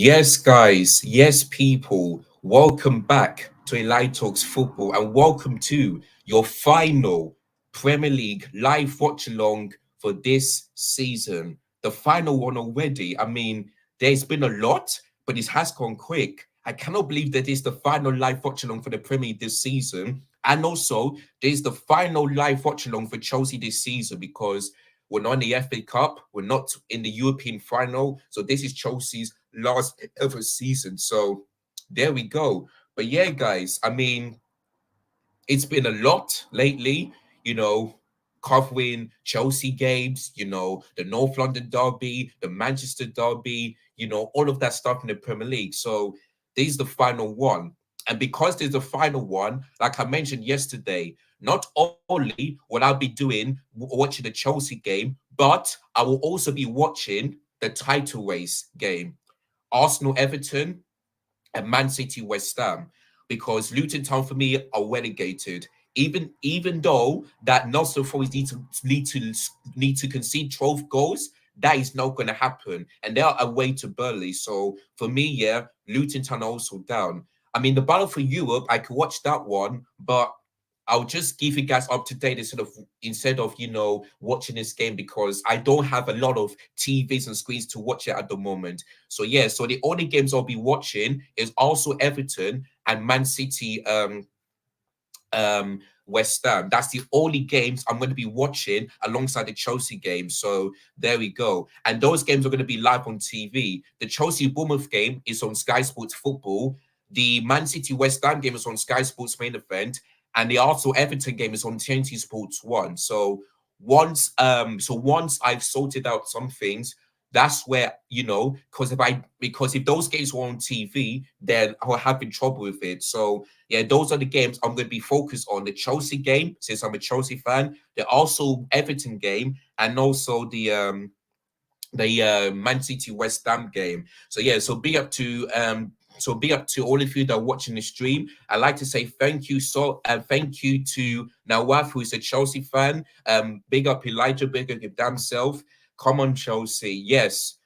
Yes, guys. Yes, people. Welcome back to Eli Talks Football and welcome to your final Premier League live watch along for this season. The final one already. I mean, there's been a lot, but it has gone quick. I cannot believe that it's the final live watch along for the Premier League this season. And also, there's the final live watch along for Chelsea this season because we're not in the FA Cup. We're not in the European final. So this is Chelsea's last ever season. So there we go. But yeah, guys, I mean, it's been a lot lately, you know, covering Chelsea games, the North London Derby, the Manchester Derby, all of that stuff in the Premier League. So this is the final one. And because there's the final one, like I mentioned yesterday, not only will I be watching the Chelsea game, but I will also be watching the title race game. Arsenal Everton and Man City West Ham because Luton Town for me are relegated. Even though that Nottingham Forest need to concede 12 goals, that is not going to happen, and they are away to Burnley. So for me, yeah, Luton Town are also down. I mean, the battle for Europe, I could watch that one, but I'll just give you guys up to date instead of watching this game because I don't have a lot of TVs and screens to watch it at the moment. So yeah, so the only games I'll be watching is also Everton and Man City um West Ham. That's the only games I'm going to be watching alongside the Chelsea game. So there we go. And those games are going to be live on TV. The Chelsea Bournemouth game is on Sky Sports Football. The Man City West Ham game is on Sky Sports Main Event, and the Arsenal Everton game is on TNT Sports One. So once I've sorted out some things, that's where because if those games were on TV, then I'll have in trouble with it. So yeah, those are the games I'm going to be focused on. The Chelsea game, since I'm a Chelsea fan, the also Everton game, and also the Man City West Ham game. So yeah, so big up to all of you that are watching the stream. I'd like to say thank you to Nawaf, who is a Chelsea fan. Big up Elijah, big up your damn self. Come on, Chelsea. Yes.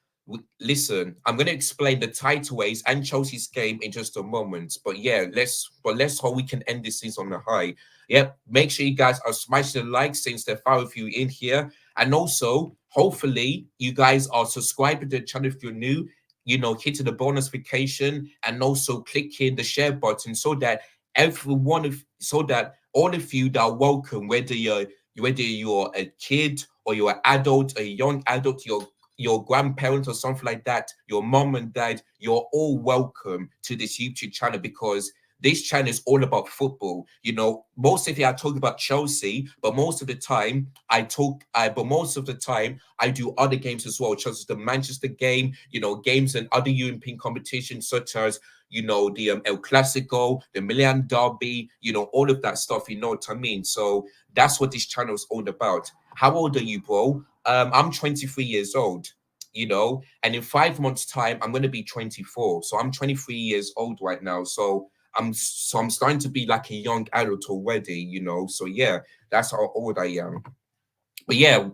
Listen, I'm going to explain the titleways and Chelsea's game in just a moment. But yeah, let's hope we can end this season on a high. Yep. Make sure you guys are smashing the like since there are 5 of you in here. And also, hopefully, you guys are subscribing to the channel if you're new, hitting the bonus notification and also clicking the share button so that all of you that are welcome, whether you're a kid or you're an adult, a young adult, your grandparents or something like that, your mom and dad, you're all welcome to this YouTube channel because this channel is all about football. Most of you I talk about Chelsea, but most of the time I do other games as well, such as the Manchester game, games and other European competitions such as the El Clasico, the Milan Derby, all of that stuff. You know what I mean? So that's what this channel is all about. How old are you, bro? I'm 23 years old. And in 5 months' time, I'm going to be 24. So I'm 23 years old right now. So I'm starting to be like a young adult already. So yeah, that's how old I am. But yeah,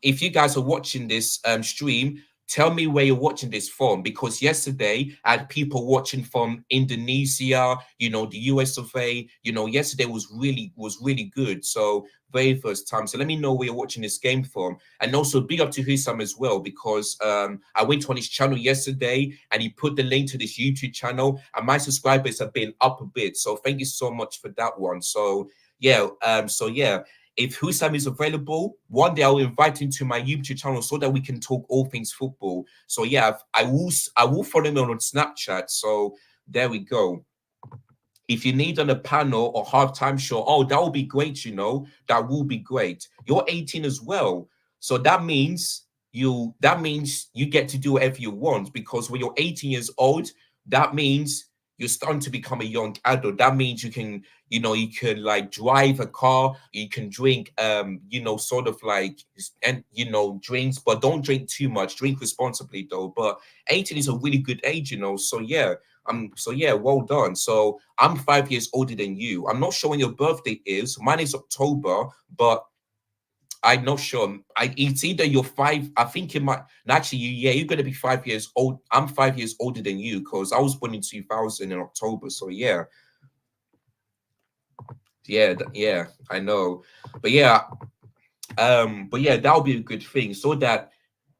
if you guys are watching this stream, tell me where you're watching this from, because yesterday I had people watching from Indonesia, the US of A. Yesterday was really good. So very first time. So let me know where you're watching this game from. And also big up to Husam as well, because I went on his channel yesterday and he put the link to this YouTube channel, and my subscribers have been up a bit. So thank you so much for that one. So yeah, if Husam is available, one day I'll invite him to my YouTube channel so that we can talk all things football. So yeah, I will follow him on Snapchat. So there we go. If you need on a panel or halftime show, oh, that will be great. That will be great. You're 18 as well, so that means you get to do whatever you want, because when you're 18 years old, that means you're starting to become a young adult. That means you can like drive a car, you can drink sort of like and drinks, but don't drink too much. Drink responsibly though. But 18 is a really good age. So yeah. Well done. So I'm 5 years older than you. I'm not sure when your birthday is. Mine is October, but I'm not sure. It's either you're five. I think it might. Actually, yeah, you're gonna be 5 years old. I'm 5 years older than you because I was born in 2000 in October. So yeah, yeah, I know. But yeah, that'll be a good thing. So that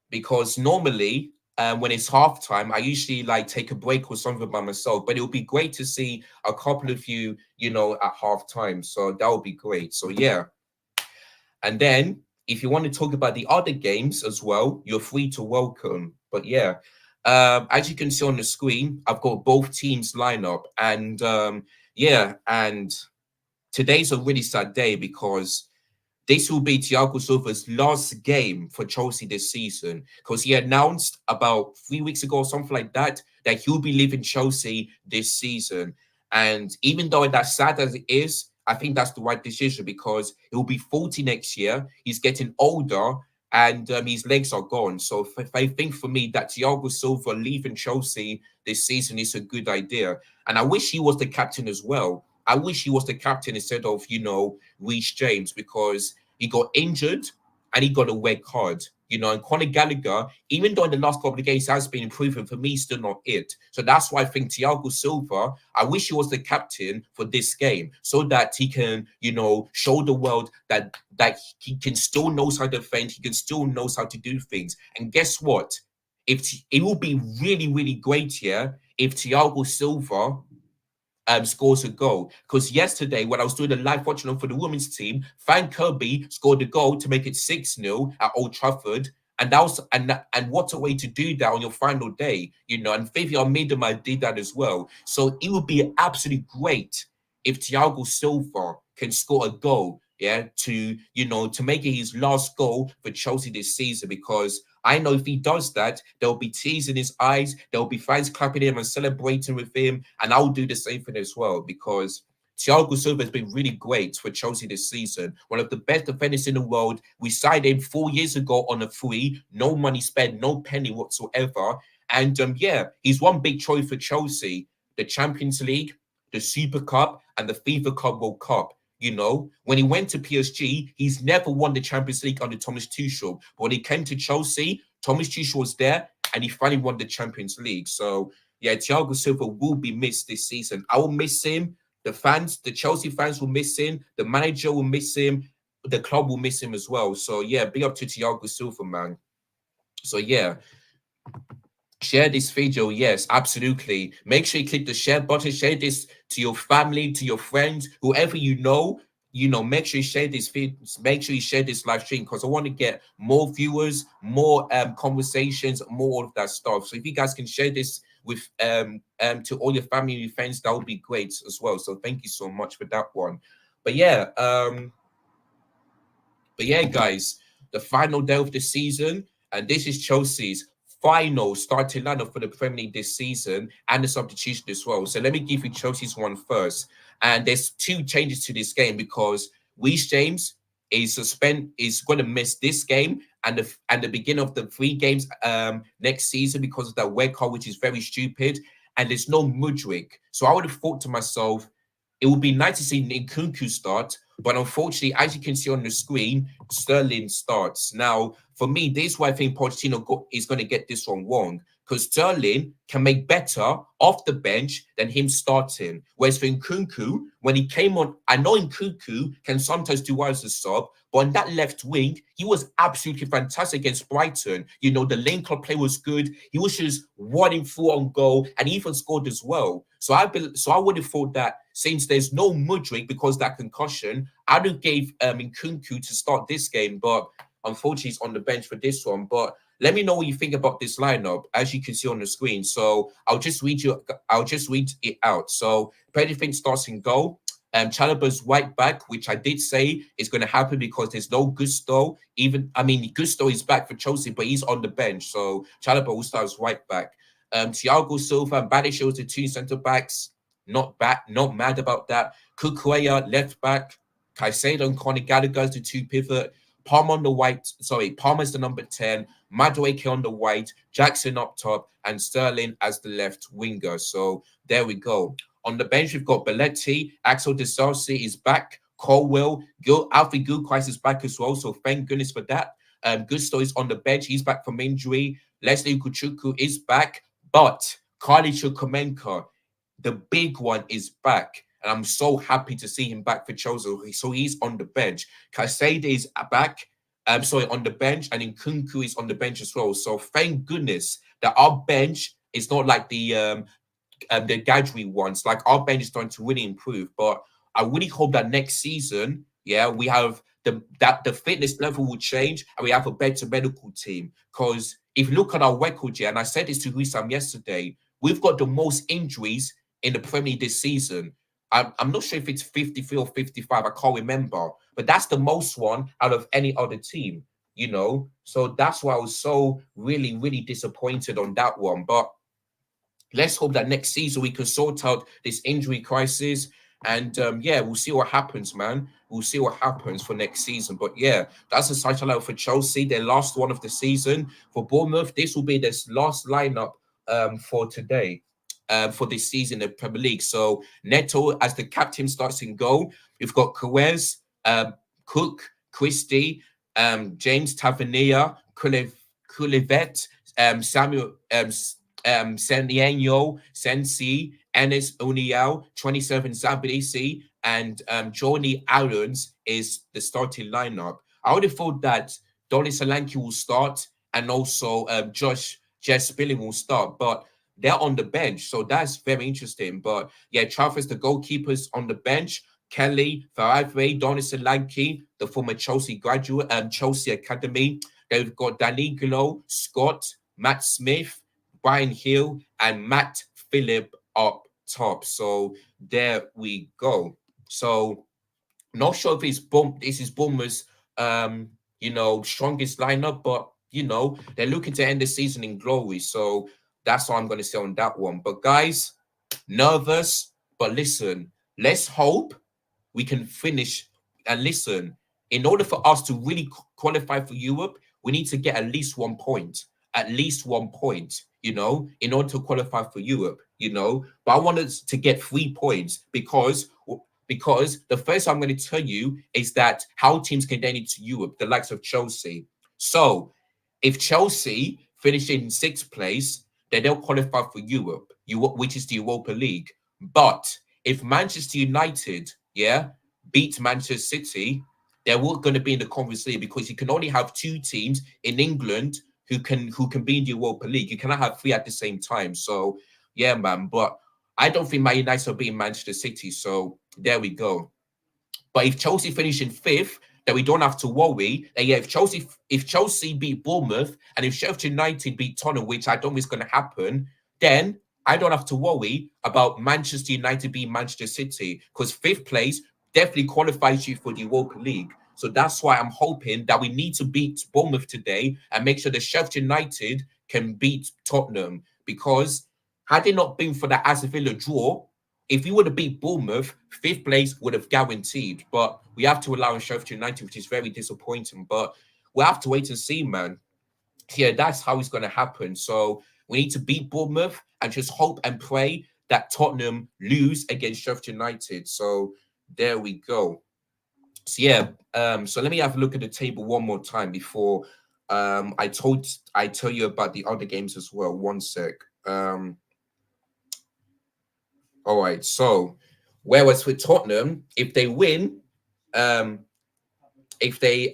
because normally, when it's halftime, I usually like take a break or something by myself. But it would be great to see a couple of you, at halftime. So that would be great. So yeah. And then if you want to talk about the other games as well, you're free to welcome. But yeah, as you can see on the screen, I've got both teams line up. And yeah, and today's a really sad day because this will be Thiago Silva's last game for Chelsea this season because he announced about 3 weeks ago or something like that he'll be leaving Chelsea this season. And even though that's sad as it is, I think that's the right decision because he'll be 40 next year. He's getting older and his legs are gone. So I think for me that Thiago Silva leaving Chelsea this season is a good idea. And I wish he was the captain as well. I wish he was the captain instead of, Reece James because he got injured and he got a red card. And Conor Gallagher, even though in the last couple of games has been improving, for me, still not it. So that's why I think Thiago Silva, I wish he was the captain for this game so that he can, show the world that he can still knows how to defend, he can still knows how to do things. And guess what? If it will be really, really great here if Thiago Silva scores a goal. Because yesterday, when I was doing the live watching on for the women's team, Fan Kirby scored a goal to make it 6-0 at Old Trafford. And that was and what a way to do that on your final day, and Vivian Miedema did that as well. So it would be absolutely great if Thiago Silva can score a goal, to make it his last goal for Chelsea this season, because I know if he does that, there'll be tears in his eyes, there'll be fans clapping him and celebrating with him, and I'll do the same thing as well, because Thiago Silva has been really great for Chelsea this season. One of the best defenders in the world. We signed him 4 years ago on a free, no money spent, no penny whatsoever. And he's one big trophy for Chelsea: the Champions League, the Super Cup, and the FIFA Club World Cup. When he went to PSG, he's never won the Champions League under Thomas Tuchel. But when he came to Chelsea, Thomas Tuchel was there and he finally won the Champions League. So, yeah, Thiago Silva will be missed this season. I will miss him. The fans, the Chelsea fans will miss him. The manager will miss him. The club will miss him as well. So, yeah, big up to Thiago Silva, man. So, yeah. Share this video. Yes, absolutely. Make sure you click the share button. Share this to your family, to your friends, whoever you know. Make sure you share this video. Make sure you share this live stream because I want to get more viewers, more conversations, more of that stuff. So if you guys can share this with to all your family and your friends, that would be great as well. So thank you so much for that one. But yeah, guys, the final day of the season, and this is Chelsea's final starting lineup for the Premier League this season and the substitution as well. So let me give you Chelsea's one first. And there's two changes to this game because Reece James is going to miss this game and the beginning of the 3 games next season because of that red card, which is very stupid. And there's no Mudryk. So I would have thought to myself, it would be nice to see Nkunku start, but unfortunately, as you can see on the screen, Sterling starts. Now, for me, this is why I think Pochettino is going to get this one wrong, because Sterling can make better off the bench than him starting. Whereas for Nkunku, when he came on, I know Nkunku can sometimes do well as a sub, but on that left wing, he was absolutely fantastic against Brighton. The link-up play was good. He was just running through on goal, and he even scored as well. So I would have thought that since there's no Mudryk because of that concussion, I would have gave Nkunku to start this game, but unfortunately he's on the bench for this one. But let me know what you think about this lineup, as you can see on the screen. So I'll just read it out. So Pedro starts in goal. Chalobah's right back, which I did say is going to happen because there's no Gusto. Gusto is back for Chelsea, but he's on the bench. So Chalobah will start as right back. Thiago Silva and Badiashile the 2 centre backs. Not mad about that. Kukurea left back. Caicedo and Conor Gallagher as the 2 pivot. Palmer's the number 10. Madueke on the right. Jackson up top, and Sterling as the left winger. So there we go. On the bench, we've got Belletti. Axel Disasi is back Colwell, Alfie Gilchrist is back as well. So thank goodness for that. Gusto is on the bench. He's back from injury. Leslie Kuchuku is back. But Carly Chukwuemeka, the big one, is back. And I'm so happy to see him back for Chelsea. So he's on the bench. Caicedo is back. On the bench, and Nkunku is on the bench as well. So thank goodness that our bench is not like the Gadri ones. Like our bench is starting to really improve. But I really hope that next season, yeah, we have the fitness level will change and we have a better medical team. Because if you look at our record, yeah, and I said this to Hussam yesterday, we've got the most injuries in the Premier League this season. I'm not sure if it's 53 or 55. I can't remember, but that's the most one out of any other team. So that's why I was so really, really disappointed on that one. But let's hope that next season we can sort out this injury crisis. And yeah, we'll see what happens, man. We'll see what happens for next season. But yeah, that's a side highlight for Chelsea, their last one of the season. For Bournemouth, this will be their last lineup for today, for this season in the Premier League. So Neto as the captain starts in goal. We've got Quez, Cook, Christie, James Tavernier, Kulivet, Samuel, Senyenyo, Sensi, Enes Unial, 27 Zabisi, and Johnny Aaron's is the starting lineup. I would have thought that Donny Solanke will start and also Jess Spilling will start, but they're on the bench, so that's very interesting. But yeah, Trafford's the goalkeepers on the bench. Kelly, Faravre, Donny Solanke, the former Chelsea graduate, Chelsea Academy. They've got Danilo, Scott, Matt Smith, Brian Hill, and Matt Phillip up top. So there we go. So not sure if this is Bournemouth's strongest lineup, but they're looking to end the season in glory. So that's all I'm going to say on that one. But guys, nervous, but listen, let's hope we can finish. And listen, in order for us to really qualify for Europe, we need to get at least 1 point. At least 1 point, in order to qualify for Europe, But I want us to get 3 points because the first I'm going to tell you is that how teams can get into Europe, the likes of Chelsea. So if Chelsea finish in 6th place, then they'll qualify for Europe, which is the Europa League. But if Manchester United, beat Manchester City, they're all going to be in the Conference League because you can only have 2 teams in England who can be in the Europa League. You cannot have 3 at the same time. So yeah, man. But I don't think Man United will be in Manchester City. So there we go. But if Chelsea finish in 5th, then we don't have to worry. And yeah, if Chelsea beat Bournemouth and if Sheffield United beat Tottenham, which I don't think is going to happen, then I don't have to worry about Manchester United being Manchester City because 5th place definitely qualifies you for the Europa League. So that's why I'm hoping that we need to beat Bournemouth today and make sure that Sheffield United can beat Tottenham. Because had it not been for the Aston Villa draw, if we would have beat Bournemouth, 5th place would have guaranteed. But we have to allow Sheffield United, which is very disappointing. But we'll have to wait and see, man. Yeah, that's how it's going to happen. So we need to beat Bournemouth and just hope and pray that Tottenham lose against Sheffield United. So there we go. So yeah, so let me have a look at the table one more time before I tell you about the other games as well. One sec. All right, so whereas with Tottenham, if they win, if they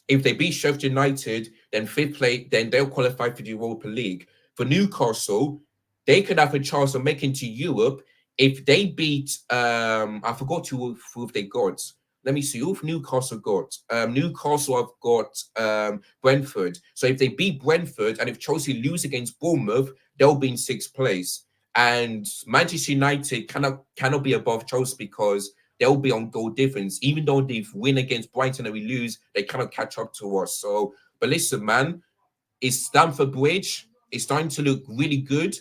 beat Sheffield United, then 5th place, then they'll qualify for the Europa League. For Newcastle, they could have a chance of making to Europe if they beat I forgot who they got. Let me see who Newcastle got. Newcastle have got Brentford. So if they beat Brentford and if Chelsea lose against Bournemouth, they'll be in 6th place. And Manchester United cannot be above Chelsea because they'll be on goal difference. Even though they've win against Brighton and we lose, they cannot catch up to us. So, but listen, man, it's Stamford Bridge. It's starting to look really good.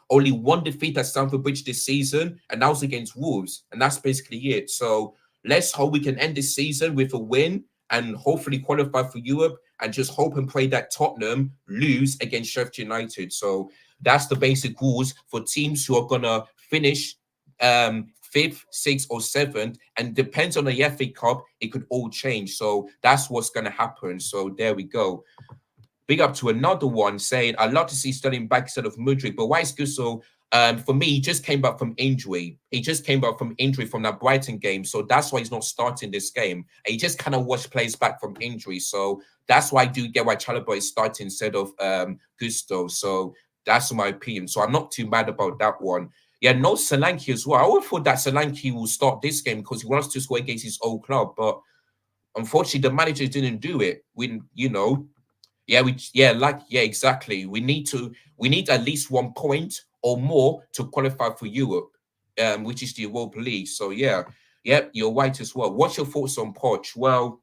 Only 1 defeat at Stamford Bridge this season, and that was against Wolves. And that's basically it. So let's hope we can end this season with a win and hopefully qualify for Europe and just hope and pray that Tottenham lose against Sheffield United. So that's the basic rules for teams who are going to finish fifth, sixth, or seventh, and depends on the FA Cup, it could all change. So that's what's going to happen. So there we go. Big up to another one saying, I'd love to see Sterling back instead of Mudryk, but why is Gusso? For me, he just came back from injury. He just came back from injury from that Brighton game. So that's why he's not starting this game. And he just kind of watched players back from injury. So that's why I do get why Chalobah is starting instead of Gusto. So that's my opinion. So I'm not too mad about that one. Yeah, no Solanke as well. I would have thought that Solanke will start this game because he wants to score against his old club. But unfortunately, the manager didn't do it. Exactly. We need at least 1 point or more to qualify for Europe, which is the Europa League. So yeah, you're right as well. What's your thoughts on Poch? Well,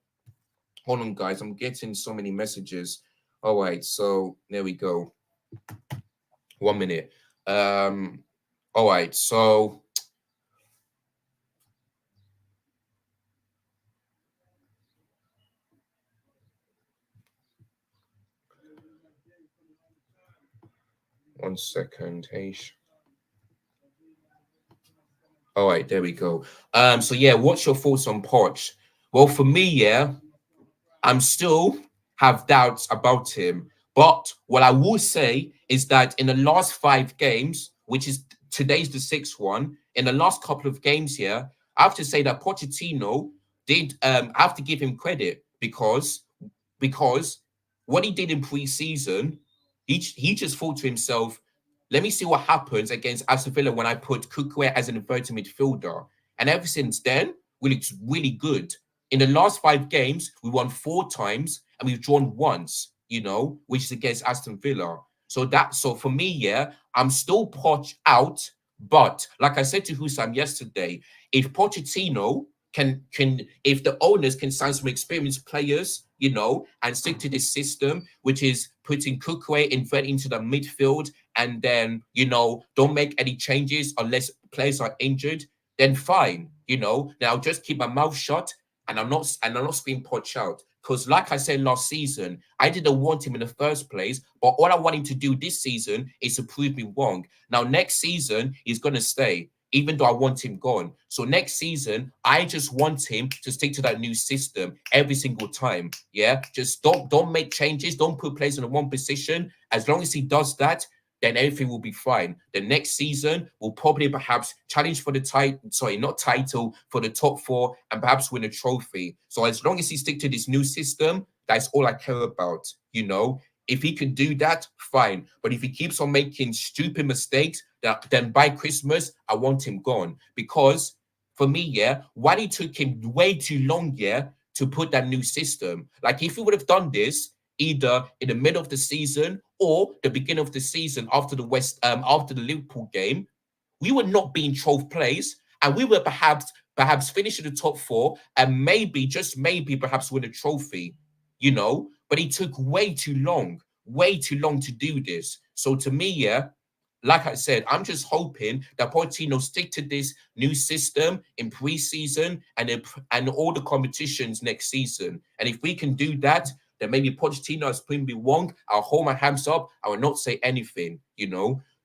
hold on, guys. I'm getting so many messages. All right, so there we go. 1 minute. All right, so one second, H. All right, there we go. So yeah, what's your thoughts on Poch? Well, for me, yeah, I'm still have doubts about him. But what I will say is that in the last 5 games, which is today's the 6th one, in the last couple of games here, I have to say that Pochettino did I have to give him credit because what he did in pre-season, he just thought to himself, let me see what happens against Aston Villa when I put Cucurella as an inverted midfielder. And ever since then, we looked really good. In the last 5 games, we won 4 times and we've drawn once, which is against Aston Villa. So for me, yeah, I'm still Poch out. But like I said to Husam yesterday, if Pochettino if the owners can sign some experienced players, and stick to this system, which is putting Cucurella into the midfield, and then, don't make any changes unless players are injured, then fine, then I'll just keep my mouth shut and I'm not screaming Poch out. Because like I said last season, I didn't want him in the first place, but all I want him to do this season is to prove me wrong. Now, next season, he's going to stay, even though I want him gone. So next season, I just want him to stick to that new system every single time. Yeah, just don't make changes. Don't put players in the one position. As long as he does that, then everything will be fine. The next season will probably perhaps challenge for the title, for the top 4 and perhaps win a trophy. So as long as he stick to this new system, that's all I care about, If he can do that, fine. But if he keeps on making stupid mistakes, then by Christmas, I want him gone. Because for me, yeah, while it took him way too long, yeah, to put that new system, like if he would have done this either in the middle of the season or the beginning of the season after the Liverpool game, we would not be in 12th place, and we would perhaps finish in the top 4 and maybe, just maybe, perhaps win a trophy, But it took way too long to do this. So to me, yeah, like I said, I'm just hoping that Pochettino stick to this new system in pre-season and all the competitions next season. And if we can do that, then maybe Pochettino has proven me wrong. I'll hold my hands up. I will not say anything,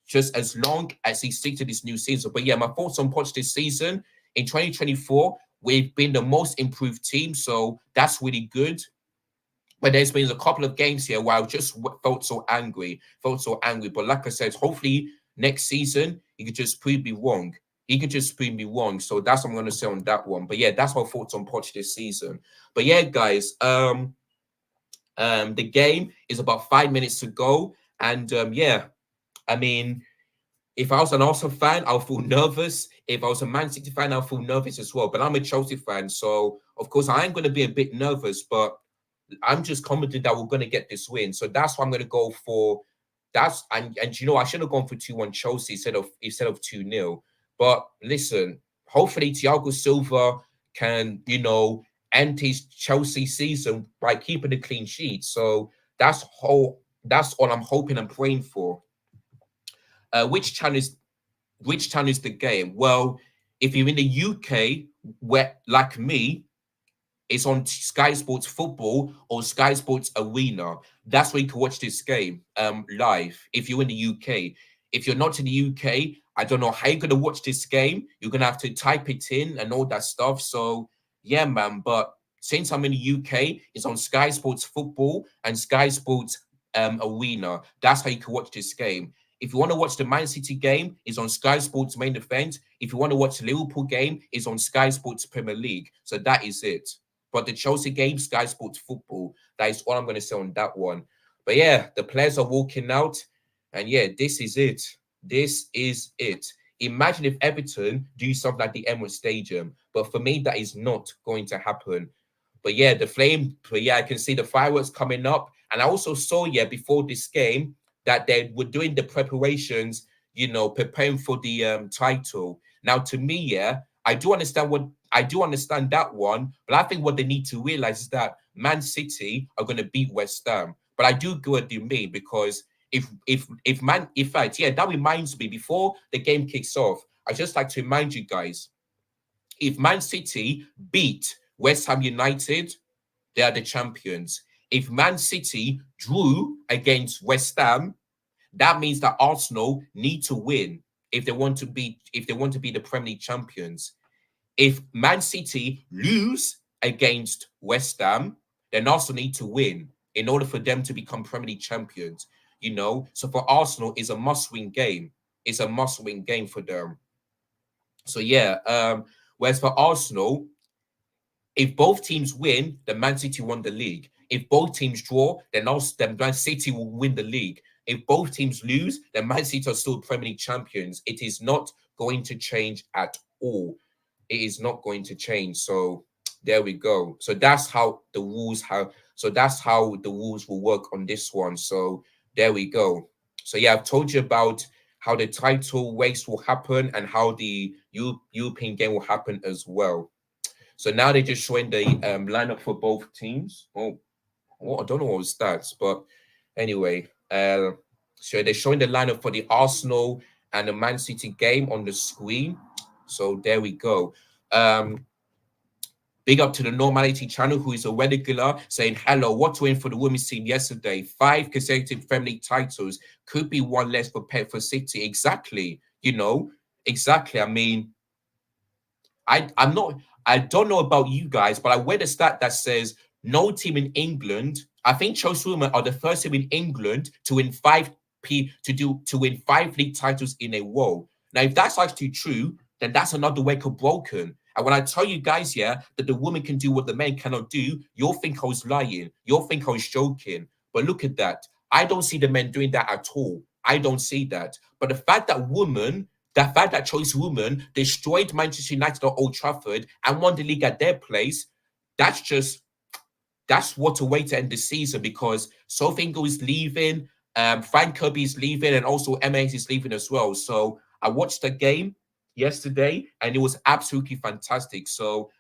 just as long as he stick to this new season. But yeah, my thoughts on Poch this season, in 2024, we've been the most improved team. So that's really good. But there's been a couple of games here where I just felt so angry. But like I said, hopefully next season, he could just prove me wrong. So that's what I'm going to say on that one. But yeah, that's my thoughts on Poch this season. But yeah, guys, the game is about 5 minutes to go. And yeah, I mean, if I was an Arsenal fan, I'll feel nervous. If I was a Man City fan, I'll feel nervous as well. But I'm a Chelsea fan. So, of course, I am going to be a bit nervous. But I'm just confident that we're going to get this win. So that's why I'm going to go for that. And I should have gone for 2-1 Chelsea instead of 2-0. But listen, hopefully Thiago Silva can, end his Chelsea season by keeping a clean sheet. So that's all I'm hoping and praying for. Which channel is the game? Well, if you're in the UK, where like me, it's on Sky Sports Football or Sky Sports Arena. That's where you can watch this game live if you're in the UK. If you're not in the UK, I don't know how you're gonna watch this game. You're gonna have to type it in and all that stuff. So yeah, man. But since I'm in the UK, it's on Sky Sports Football and Sky Sports Arena. That's how you can watch this game. If you want to watch the Man City game, it's on Sky Sports Main Event. If you want to watch the Liverpool game, it's on Sky Sports Premier League. So that is it. But the Chelsea game, Sky Sports Football. That is all I'm going to say on that one. But yeah, the players are walking out. And yeah, this is it. This is it. Imagine if Everton do something like the Emirates Stadium. But for me, that is not going to happen. But yeah, I can see the fireworks coming up. And I also saw, before this game, that they were doing the preparations, preparing for the title. Now, to me, I do understand that one, but I think what they need to realize is that Man City are going to beat West Ham. But I do go with you, me, because that reminds me, before the game kicks off, I just like to remind you guys, if Man City beat West Ham United, they are the champions. If Man City drew against West Ham, that means that Arsenal need to win if they want to be the Premier League champions. If Man City lose against West Ham, then Arsenal need to win in order for them to become Premier League champions. So for Arsenal, it's a must-win game. It's a must-win game for them. So yeah. Whereas for Arsenal, if both teams win, then Man City won the league. If both teams draw, then Man City will win the league. If both teams lose, then Man City are still Premier League champions. It is not going to change at all. It is not going to change. So there we go. So that's how the rules will work on this one. So there we go. So yeah, I've told you about how the title race will happen and how the European game will happen as well. So now they're just showing the lineup for both teams. Oh, I don't know what was that, but anyway, so they're showing the lineup for the Arsenal and the Man City game on the screen. So there we go. Big up to the Normality channel, who is a regular, saying, hello, what win for the women's team yesterday? 5 consecutive Premier League titles. Could be one less for City. Exactly. Exactly. I mean, I don't know about you guys, but I read a stat that says no team in England, I think Chelsea Women are the first team in England to win 5 league titles in a row. Now, if that's actually true, then that's another record broken. And when I tell you guys here that the women can do what the men cannot do, you'll think I was lying. You'll think I was joking. But look at that. I don't see the men doing that at all. I don't see that. But the fact that Chelsea Women destroyed Manchester United at Old Trafford and won the league at their place, that's what a way to end the season, because Sophie Ingle is leaving, Frank Kirby is leaving, and also Emma Hayes is leaving as well. So I watched the game yesterday, and it was absolutely fantastic. So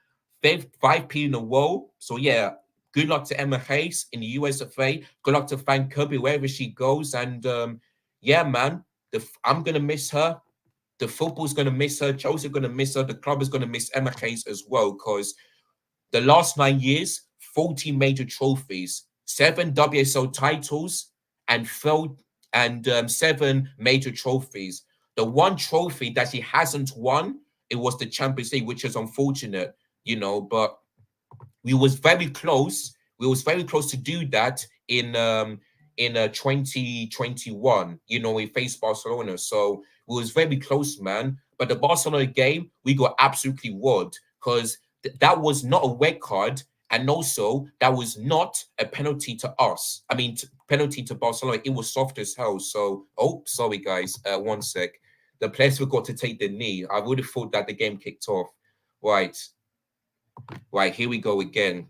5P in a row. So yeah, good luck to Emma Hayes in the USFA. Good luck to Frank Kirby wherever she goes. And yeah, man, I'm gonna miss her. The football's gonna miss her. Chelsea are gonna miss her. The club is gonna miss Emma Hayes as well, because the last 9 years, 14 major trophies, 7 WSL titles, and 7 major trophies. The one trophy that she hasn't won, it was the Champions League, which is unfortunate, but we was very close. We was very close to do that in 2021. We faced Barcelona, so it was very close, man. But the Barcelona game, we got absolutely walled, because that was not a red card, and also that was not a penalty to us. I mean, penalty to Barcelona. It was soft as hell. So, sorry guys, 1 sec. The players forgot to take the knee. I would have thought that the game kicked off. Right, here we go again.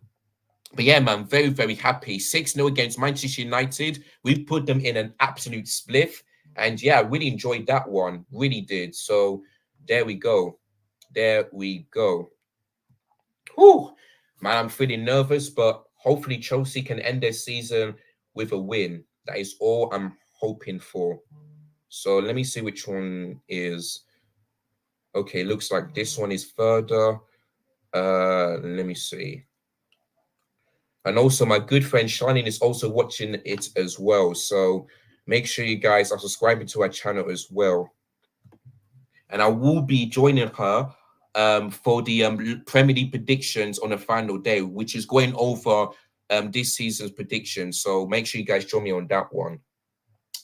But yeah, man, very, very happy. 6-0 against Manchester United. We put them in an absolute spliff. And yeah, I really enjoyed that one. Really did. So there we go. Whew. Man, I'm feeling nervous, but hopefully Chelsea can end their season with a win. That is all I'm hoping for. So let me see which one is. Okay, looks like this one is further. Let me see. And also, my good friend Shining is also watching it as well. So make sure you guys are subscribing to our channel as well. and I will be joining her for the Premier League predictions on the final day, which is going over this season's predictions. So make sure you guys join me on that one.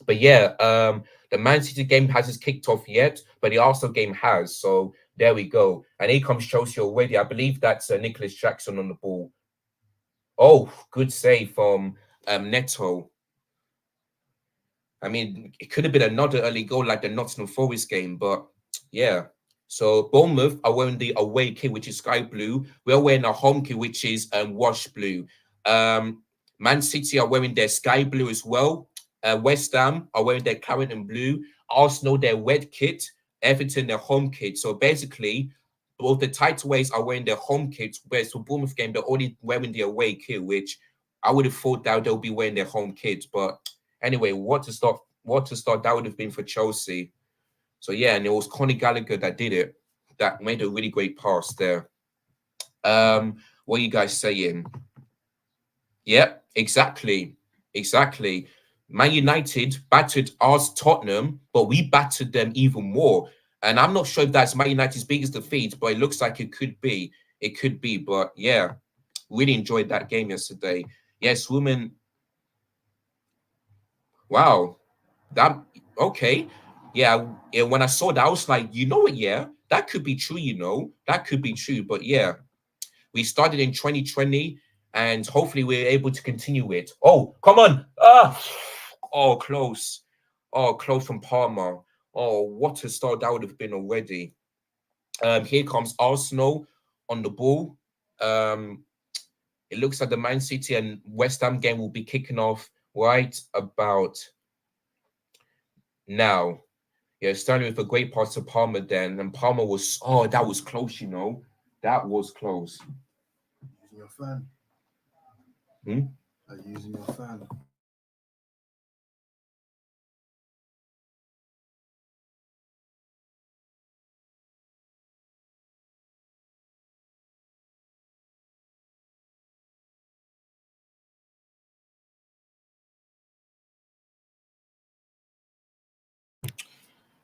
But yeah, the Man City game hasn't kicked off yet, but the Arsenal game has. So there we go. And here comes Chelsea already. I believe that's Nicholas Jackson on the ball. Oh, good save from Neto. I mean, it could have been another early goal like the Nottingham Forest game, but yeah. So Bournemouth are wearing the away kit, which is sky blue. We're wearing a home kit, which is wash blue. Um, Man City are wearing their sky blue as well. West Ham are wearing their claret and blue. Arsenal their red kit. Everton their home kit. So basically, both the titleways are wearing their home kits, whereas for Bournemouth game they're only wearing the away kit, which I would have thought that they'll be wearing their home kit, but anyway, what to start that would have been for Chelsea. So yeah, and it was Conor Gallagher that did it. That made a really great pass there. What are you guys saying? Yep, exactly. Exactly. Man United battered us Tottenham, but we battered them even more. And I'm not sure if that's Man United's biggest defeat, but it looks like it could be. It could be. But yeah, really enjoyed that game yesterday. Yes, women. Wow. That okay. Yeah, yeah, when I saw that, I was like, you know what, yeah, that could be true, that could be true. But yeah, we started in 2020 and hopefully we're able to continue it. Oh, come on. Oh, close. Oh, close from Parma. Oh, what a start that would have been already. Here comes Arsenal on the ball. It looks like the Man City and West Ham game will be kicking off right about now. Yeah, starting with a great pass to Palmer then. And Palmer was, oh, that was close. That was close. Using your fan. Hmm? Are you using your fan?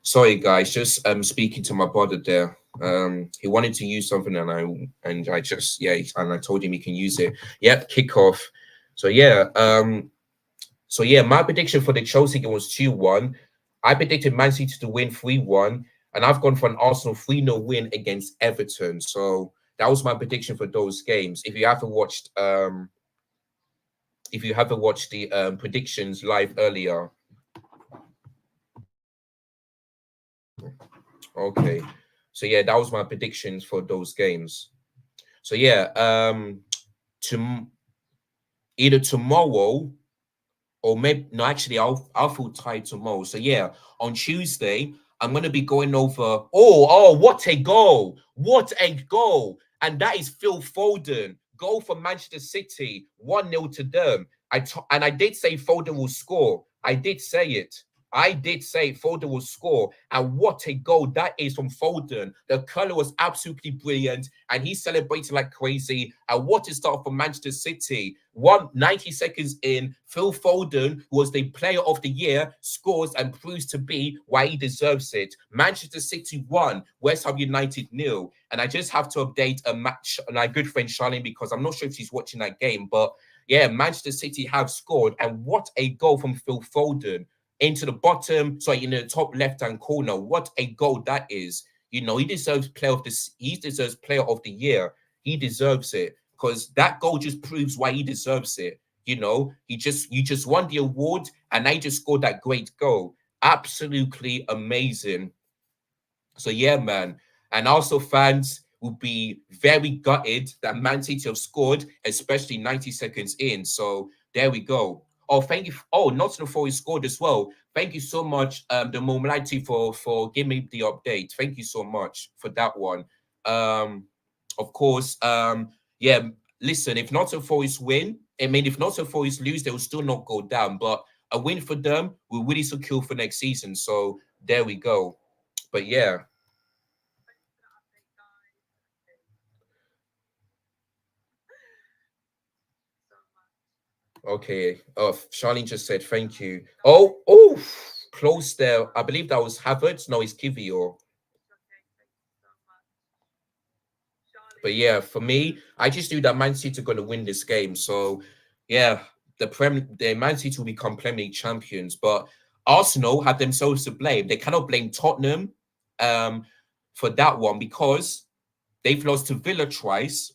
Sorry, guys, just speaking to my brother there. He wanted to use something and I just and I told him he can use it. Yep, kickoff. So yeah, my prediction for the Chelsea game was 2-1. I predicted Man City to win 3-1, and I've gone for an Arsenal 3-0 win against Everton. So that was my prediction for those games. If you haven't watched the predictions live earlier, okay. So yeah, that was my predictions for those games. So yeah, to either tomorrow or maybe no, actually, I'll feel tired tomorrow. So yeah, on Tuesday, I'm gonna be going over. What a goal! What a goal! And that is Phil Foden. Goal for Manchester City, 1-0 to them. And I did say Foden will score. I did say it. I did say Foden will score. And what a goal that is from Foden. The color was absolutely brilliant. And he celebrated like crazy. And what a start for Manchester City. 190 seconds in, Phil Foden was the player of the year, scores and proves to be why he deserves it. Manchester City won, West Ham United nil. And I just have to update a match my good friend Charlene because I'm not sure if she's watching that game, but yeah, Manchester City have scored. And what a goal from Phil Foden into the bottom, sorry, in the top left-hand corner. What a goal that is. He deserves he deserves player of the year. He deserves it because that goal just proves why he deserves it. You just won the award and they just scored that great goal. Absolutely amazing. So yeah, man. And also fans will be very gutted that Man City have scored, especially 90 seconds in. So there we go. Oh, thank you. Oh, Nottingham Forest scored as well. Thank you so much, the Momality for giving me the update. Thank you so much for that one. Of course, yeah. Listen, if Nottingham Forest win, I mean, if Nottingham Forest lose, they will still not go down. But a win for them will really secure for next season. So there we go. But yeah, okay. Charlene just said thank you. Oh, close there. I believe that was Havertz. No, it's Kivior. But yeah, for me, I just knew that Man City are going to win this game. So yeah, the Man City will become Premier League champions. But Arsenal have themselves to blame. They cannot blame Tottenham um, for that one because they've lost to Villa twice.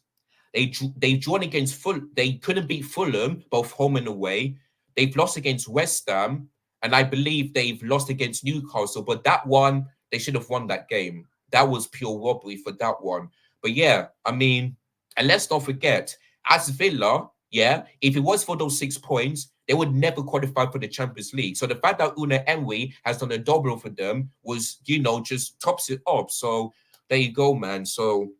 They've drawn against Full. They couldn't beat Fulham both home and away. They've lost against West Ham, and I believe they've lost against Newcastle. But that one, they should have won that game. That was pure robbery for that one. But yeah, I mean, and let's not forget, as Villa, yeah, if it was for those 6 points, they would never qualify for the Champions League. So the fact that Una Emery has done a double for them was, just tops it up. So there you go, man. So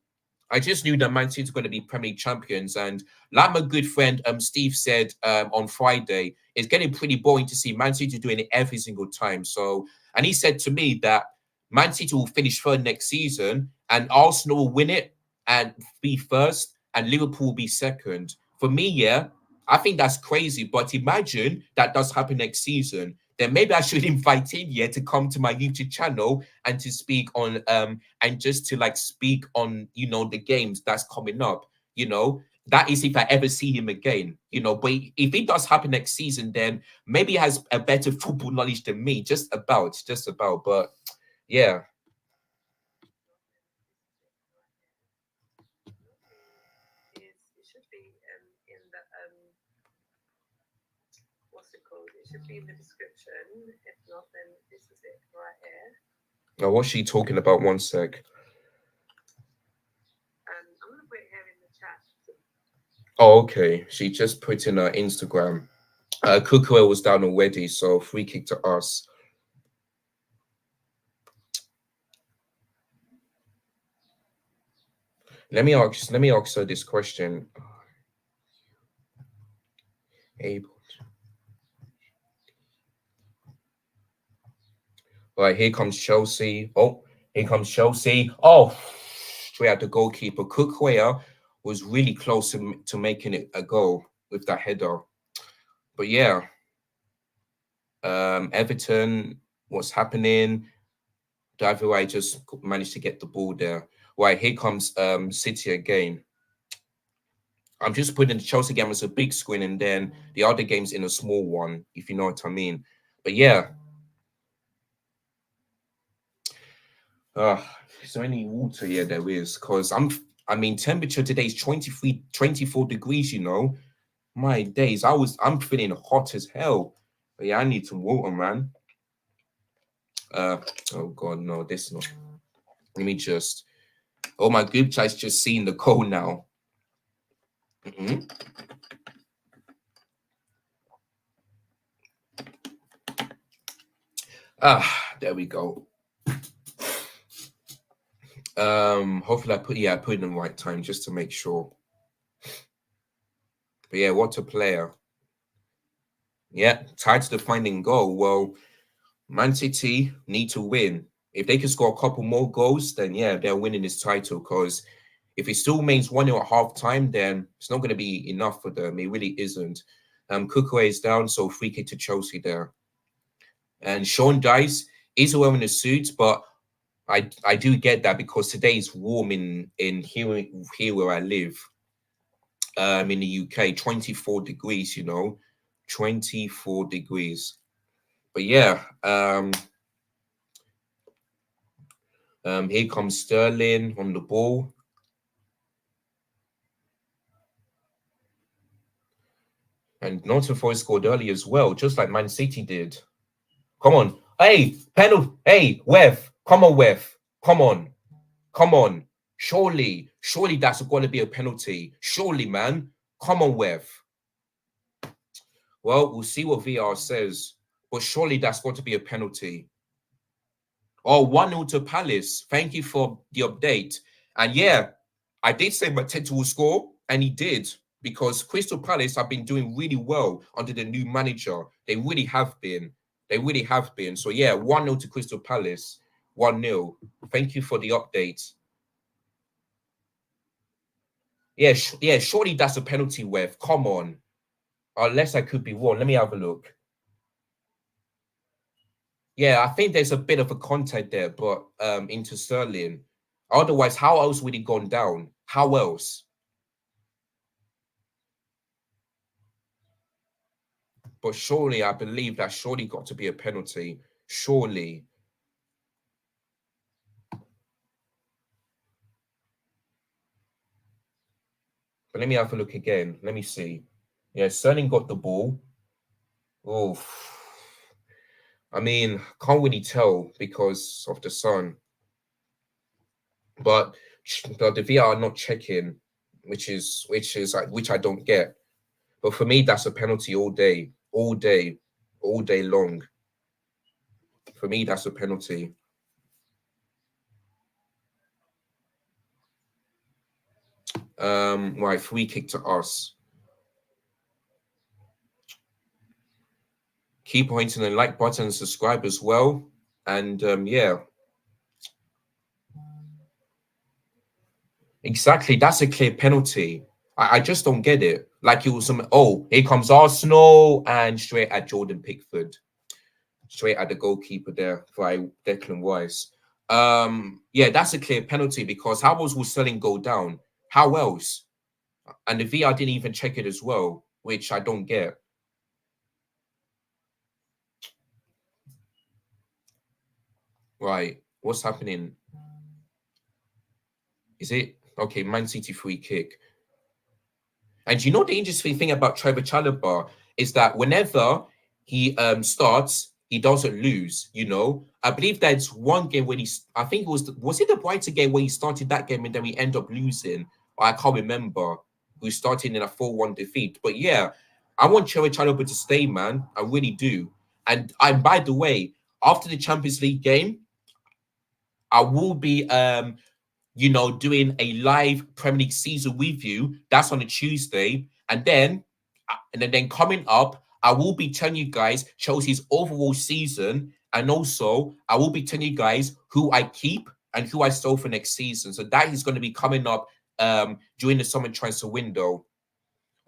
I just knew that Man City is going to be Premier League champions. And like my good friend Steve said on Friday, it's getting pretty boring to see Man City doing it every single time. So, and he said to me that Man City will finish third next season and Arsenal will win it and be first and Liverpool will be second. For me, yeah, I think that's crazy. But imagine that does happen next season. Then maybe I should invite him here to come to my YouTube channel and to speak on and just to like speak on the games that's coming up. That is if I ever see him again. But if it does happen next season, then maybe he has a better football knowledge than me. Just about. But yeah. It should be in the what's it called? It should be in the description. If not, then this is it right here. Now, what's she talking about? One sec. I'm gonna put it here in the chat. Oh, okay. She just put in her Instagram. Kukuel was down already, so free kick to us. Let me ask her this question. Able. All right, here comes Chelsea. Oh, here comes Chelsea. Oh, straight at the goalkeeper. Kukuel was really close to making it a goal with that header. But yeah, Everton, what's happening? David just managed to get the ball there. Right, here comes City again. I'm just putting the Chelsea game as a big screen and then the other games in a small one, if you know what I mean. But yeah. Is there any water? Yeah, there is. Because temperature today is 24 degrees, My days. I'm feeling hot as hell. But yeah, I need some water, man. Oh god, no, this not. Let me just. Oh, my group chat's just seeing the code now. There we go. Hopefully I put it in the right time just to make sure. But yeah, what a player. Yeah, tied to the finding goal. Well, Man City need to win. If they can score a couple more goals, then yeah, they're winning this title. Because if it still remains 1-0 at half time, then it's not going to be enough for them. It really isn't. Kukuel is down, so free kick to Chelsea there. And Sean Dice is wearing a suit, but I do get that because today is warm in here where I live. In the UK, 24 degrees, 24 degrees. But yeah, here comes Sterling on the ball. And Nottingham Forest scored early as well, just like Man City did. Come on. Hey, penalty. Hey, Wef. Come on, Wef. Come on. Come on. Surely that's going to be a penalty. Surely, man. Come on, Wef. Well, we'll see what VR says. But surely that's going to be a penalty. Oh, 1-0 to Palace. Thank you for the update. And yeah, I did say Mateta will score, and he did, because Crystal Palace have been doing really well under the new manager. They really have been. They really have been. So yeah, 1-0 to Crystal Palace. 1-0. Thank you for the update. Yeah, surely that's a penalty, Wef. Come on. Unless I could be wrong. Let me have a look. Yeah, I think there's a bit of a contact there, but into Sterling. Otherwise, how else would it gone down? How else? But surely, I believe that surely got to be a penalty. Surely. But let me have a look again. Let me see. Yeah, Sterling got the ball. Oh, I mean, can't really tell because of the sun. But the VR are not checking, which I don't get. But for me, that's a penalty all day, all day, all day long. For me, that's a penalty. Right, free kick to us. Keep pointing the like button and subscribe as well. And yeah. Exactly. That's a clear penalty. I just don't get it. Like it was some, oh, here comes Arsenal and straight at Jordan Pickford. Straight at the goalkeeper there by Declan Rice. Yeah, that's a clear penalty because how else will Sterling go down? How else? And the VR didn't even check it as well, which I don't get. Right. What's happening? Is it okay? Man City free kick. And you know the interesting thing about Trevor Chalobah is that whenever he starts, he doesn't lose. You know, I believe that's one game when I think was it the Brighton game where he started that game and then we end up losing. I can't remember. We started in a 4-1 defeat. But yeah, I want Trevor Chalobah to stay, man. I really do. And by the way, after the Champions League game, I will be doing a live Premier League season with you. That's on a Tuesday. And then coming up, I will be telling you guys Chelsea's overall season. And also, I will be telling you guys who I keep and who I sell for next season. So that is going to be coming up during the summer transfer window.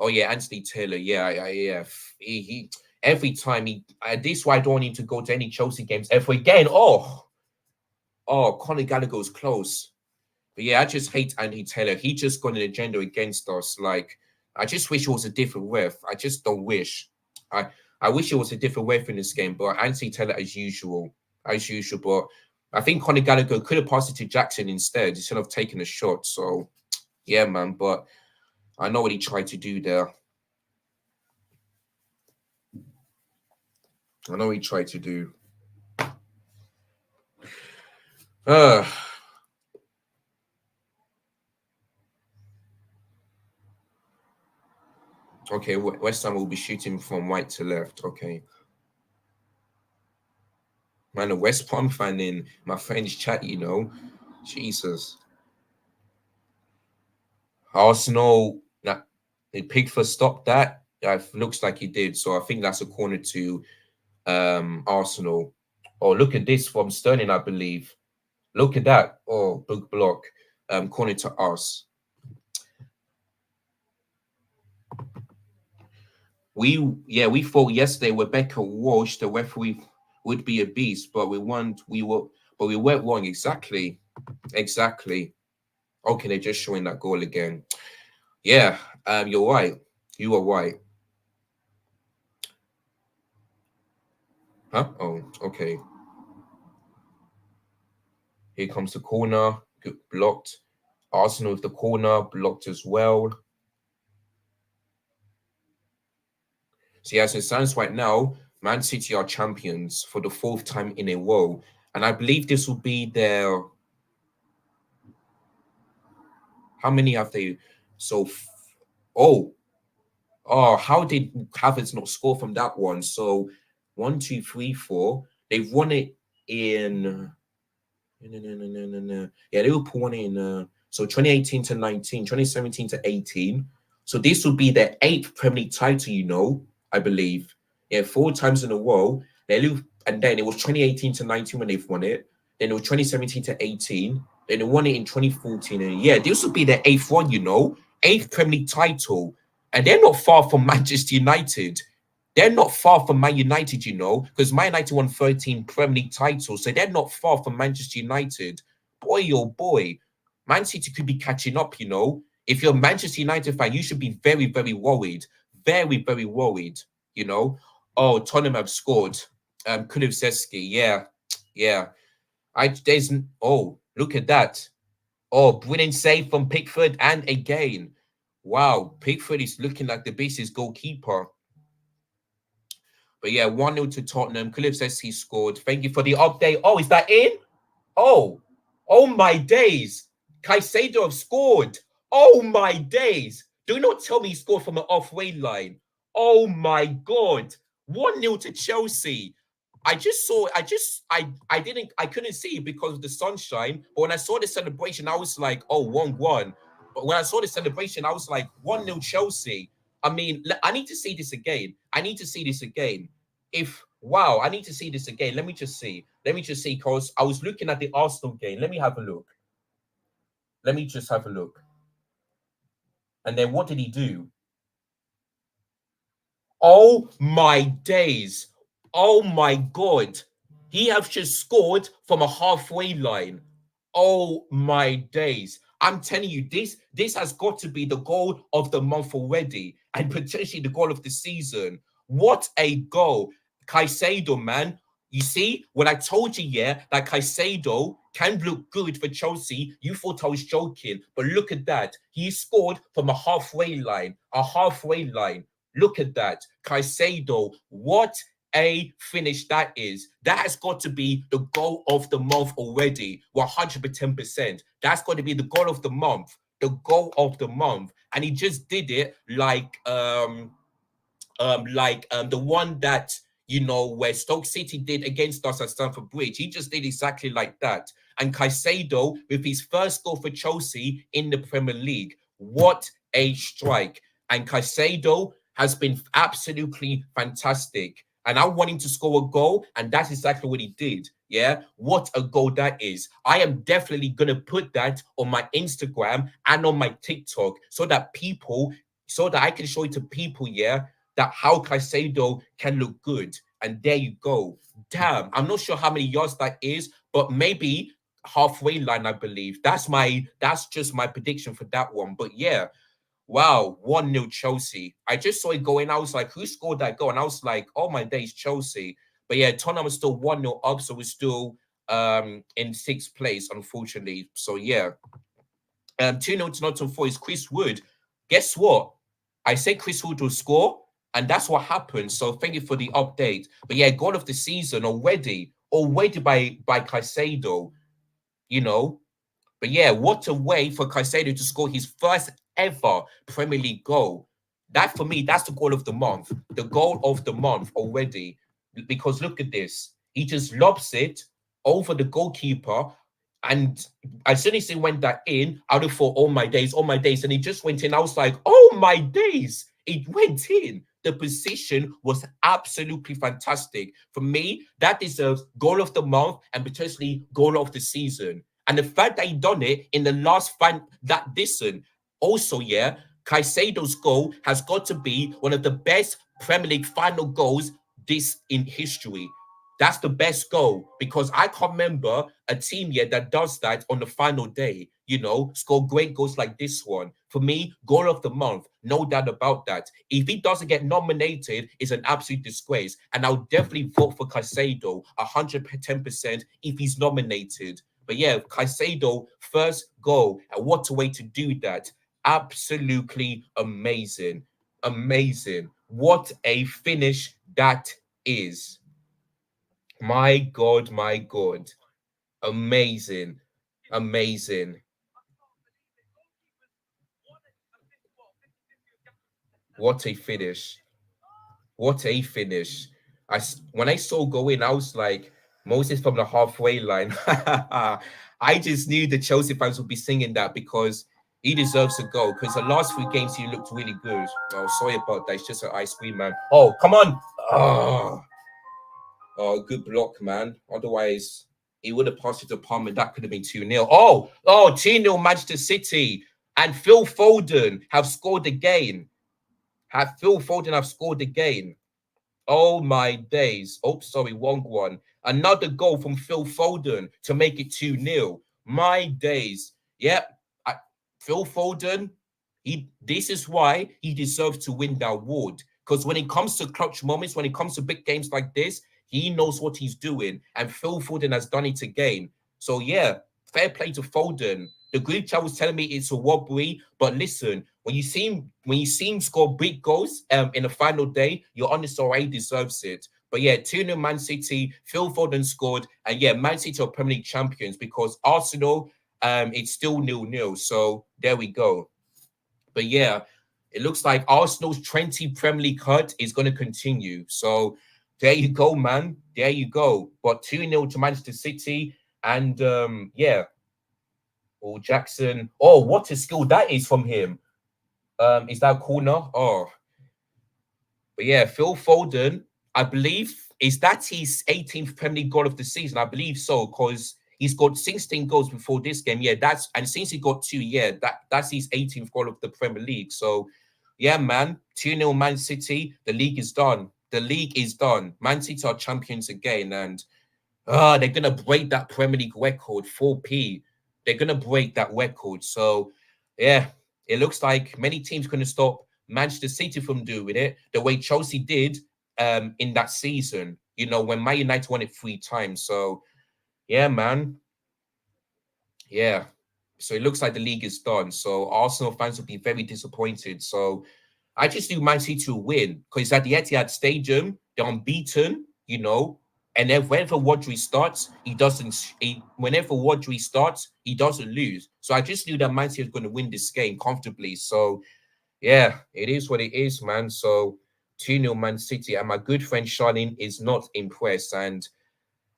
Oh, yeah, Anthony Taylor. Yeah. He every time this is why I don't want him to go to any Chelsea games ever again. Oh, Conor Gallagher's close. But yeah, I just hate Andy Taylor. He just got an agenda against us. Like, I just wish it was a different ref. I just don't wish. I wish it was a different ref in this game, but Andy Taylor as usual. But I think Conor Gallagher could have passed it to Jackson instead of taking a shot. So yeah, man. But I know what he tried to do there. I know what he tried to do. Okay, West Ham will be shooting from right to left. Okay. Man, a West Brom fan in my friend's chat, Jesus. Arsenal, did Pickford stop that? Yeah, it looks like he did. So I think that's a corner to Arsenal. Oh, look at this from Sterling, I believe. Look at that. Oh, big block. Corner to us. We thought yesterday Rebecca Walsh, the referee, would be a beast, but we went wrong. Exactly. Okay, they're just showing that goal again. Yeah, you're right. You are right. Huh? Oh, okay. Here comes the corner. Good, blocked. Arsenal with the corner, blocked as well. See, as it stands right now, Man City are champions for the 4th time in a row. And I believe this will be their... How many have they... how did Havertz not score from that one? So 1, 2, 3, 4. They've won it in... No. Yeah, Liverpool won it in 2018 to 19, 2017 to 18. So this would be their 8th Premier League title, I believe. Yeah, 4 times in a row. And then it was 2018 to 19 when they've won it. Then it was 2017 to 18. Then they won it in 2014. And yeah, this would be their 8th one, 8th Premier League title. And they're not far from Manchester United. They're not far from Man United, because Man United won 13 Premier League titles. So they're not far from Manchester United. Boy, oh boy. Man City could be catching up, you know. If you're a Manchester United fan, you should be very, very worried. Very, very worried, you know. Oh, Tottenham have scored. Kulusevski, yeah, yeah. Oh, look at that. Oh, brilliant save from Pickford, and again. Wow, Pickford is looking like the base's goalkeeper. But yeah, 1-0 to Tottenham. Kulusevski scored. Thank you for the update. Oh, is that in? Oh, oh my days. Caicedo have scored. Oh my days. Do not tell me he scored from an halfway line. Oh my God. 1-0 to Chelsea. I couldn't see it because of the sunshine. But when I saw the celebration, I was like, oh, 1-1. But when I saw the celebration, I was like, 1-0 Chelsea. I mean, I need to see this again. I need to see this again. Wow, I need to see this again. Let me just see. Because I was looking at the Arsenal game. Let me have a look. Let me just have a look. And then what did he do? Oh my days. Oh my God. He has just scored from a halfway line. Oh my days. I'm telling you, this has got to be the goal of the month already, and potentially the goal of the season. What a goal. Caicedo, man. You see, when I told you, yeah, that Caicedo can look good for Chelsea, you thought I was joking. But look at that. He scored from a halfway line. A halfway line. Look at that. Caicedo, what a finish that is. That has got to be the goal of the month already. 110%. That's got to be the goal of the month. The goal of the month. And he just did it like the one that, you know, where Stoke City did against us at Stamford Bridge. He just did exactly like that. And Caicedo with his first goal for Chelsea in the Premier League. What a strike. And Caicedo has been absolutely fantastic. And I want him to score a goal, and that's exactly what he did. Yeah, what a goal that is. I am definitely going to put that on my Instagram and on my TikTok so that I can show it to people, yeah, that how Caicedo can look good. And there you go. Damn, I'm not sure how many yards that is, but maybe halfway line, I believe. That's just my prediction for that one. But yeah, wow, 1-0 Chelsea. I just saw it going. I was like, who scored that goal? And I was like, oh my days, Chelsea. But yeah, Tottenham was still 1-0 up, so we're still in sixth place, unfortunately. So yeah. 2-0 to Nottingham Forest. Chris Wood. Guess what? I said Chris Wood will score, and that's what happened. So thank you for the update. But yeah, goal of the season already by Caicedo, you know. But yeah, what a way for Caicedo to score his first ever Premier League goal. That for me, that's the goal of the month. The goal of the month already. Because look at this. He just lobs it over the goalkeeper. And as soon as he went that in, I would have thought, oh my days, oh my days. And he just went in. I was like, oh my days. It went in. The position was absolutely fantastic. For me, that deserves goal of the month and potentially goal of the season. And the fact that he done it in the last also, yeah, Caicedo's goal has got to be one of the best Premier League final goals this in history. That's the best goal because I can't remember a team yet that does that on the final day, you know, score great goals like this one. For me, goal of the month, no doubt about that. If he doesn't get nominated, it's an absolute disgrace. And I'll definitely vote for Caicedo 110% if he's nominated. But yeah, Caicedo, first goal. And what a way to do that. Absolutely amazing. Amazing. What a finish that is. My God, my God. Amazing. Amazing. What a finish. What a finish. When I saw go in, I was like, Moses from the halfway line. I just knew the Chelsea fans would be singing that because he deserves a goal. Because the last three games he looked really good. Oh, sorry about that. It's just an ice cream, man. Oh, come on. Oh, good block, man. Otherwise, he would have passed it to Palmer. That could have been 2-0. Oh, 2-0 Manchester City. And Phil Foden have scored again. Phil Foden have scored again. Oh my days. Oh, sorry, wrong one. Another goal from Phil Foden to make it 2-0. My days. Yep. Phil Foden, this is why he deserves to win the award. Because when it comes to clutch moments, when it comes to big games like this, he knows what he's doing. And Phil Foden has done it again. So yeah, fair play to Foden. The group chat was telling me it's a robbery, but listen, when you see him score big goals in the final day, you're honest, all right, he deserves it. But yeah, 2-0 Man City, Phil Foden scored, and yeah, Man City are Premier League champions because Arsenal, it's still 0-0. So there we go. But yeah, it looks like Arsenal's 20 Premier League cut is going to continue. So there you go, man. There you go. But 2-0 to Manchester City. And yeah, oh, Jackson. Oh, what a skill that is from him. Is that a corner? Oh, but yeah, Phil Foden, I believe, is that his 18th Premier League goal of the season? I believe so, because he's got 16 goals before this game. Yeah, and since he got 2, yeah, that's his 18th goal of the Premier League. So, yeah, man, 2-0 Man City. The league is done. The league is done. Man City are champions again, and they're gonna break that Premier League record, 4p. They're gonna break that record. So, yeah, it looks like many teams gonna stop Manchester City from doing it the way Chelsea did in that season. You know, when Man United won it 3 times. So, yeah, man. Yeah. So it looks like the league is done. So Arsenal fans will be very disappointed. So I just do Man City to win because at the Etihad Stadium, they're unbeaten, you know. And then whenever Rodri starts, whenever Rodri starts, he doesn't lose. So I just knew that Man City was going to win this game comfortably. So yeah, it is what it is, man. So 2-0 Man City. And my good friend Charlene is not impressed. And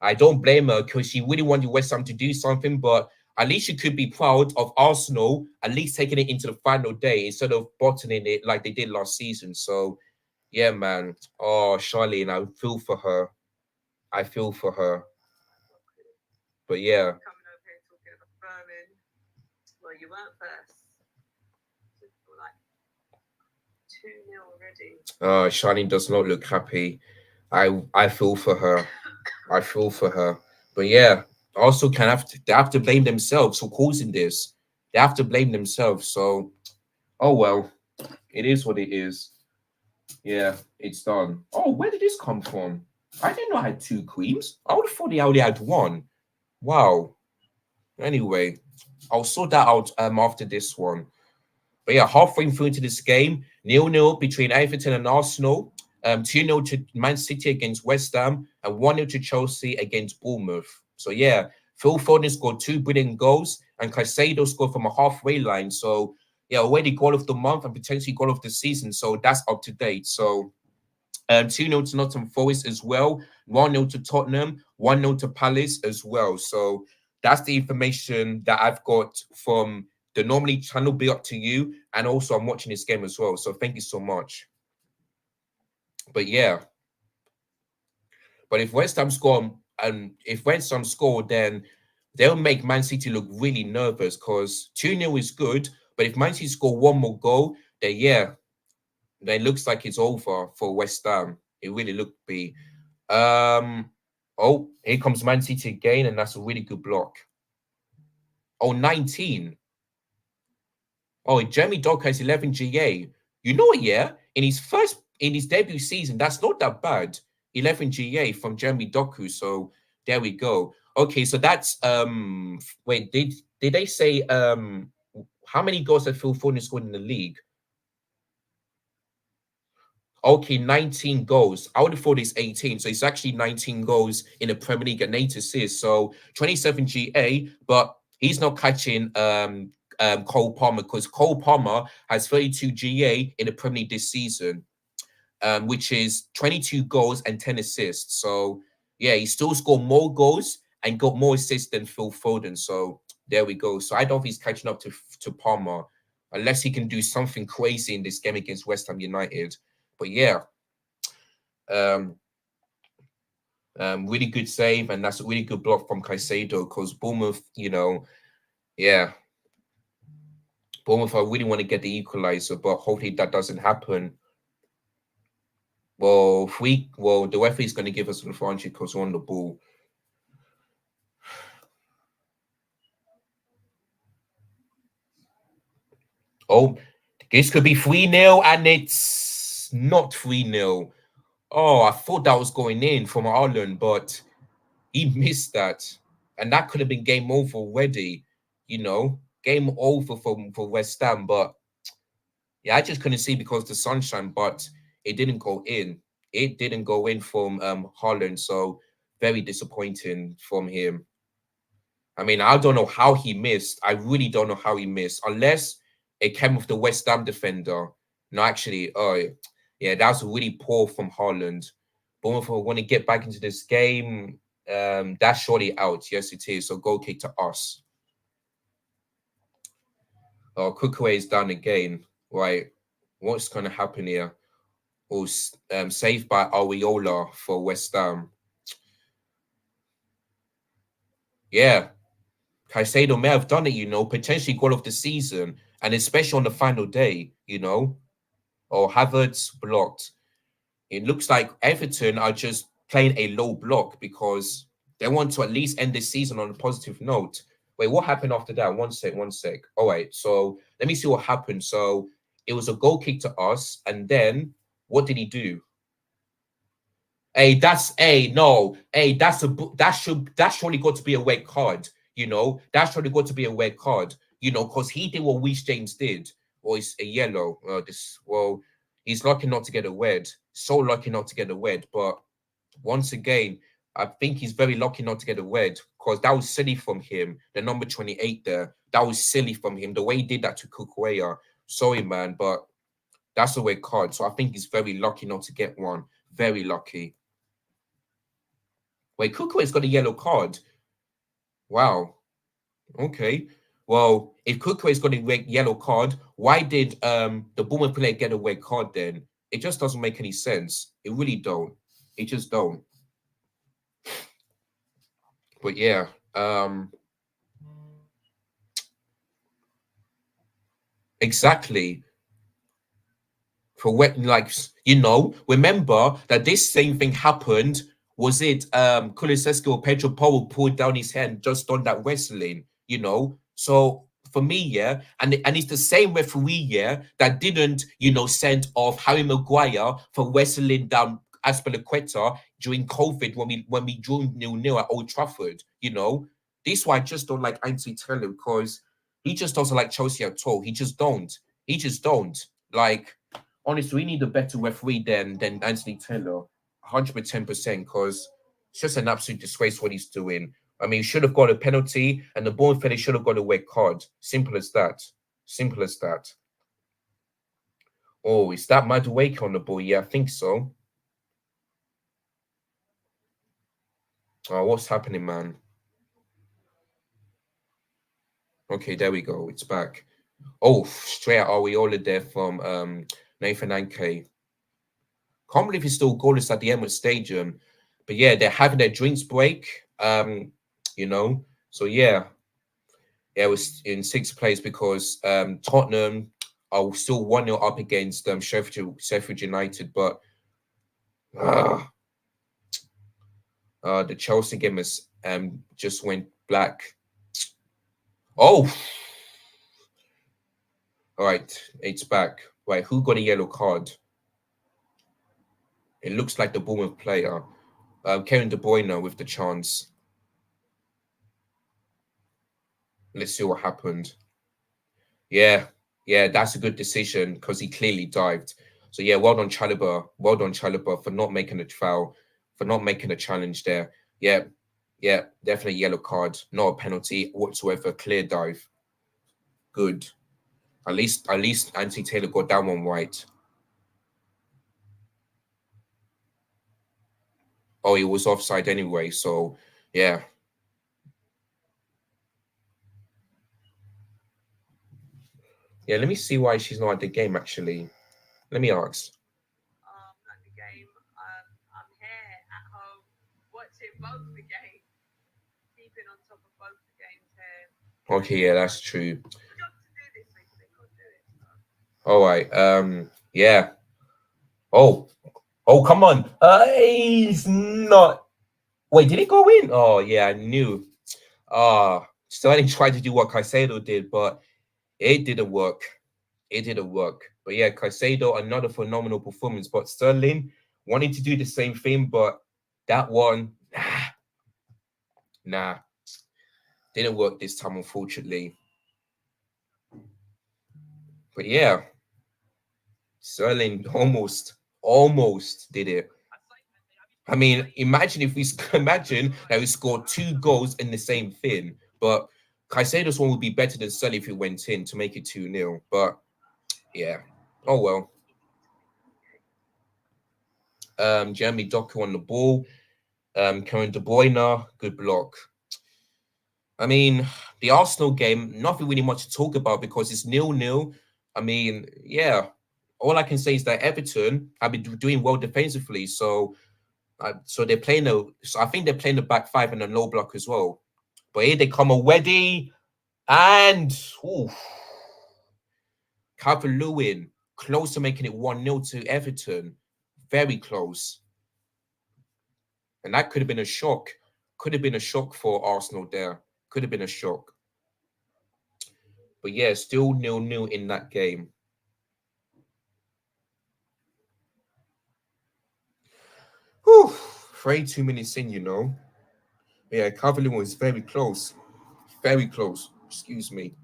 I don't blame her because she really wanted West Ham to do something, but at least she could be proud of Arsenal, at least taking it into the final day instead of bottoming it like they did last season. So, yeah, man. Oh, Charlene, I feel for her. I feel for her. But yeah. Coming over here talking about Berlin. Well, you weren't first. We're like 2-0 already. Charlene does not look happy. I feel for her. I feel for her. But yeah, also they have to blame themselves for causing this. They have to blame themselves. So, oh well, it is what it is. Yeah, it's done. Oh, where did this come from? I didn't know I had 2 queens. I would have thought they only had 1. Wow. Anyway, I'll sort that out after this one. But yeah, halfway through into this game, 0-0 between Everton and Arsenal. 2-0 to Man City against West Ham and 1-0 to Chelsea against Bournemouth. So yeah, Phil Foden scored 2 brilliant goals and Caicedo scored from a halfway line. So yeah, already goal of the month and potentially goal of the season. So that's up to date. So 2-0 to Nottingham Forest as well, 1-0 to Tottenham, 1-0 to Palace as well. So that's the information that I've got from the normally channel. Be up to you. And also I'm watching this game as well. So thank you so much. But yeah. But if West Ham score then they'll make Man City look really nervous because 2-0 is good. But if Man City score 1 more goal, then yeah, then it looks like it's over for West Ham. It really looked be. Oh, here comes Man City again, and that's a really good block. Oh, 19. Oh, Jeremy Doku has 11 GA. You know what, yeah? In his debut season, that's not that bad. 11 GA from Jeremy Doku. So there we go. Okay, so that's wait, did they say how many goals have Phil Foden scored in the league? Okay, 19 goals. I would have thought it's 18. So it's actually 19 goals in the Premier League and 8 assists. So 27 GA, but he's not catching Cole Palmer because Cole Palmer has 32 GA in the Premier League this season, which is 22 goals and 10 assists. So yeah, he still scored more goals and got more assists than Phil Foden. So there we go. So I don't think he's catching up to Palmer unless he can do something crazy in this game against West Ham United. But yeah, really good save, and that's a really good block from Caicedo because Bournemouth, you know, yeah, Bournemouth, I really want to get the equalizer, but hopefully that doesn't happen. Well, the referee is going to give us an advantage because we're on the ball. Oh, this could be 3-0, and it's not 3-0. Oh, I thought that was going in from Ireland, but he missed that. And that could have been game over already, game over for West Ham. But yeah, I just couldn't see because of the sunshine, but it didn't go in. It didn't go in from Holland, so very disappointing from him. I mean, I don't know how he missed. I really don't know how he missed, unless it came with the West Ham defender. No, actually, oh yeah, that was really poor from Holland. Bournemouth want to get back into this game. That's surely out. Yes, it is. So goal kick to us. Oh, Kukuwe is down again. Right, what's going to happen here? Oh, saved by Areola for West Ham. Yeah, Caicedo may have done it, potentially goal of the season, and especially on the final day, or Havertz blocked. It looks like Everton are just playing a low block because they want to at least end this season on a positive note. Wait, what happened after that? One sec, one sec. All right, so let me see what happened. So it was a goal kick to us, and then what did he do? Hey, no. Hey, that's surely got to be a red card. That's surely got to be a red card. Because he did what Reece James did, or it's a yellow. He's lucky not to get a red. So lucky not to get a red. But once again, I think he's very lucky not to get a red because that was silly from him. The number 28 there, that was silly from him. The way he did that to Kukurea. Sorry, man, but that's a red card. So I think he's very lucky not to get one. Very lucky. Wait, Kukure's got a yellow card. Wow. Okay. Well, if Kukure's got a yellow card, why did the Bournemouth player get a red card then? It just doesn't make any sense. It really don't. It just don't. But yeah, exactly. For what, like, remember that this same thing happened. Was it Kulusevski or Pedro Porro pulled down his hand just on that wrestling, So for me, yeah, and it's the same referee, yeah, that didn't, send off Harry Maguire for wrestling down Aspilicueta during COVID when we drew 0-0 at Old Trafford, This is why I just don't like Anthony Taylor because he just doesn't like Chelsea at all. He just don't. He just don't. Like, honestly, we need a better referee than Anthony Taylor, 110%, because it's just an absolute disgrace what he's doing. I mean, he should have got a penalty, and the Bournemouth fella should have got a red card. Simple as that. Simple as that. Oh, is that Madueke on the ball? Yeah, I think so. Oh, what's happening, man? Okay, there we go. It's back. Oh, straight out Areola there from Nathan Anke. Can't believe he's still goalless at the Emirates Stadium. But yeah, they're having their drinks break. So yeah, it was in sixth place because Tottenham are still 1-0 up against Sheffield United, but the Chelsea game is just went black. Oh, all right, it's back. Right, who got a yellow card? It looks like the Bournemouth player, Kevin De Bruyne with the chance. Let's see what happened. Yeah, that's a good decision because he clearly dived. So yeah, well done Chalobah. Well done Chalobah for not making a foul, for not making a challenge there. Yeah, definitely yellow card, not a penalty whatsoever. Clear dive. Good. At least Anthony Taylor got that one right. Oh, he was offside anyway, so yeah. Yeah, let me see why she's not at the game actually. Let me ask. At the game. I'm here at home watching both the games, keeping on top of both the games here. Okay, yeah, that's true. Job to do this week, they can't do it. So. All right. Yeah. Oh, come on. He's not. Wait, did it go in? Oh, yeah, I knew. Sterling tried to do what Caicedo did, but it didn't work. It didn't work. But yeah, Caicedo, another phenomenal performance. But Sterling wanting to do the same thing, but that one, nah, didn't work this time, unfortunately. But yeah, Sterling almost did it. I mean, imagine if we imagine that we scored 2 goals in the same thing, but Caicedo's one would be better than Sterling if he went in to make it 2-0. But yeah, oh well. Jeremy Doku on the ball. Karen De Bruyne, good block. I mean, the Arsenal game, nothing really much to talk about because it's 0-0. I mean, yeah, all I can say is that Everton have been doing well defensively. So they're playing so I think they're playing the back five and a low block as well. But here they come already, and Calvert-Lewin close to making it 1-0 to Everton, very close, and that could have been a shock. Could have been a shock for Arsenal there. Could have been a shock. But yeah, still 0-0 in that game. 32 minutes in, Yeah, Calvert-Lewin was very close. Very close. Excuse me.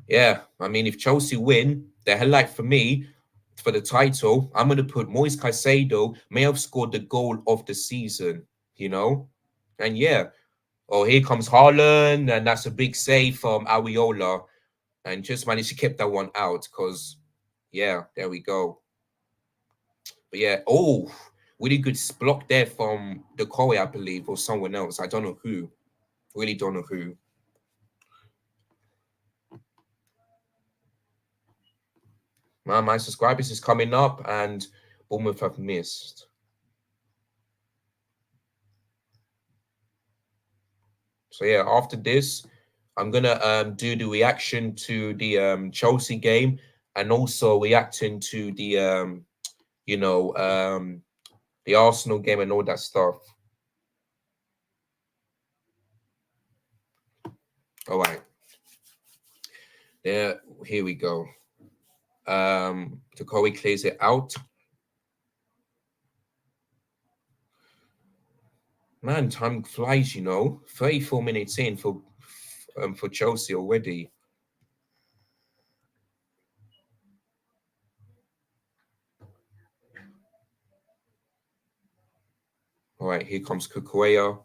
Yeah, I mean, if Chelsea win, the highlight for me for the title, I'm going to put Moise Caicedo may have scored the goal of the season. And yeah, here comes Haaland, and that's a big save from Ariola, and just managed to keep that one out because, yeah, there we go. But yeah, really good block there from the Corey, I believe, or someone else. I don't know who. Really don't know who. My subscribers is coming up, and Bournemouth have missed. So yeah, after this, I'm gonna do the reaction to the Chelsea game and also reacting to the Arsenal game and all that stuff. All right. There, here we go. Tokowi clears it out. Man, time flies, 34 minutes in for Chelsea already. All right, here comes Kukurea.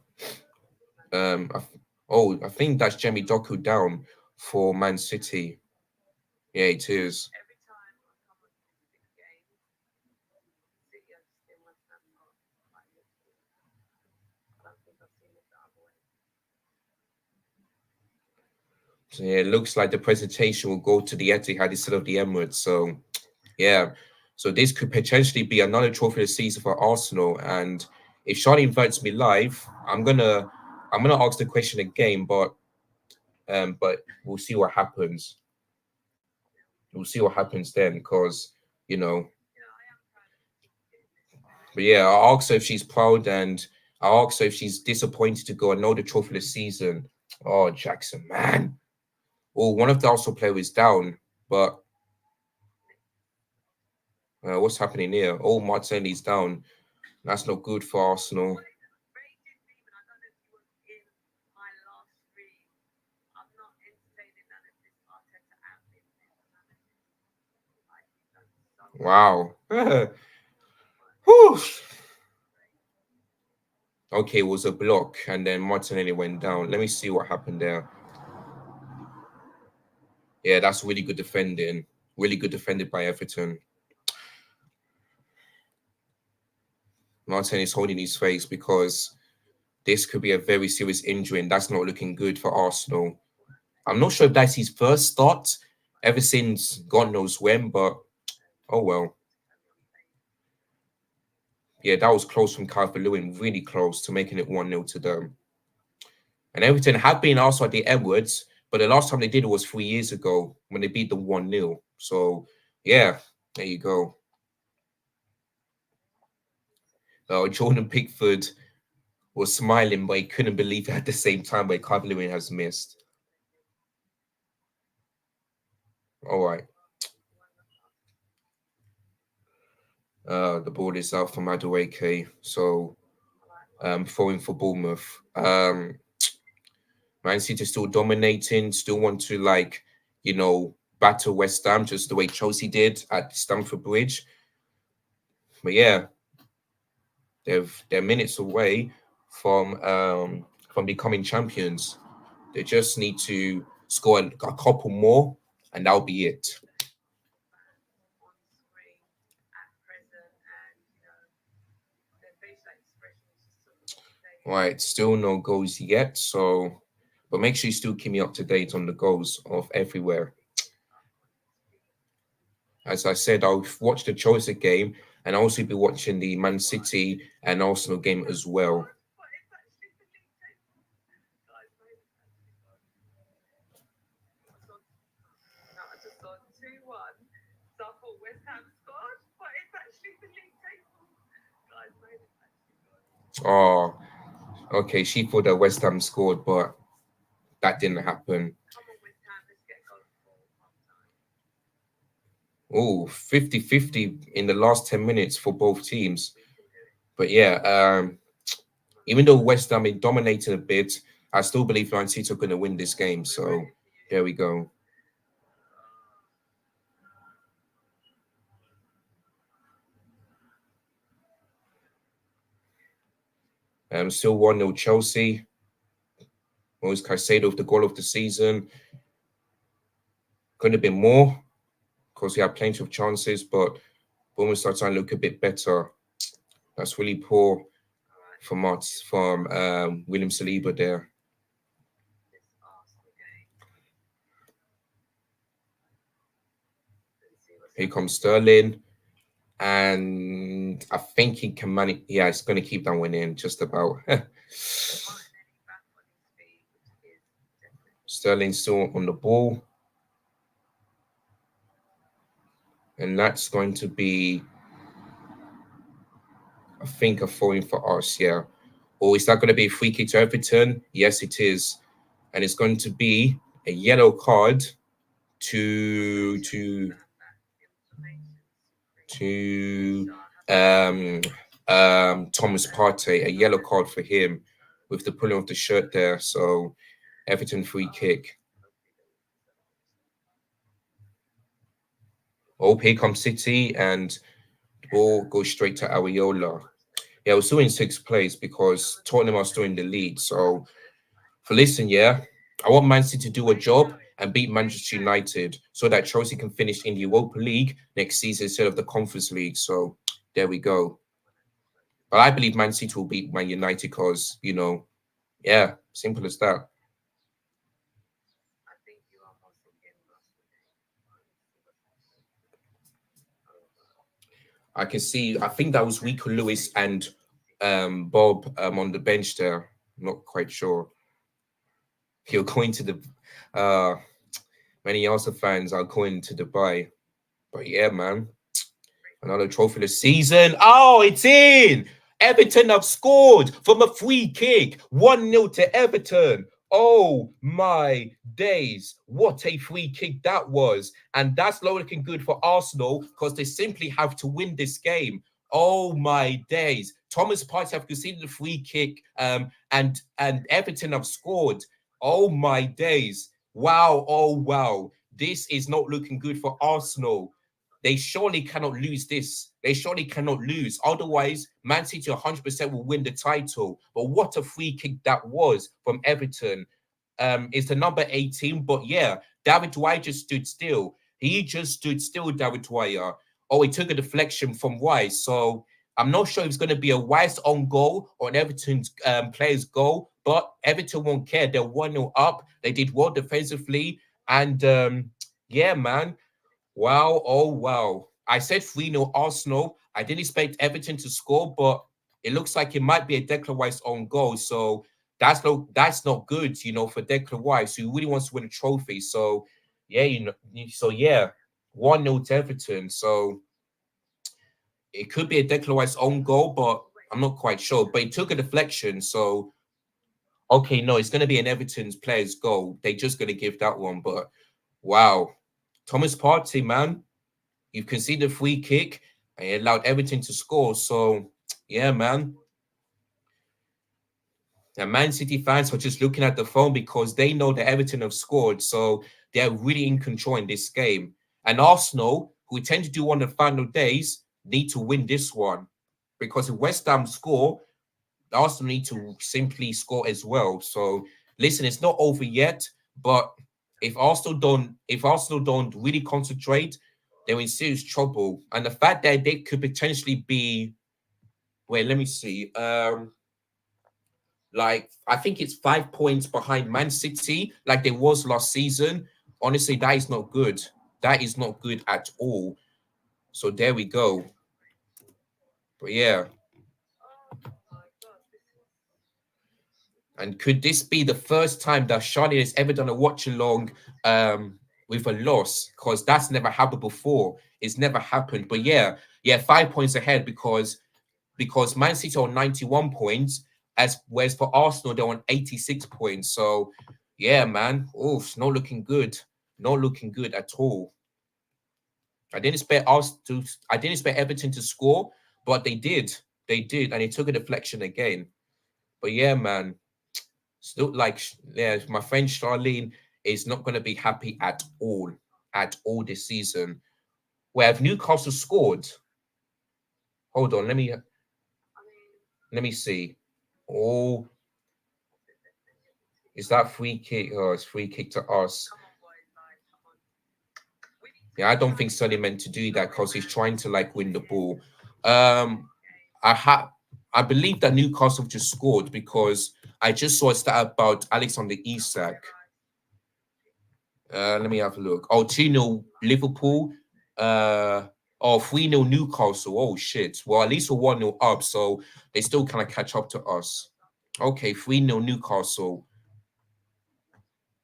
I think that's Jamie Doku down for Man City. Yeah, it is. Every time I come on this big game, City are just in my standard. Like, literally. I don't think I've seen it the other way. So yeah, it looks like the presentation will go to the Etihad instead of the Emirates. So yeah, so this could potentially be another trophy of the season for Arsenal. And if Charlie invites me live, I'm gonna ask the question again, but we'll see what happens. We'll see what happens then, because you know. I am proud of this. But yeah, I'll ask her if she's proud, and I'll ask her if she's disappointed to go another trophy of the season. Oh, Jackson, man. Well, one of the Arsenal players is down, but what's happening here? Oh, Martinelli's down. That's not good for Arsenal. Rated Demon, I don't know if you were in my last stream. I'm not entertaining none of this Arteta outfit. Wow. Whew. Okay, it was a block, and then Martinelli went down. Let me see what happened there. Yeah, that's really good defending. Really good defended by Everton. Martin is holding his face because this could be a very serious injury, and that's not looking good for Arsenal. I'm not sure if that's his first start ever since God knows when, but oh well. Yeah, that was close from Calvert-Lewin, really close to making it 1-0 to them. And Everton have been also at the Edwards, but the last time they did it was 3 years ago when they beat them 1-0. So, yeah, there you go. Jordan Pickford was smiling, but he couldn't believe it at the same time where Calvert-Lewin has missed. All right. The ball is out from Madueke. So, throwing for Bournemouth. Man City still dominating, still want to battle West Ham just the way Chelsea did at Stamford Bridge. But yeah, they're minutes away from becoming champions. They just need to score a couple more, and that'll be it. On screen at present, and their facial expressions just sort of say, Right, still no goals yet. So, but make sure you still keep me up to date on the goals of everywhere. As I said, I'll watch the Chelsea game and I'll also be watching the Man City and Arsenal game as well. but it's actually the league table. Guys, maybe it's actually gone. I just saw 2-1. So I thought West Ham scored, but it's actually the league table. Guys, maybe it's actually gone. Oh, okay. She thought that West Ham scored, but that didn't happen. Come on, West Ham, let's get a goal before half time. Oh, 50-50 in the last 10 minutes for both teams. We can do it. But yeah, even though West Ham is dominating a bit, I still believe Man City are going to win this game. So there we go. Still 1-0 Chelsea. Moise Caicedo with the goal of the season. Could have been more because he had plenty of chances, but Bournemouth started to look a bit better. That's really poor from William Saliba there. This Arsenal game. Let's see what's Here comes Sterling. And I think he can manage. Yeah, it's going to keep that one in just about. Martinelli back on his feet, which is definitely Sterling still on the ball. And that's going to be, I think, a throw-in for us, yeah. Or is that going to be a free kick to Everton? Yes, it is. And it's going to be a yellow card to Thomas Partey, a yellow card for him with the pulling of the shirt there. So Everton free kick. Oh, here comes City and the ball goes straight to Areola. Yeah, we're still in sixth place because Tottenham are still in the lead. So yeah, I want Man City to do a job and beat Manchester United so that Chelsea can finish in the Europa League next season instead of the Conference League. So there we go. But I believe Man City will beat Man United because, yeah, simple as that. I think you are also getting lost I can see, I think that was Rico Lewis and Bob on the bench there. Not quite sure. You're going to the many Arsenal fans are going to Dubai. But yeah, man. Another trophy this season. Oh, it's in. Everton have scored from a free kick. 1-0 to Everton. Oh my days. What a free kick that was. And that's not looking good for Arsenal because they simply have to win this game. Oh my days. Thomas Partey have conceded the free kick and Everton have scored. Oh my days. Wow. Oh wow. This is not looking good for Arsenal. They surely cannot lose this. They surely cannot lose. Otherwise, Man City 100% will win the title. But what a free kick that was from Everton. It's the number 18. But yeah, David Dwyer just stood still. He just stood still, David Dwyer. Oh, he took a deflection from Wise. So I'm not sure if it's going to be a Wise on goal or an Everton player's goal. But Everton won't care. They're 1-0 up. They did well defensively. And yeah, man. Wow, oh wow. I said 3-0 Arsenal. I didn't expect Everton to score, but it looks like it might be a Declan Rice own goal. So that's not good, for Declan Rice, who really wants to win a trophy. So yeah, 1-0 to Everton. So it could be a Declan Rice own goal, but I'm not quite sure. But it took a deflection, so okay, no, it's gonna be an Everton's player's goal. They're just gonna give that one. But wow, Thomas Partey, man, you've conceded a free kick and it allowed Everton to score. So yeah, man. And Man City fans are just looking at the phone because they know that Everton have scored. So they're really in control in this game. And Arsenal, who tend to do on the final days, need to win this one. Because if West Ham score, Arsenal need to simply score as well. So listen, it's not over yet, but if Arsenal don't really concentrate, they're in serious trouble. And the fact that they could potentially be, wait, let me see. Like I think it's 5 points behind Man City, like they was last season. Honestly, that is not good. That is not good at all. So there we go. But yeah. And could this be the first time that Charlie has ever done a watch along with a loss? Because that's never happened before. It's never happened. But yeah, 5 points ahead because Man City are on 91 points, whereas for Arsenal they're on 86 points. So yeah, man, it's not looking good. Not looking good at all. I didn't expect Everton to score, but they did. They did, and it took a deflection again. But yeah, man. Still, like, yeah, my friend Charlene is not going to be happy at all this season. Where have Newcastle scored? Hold on, let me see. Oh, is that free kick? Oh, it's free kick to us. Yeah, I don't think Sonny meant to do that because he's trying to like win the ball. Um, I believe that Newcastle just scored because I just saw a stat about Alexander Isak. Let me have a look. Oh, 2-0 Liverpool. 3-0 Newcastle. Oh, shit. Well, at least we're 1-0 up, so they still kind of catch up to us. Okay, 3-0 Newcastle.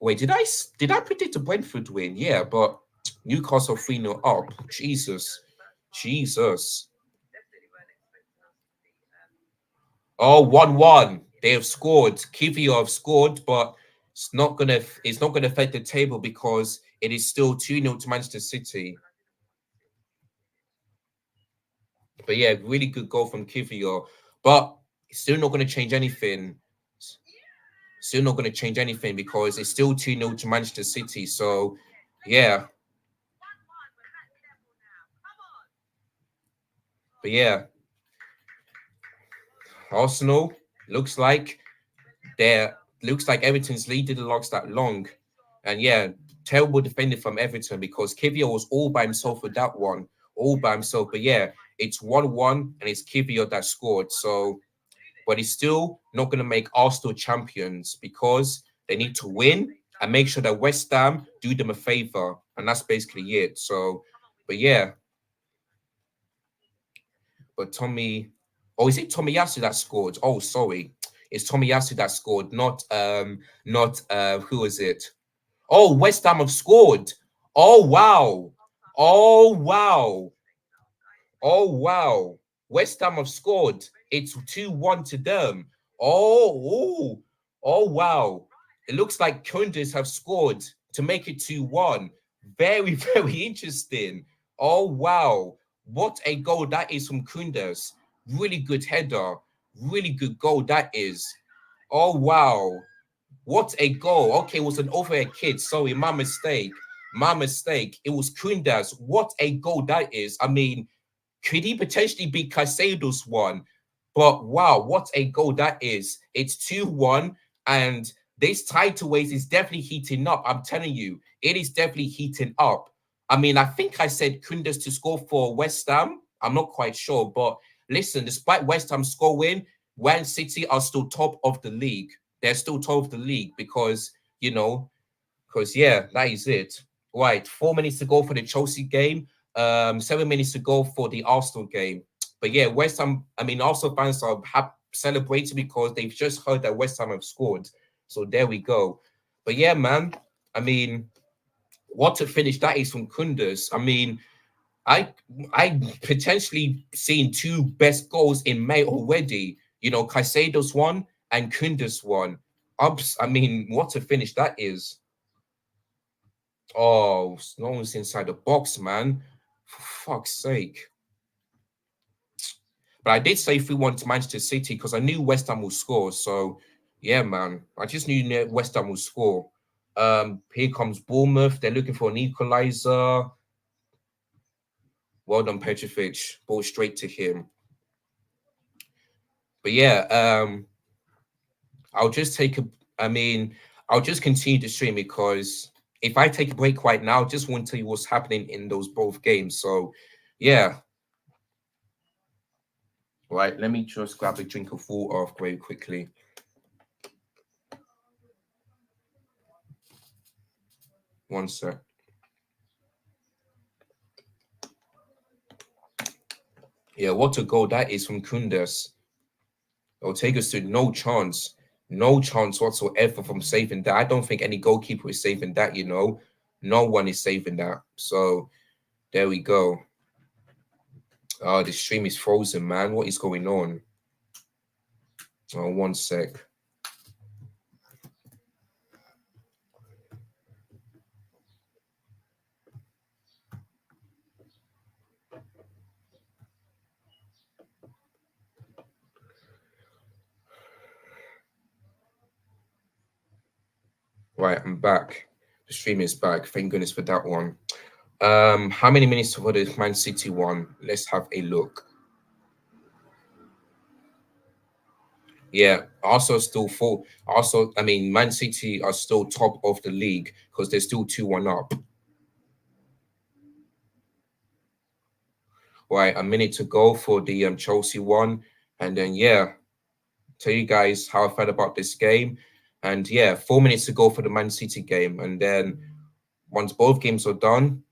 Wait, did I predict a Brentford win? Yeah, but Newcastle 3-0 up. Jesus. Oh, 1-1. They have scored. Kivio have scored, but it's not gonna affect the table because it is still 2-0 to Manchester City. But yeah, really good goal from Kivio. But it's still not going to change anything. Still not going to change anything because it's still 2-0 to Manchester City. So yeah. But yeah. Arsenal looks like Everton's lead didn't last that long. And yeah, terrible defending from Everton because Kivio was all by himself with that one. All by himself. But yeah, it's 1-1 and it's Kivio that scored. So but it's still not going to make Arsenal champions because they need to win and make sure that West Ham do them a favor. And that's basically it. So, but yeah. But is it Tomiyasu that scored? Oh, sorry. It's Tomiyasu that scored, who is it? Oh, West Ham have scored. Oh, wow. Oh, wow. Oh, wow. West Ham have scored. It's 2-1 to them. Oh, wow. It looks like Kunduz have scored to make it 2-1. Very, very interesting. Oh, wow. What a goal that is from Kunduz. Really good header. Really good goal that is. Oh, wow. What a goal. Okay, it was an overhead kick. Sorry, my mistake. My mistake. It was Kunduz. What a goal that is. I mean, could he potentially be Caicedo's one? But wow, what a goal that is. It's 2-1, and this title race is definitely heating up. I'm telling you, it is definitely heating up. I mean, I think I said Kunduz to score for West Ham. I'm not quite sure, but listen, despite West Ham scoring, Man City are still top of the league. They're still top of the league because, yeah, that is it. Right, 4 minutes to go for the Chelsea game. 7 minutes to go for the Arsenal game. But yeah, West Ham, I mean, also fans are celebrating because they've just heard that West Ham have scored. So there we go. But yeah, man, I mean, what a finish that is from Kundus. I mean, I I potentially seen two best goals in May already. You know, Caicedo's one and Kundus one. I mean, what a finish that is. Oh, no one's inside the box, man. For fuck's sake. But I did say 3-1 to Manchester City because I knew West Ham will score. So, yeah, man. I just knew West Ham will score. Here comes Bournemouth. They're looking for an equalizer. Well done, Petrovic. Ball straight to him. But yeah, I'll just take a. I mean, I'll just continue to stream because if I take a break right now, I just want to tell you what's happening in those both games. So, yeah. Right, let me just grab a drink of water very quickly. One sec. Yeah, what a goal that is from Kundus. It'll take us to no chance. No chance whatsoever from saving that. I don't think any goalkeeper is saving that, you know. No one is saving that. So there we go. Oh, the stream is frozen, man. What is going on? Oh, one sec. Right, I'm back. The stream is back. Thank goodness for that one. How many minutes for the Man City one? Let's have a look. Yeah, also still full. Also, I mean, Man City are still top of the league because they're still 2-1 up. Right, a minute to go for the Chelsea one, and then yeah, tell you guys how I felt about this game, and yeah, 4 minutes to go for the Man City game, and then once both games are done,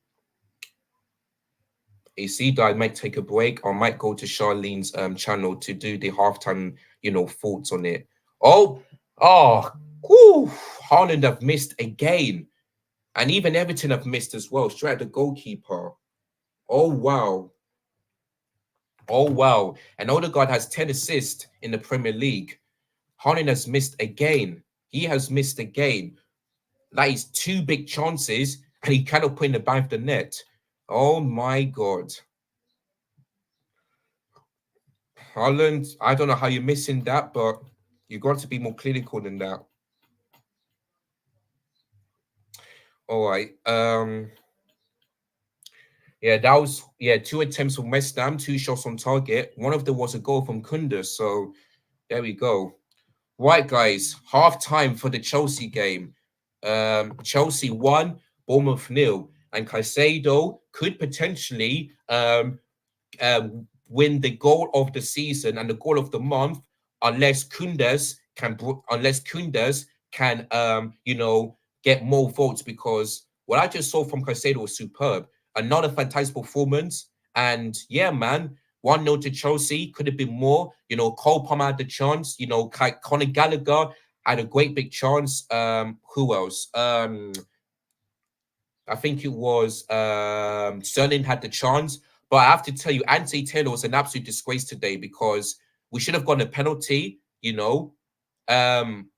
it's either I might take a break or I might go to Charlene's channel to do the halftime, you know, thoughts on it. Oh, whew, Haaland have missed again, and even Everton have missed as well. Straight at the goalkeeper. Oh wow. Oh wow. And Odegaard has 10 assists in the Premier League. Haaland has missed again. He has missed again. That is two big chances, and he cannot put in the back of the net. Oh my God. Haaland, I don't know how you're missing that, but you've got to be more clinical than that. All right. Yeah, that was two attempts from West Ham, two shots on target. One of them was a goal from Kundus. So there we go. Right, guys, half time for the Chelsea game. Chelsea 1, Bournemouth 0, and Caicedo could potentially win the goal of the season and the goal of the month unless Kundus can you know, get more votes, because what I just saw from Caicedo was superb. Another fantastic performance, and yeah, man, 1-0 to Chelsea. Could have been more. You know, Cole Palmer had the chance. You know, Conor Gallagher had a great big chance. Who else? I think it was Sterling had the chance. But I have to tell you, Anthony Taylor was an absolute disgrace today because we should have gotten a penalty, you know.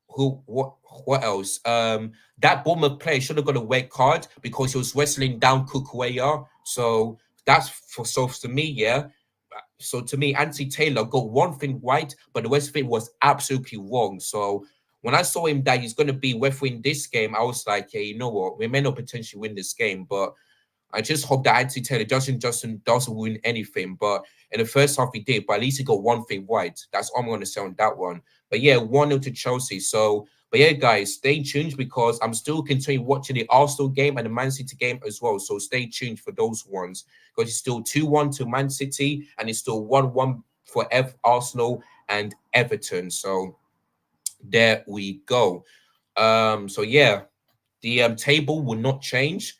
What else? That Bournemouth player should have got a red card because he was wrestling down Kukueya. So that's so to me, yeah. So to me, Anthony Taylor got one thing right, but the rest of it was absolutely wrong. So when I saw him that he's going to be refereeing this game, I was like, yeah, you know what? We may not potentially win this game, but I just hope that Anthony Taylor doesn't win anything. But in the first half, he did. But at least he got one thing right. That's all I'm going to say on that one. But yeah, 1-0 to Chelsea. So, but yeah, guys, stay tuned because I'm still continuing watching the Arsenal game and the Man City game as well. So stay tuned for those ones because it's still 2-1 to Man City and it's still 1-1 for Arsenal and Everton. So there we go. So yeah, the table will not change.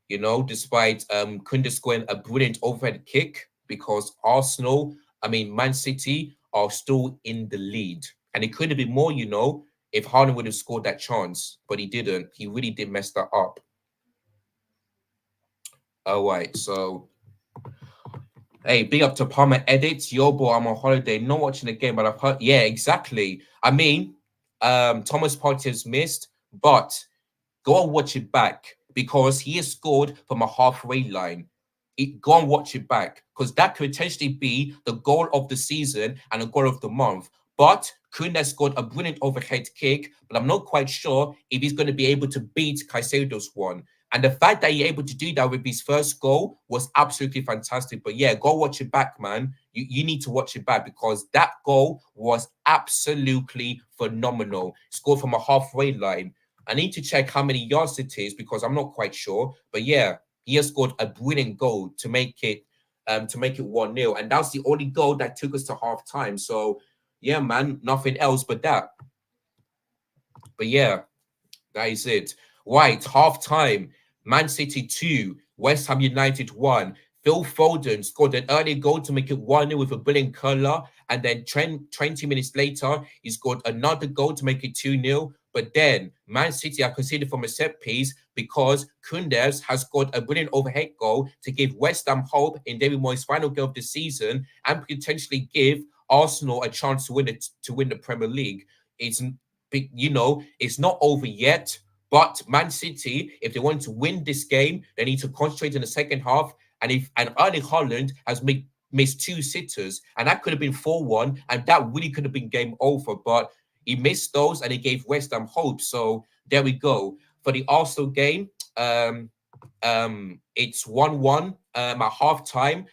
You know, despite Kundus scoring a brilliant overhead kick. because Arsenal, I mean, Man City are still in the lead. And it could have been more, if Haaland would have scored that chance, but he didn't. He really did mess that up. All right, so hey, big up to Palmer Edits. Yo, boy, I'm on holiday, not watching the game, but I've heard. Yeah, exactly. I mean, Thomas Partey's missed, but go and watch it back because he has scored from a halfway line. Go and watch it back because that could potentially be the goal of the season and a goal of the month. But Kunde scored a brilliant overhead kick, but I'm not quite sure if he's going to be able to beat Caicedo's one. And the fact that he's able to do that with his first goal was absolutely fantastic. But yeah, go watch it back, man. You need to watch it back because that goal was absolutely phenomenal. Scored from a halfway line. I need to check how many yards it is because I'm not quite sure. But yeah, he has scored a brilliant goal to make it 1-0. And that's the only goal that took us to half time. So yeah, man, nothing else but that. But yeah, that is it. Right, half time. Man City 2, West Ham United 1. Phil Foden scored an early goal to make it 1-0 with a brilliant curler. And then 20 minutes later, he scored another goal to make it 2-0. But then Man City are conceded from a set piece because Koundé has scored a brilliant overhead goal to give West Ham hope in David Moyes' final game of the season and potentially give Arsenal a chance to win the Premier League. It's it's not over yet. But Man City, if they want to win this game, they need to concentrate in the second half. And Erling Haaland has missed 2 sitters, and that could have been 4-1, and that really could have been game over. But he missed those, and he gave West Ham hope. So there we go for the Arsenal game. It's 1-1 at half time.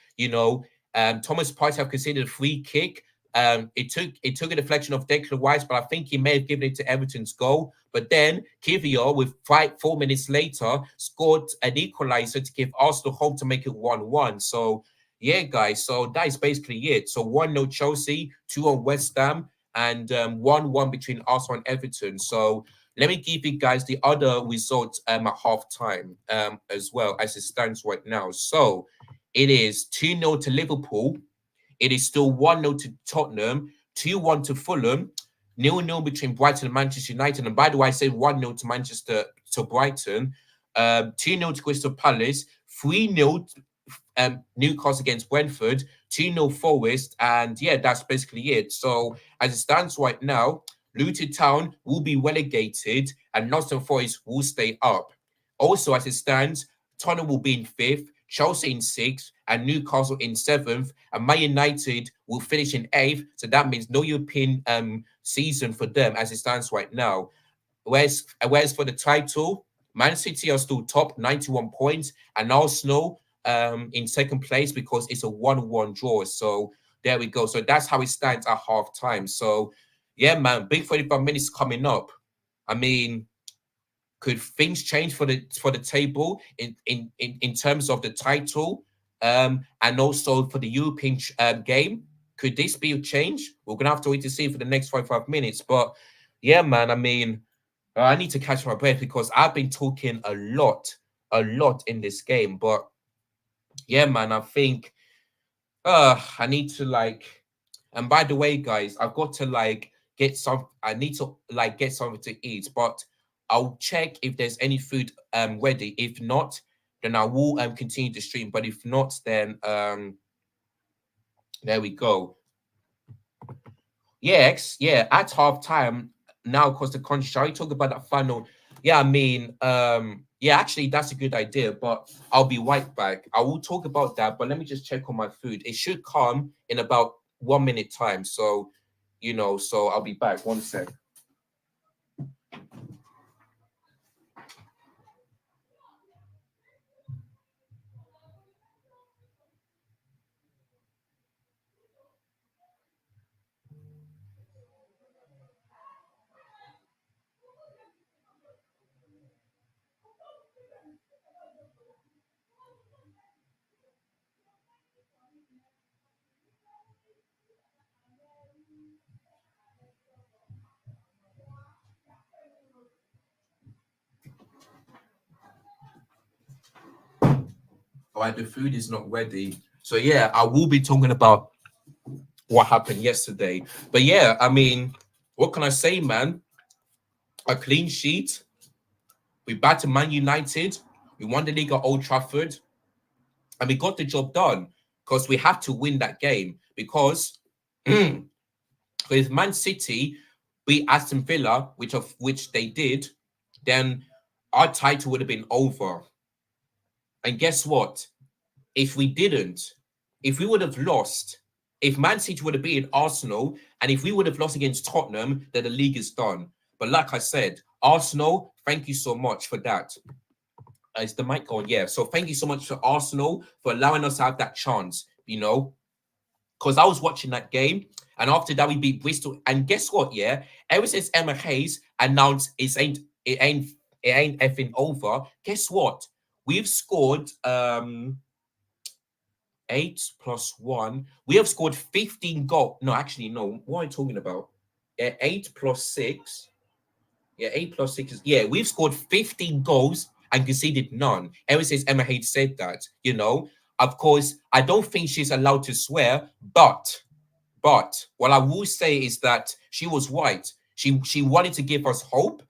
Thomas Partey have conceded a free kick. It took a deflection of Declan Rice, but I think he may have given it to Everton's goal. But then Kivior, with 4 minutes later, scored an equalizer to give Arsenal hope to make it 1-1. So yeah, guys. So that is basically it. So 1-0 Chelsea, 2 on West Ham, and 1-1 between Arsenal and Everton. So let me give you guys the other results at half time as well as it stands right now. So it is 2-0 to Liverpool. It is still 1-0 to Tottenham, 2-1 to Fulham, 0-0 between Brighton and Manchester United. And by the way, I said 1-0 to Brighton, 2-0 to Crystal Palace, 3-0 Newcastle against Brentford, 2-0 Forest, and yeah, that's basically it. So as it stands right now, Luton Town will be relegated and Nottingham Forest will stay up. Also, as it stands, Tottenham will be in 5th, Chelsea in 6th, and Newcastle in 7th, and Man United will finish in 8th. So that means no European season for them as it stands right now. Whereas for the title, Man City are still top, 91 points, and Arsenal in second place because it's a 1-1 draw. So there we go. So that's how it stands at half time. So yeah, man, big 45 minutes coming up. I mean, could things change for the table in terms of the title and also for the European game? Could this be a change? We're gonna have to wait to see for the next 45 minutes. But yeah, man, I mean, I need to catch my breath because I've been talking a lot in this game. But yeah, man, I think I need to and by the way, guys, I've got to I need to get something to eat, but I'll check if there's any food ready. If not, then I will continue the stream. But if not, then there we go. Yes, yeah, at half time now across the country. Shall we talk about that final? Yeah, I mean, yeah, actually that's a good idea, but I'll be right back. I will talk about that, but let me just check on my food. It should come in about 1 minute time. So, so I'll be back. 1 sec. All right, the food is not ready. So yeah, I will be talking about what happened yesterday. But yeah, I mean, what can I say, man? A clean sheet. We battered Man United. We won the league at Old Trafford, and we got the job done because we had to win that game. Because with Man City beat Aston Villa, which they did, then our title would have been over. And guess what? If we didn't, if we would have lost, if Man City would have beaten Arsenal, and if we would have lost against Tottenham, then the league is done. But like I said, Arsenal, thank you so much for that. Is the mic on? Yeah. So thank you so much to Arsenal for allowing us to have that chance, because I was watching that game, and after that we beat Bristol. And guess what? Yeah, ever since Emma Hayes announced it ain't effing over. Guess what? We've scored 8 plus 1. We have scored 15 goals. No, actually, no. What am I talking about? Yeah, 8 plus 6. Yeah, 8 plus 6 is, yeah, we've scored 15 goals and conceded none. Ever since Emma Hayes said that. Of course, I don't think she's allowed to swear, but what I will say is that she was right. She wanted to give us hope,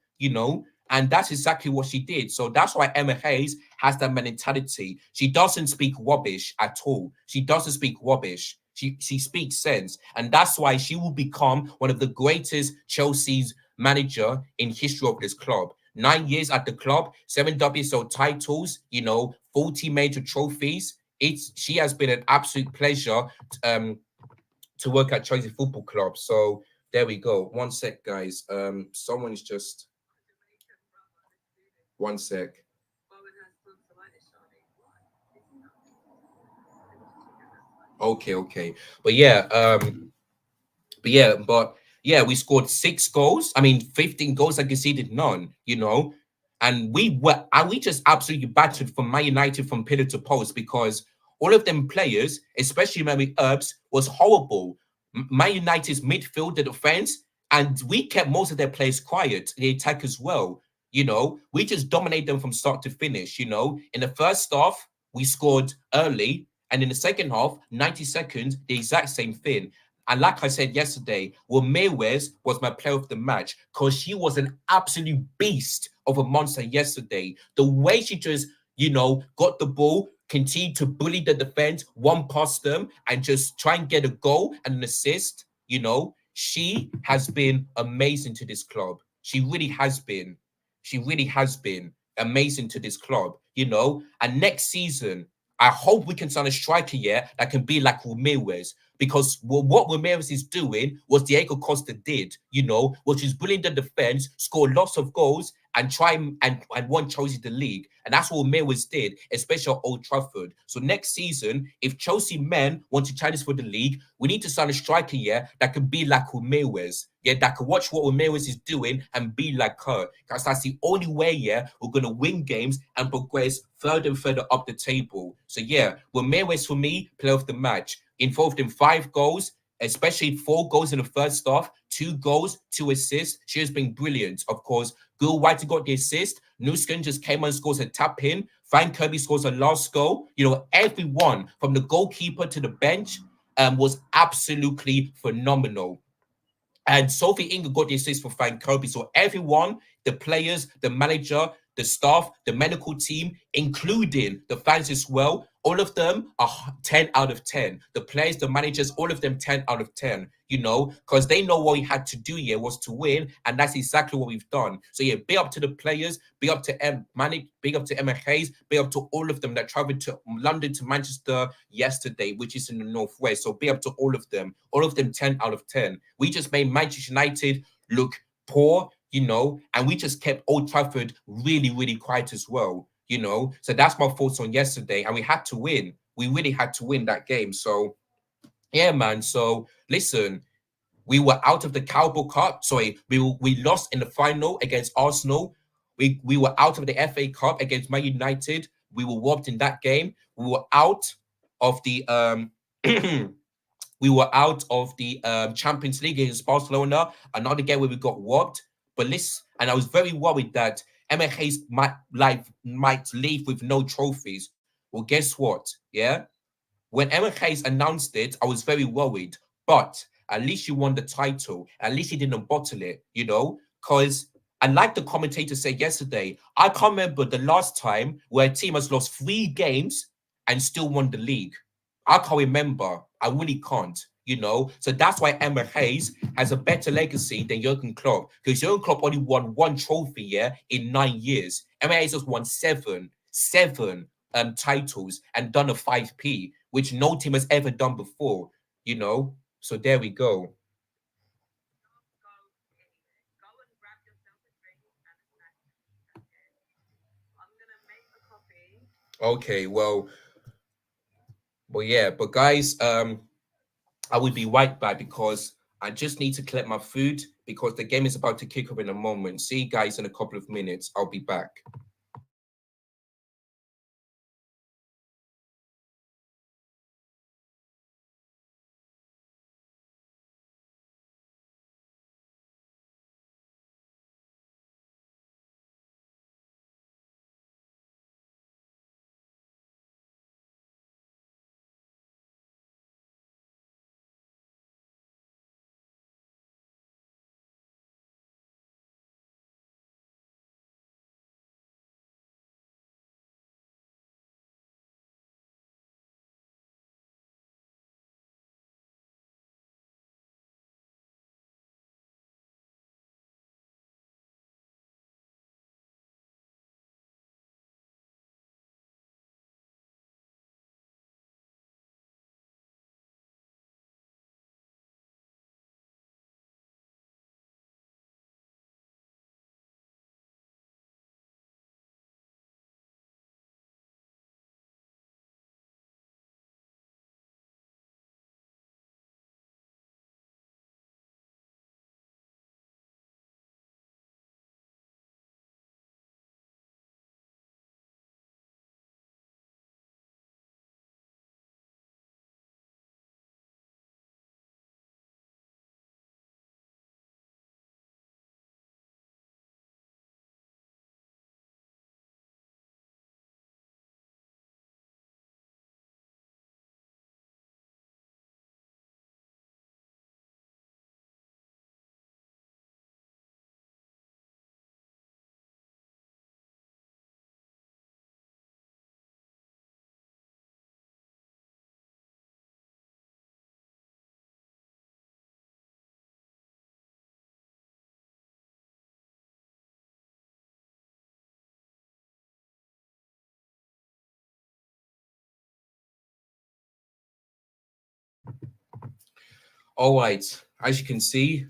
and that's exactly what she did. So that's why Emma Hayes has that mentality. She doesn't speak rubbish at all. She doesn't speak rubbish. She speaks sense, and that's why she will become one of the greatest Chelsea's manager in history of this club. 9 years at the club, 7 WSL titles, 40 major trophies. She has been an absolute pleasure. To work at Chelsea Football Club. So there we go. One sec, guys. Someone's just one sec. Okay. But yeah, we scored 6 goals. I mean, 15 goals and conceded none. And we just absolutely battered from Man United from pillar to post because all of them players, especially Mary Earps, was horrible. Man United's midfield, the defense, and we kept most of their players quiet, the attack as well. We just dominated them from start to finish. In the first half, we scored early, and in the second half, 90 seconds, the exact same thing. And like I said yesterday, well, Mayweather was my player of the match because she was an absolute beast of a monster yesterday. The way she just, got the ball, continued to bully the defense, one past them, and just try and get a goal and an assist. She has been amazing to this club. She really has been. She really has been amazing to this club. And next season, I hope we can sign a striker here that can be like Ramirez. Because what Ramirez is doing was Diego Costa did, which is bullying the defense, score lots of goals, and try and won Chelsea the league. And that's what Ramirez did, especially at Old Trafford. So next season, if Chelsea men want to challenge for the league, we need to sign a striker here that can be like Ramirez. Yeah, that can watch what Ramirez is doing and be like her. Because that's the only way, yeah, we're going to win games and progress further and further up the table. So yeah, Ramirez for me, player of the match. Involved in 5 goals, especially 4 goals in the first half, 2 goals, 2 assists. She has been brilliant. Of course, Gil White got the assist. Nuskin just came and scores a tap in. Frank Kirby scores a last goal. Everyone from the goalkeeper to the bench was absolutely phenomenal. And Sophie Ingle got the assist for Frank Kirby. So everyone, the players, the manager, the staff, the medical team, including the fans as well, all of them are 10 out of 10. The players, the managers, all of them 10 out of 10, because they know what we had to do here was to win, and that's exactly what we've done. So yeah, big up to the players, big up to big up to Emma Hayes, big up to all of them that traveled to London to Manchester yesterday, which is in the northwest. So big up to all of them 10 out of 10. We just made Manchester United look poor, and we just kept Old Trafford really, really quiet as well. So that's my thoughts on yesterday, and we had to win. We really had to win that game. So yeah, man. So listen, we were out of the Carabao Cup. Sorry, we lost in the final against Arsenal. We were out of the FA Cup against Man United. We were robbed in that game. We were out of the we were out of the Champions League against Barcelona. Another game where we got robbed. But listen, and I was very worried that Emma Hayes might leave with no trophies. Well, guess what? Yeah, When Emma Hayes announced it, I was very worried. But at least you won the title. At least you didn't bottle it, you know? Because and like the commentator said yesterday, I can't remember the last time where a team has lost 3 games and still won the league. I can't remember. I really can't, you know. So that's why Emma Hayes has a better legacy than Jurgen Klopp. Because Jurgen Klopp only won 1 trophy, yeah, in 9 years. Emma Hayes has won seven titles and done a 5p, which no team has ever done before, you know. So there we go. Go anywhere. Go and grab yourself a drink and a snack. Okay. I'm gonna make the coffee. Okay, well, yeah, but guys, I would be right back because I just need to collect my food because the game is about to kick off in a moment. See you guys in a couple of minutes. I'll be back. All right, as you can see,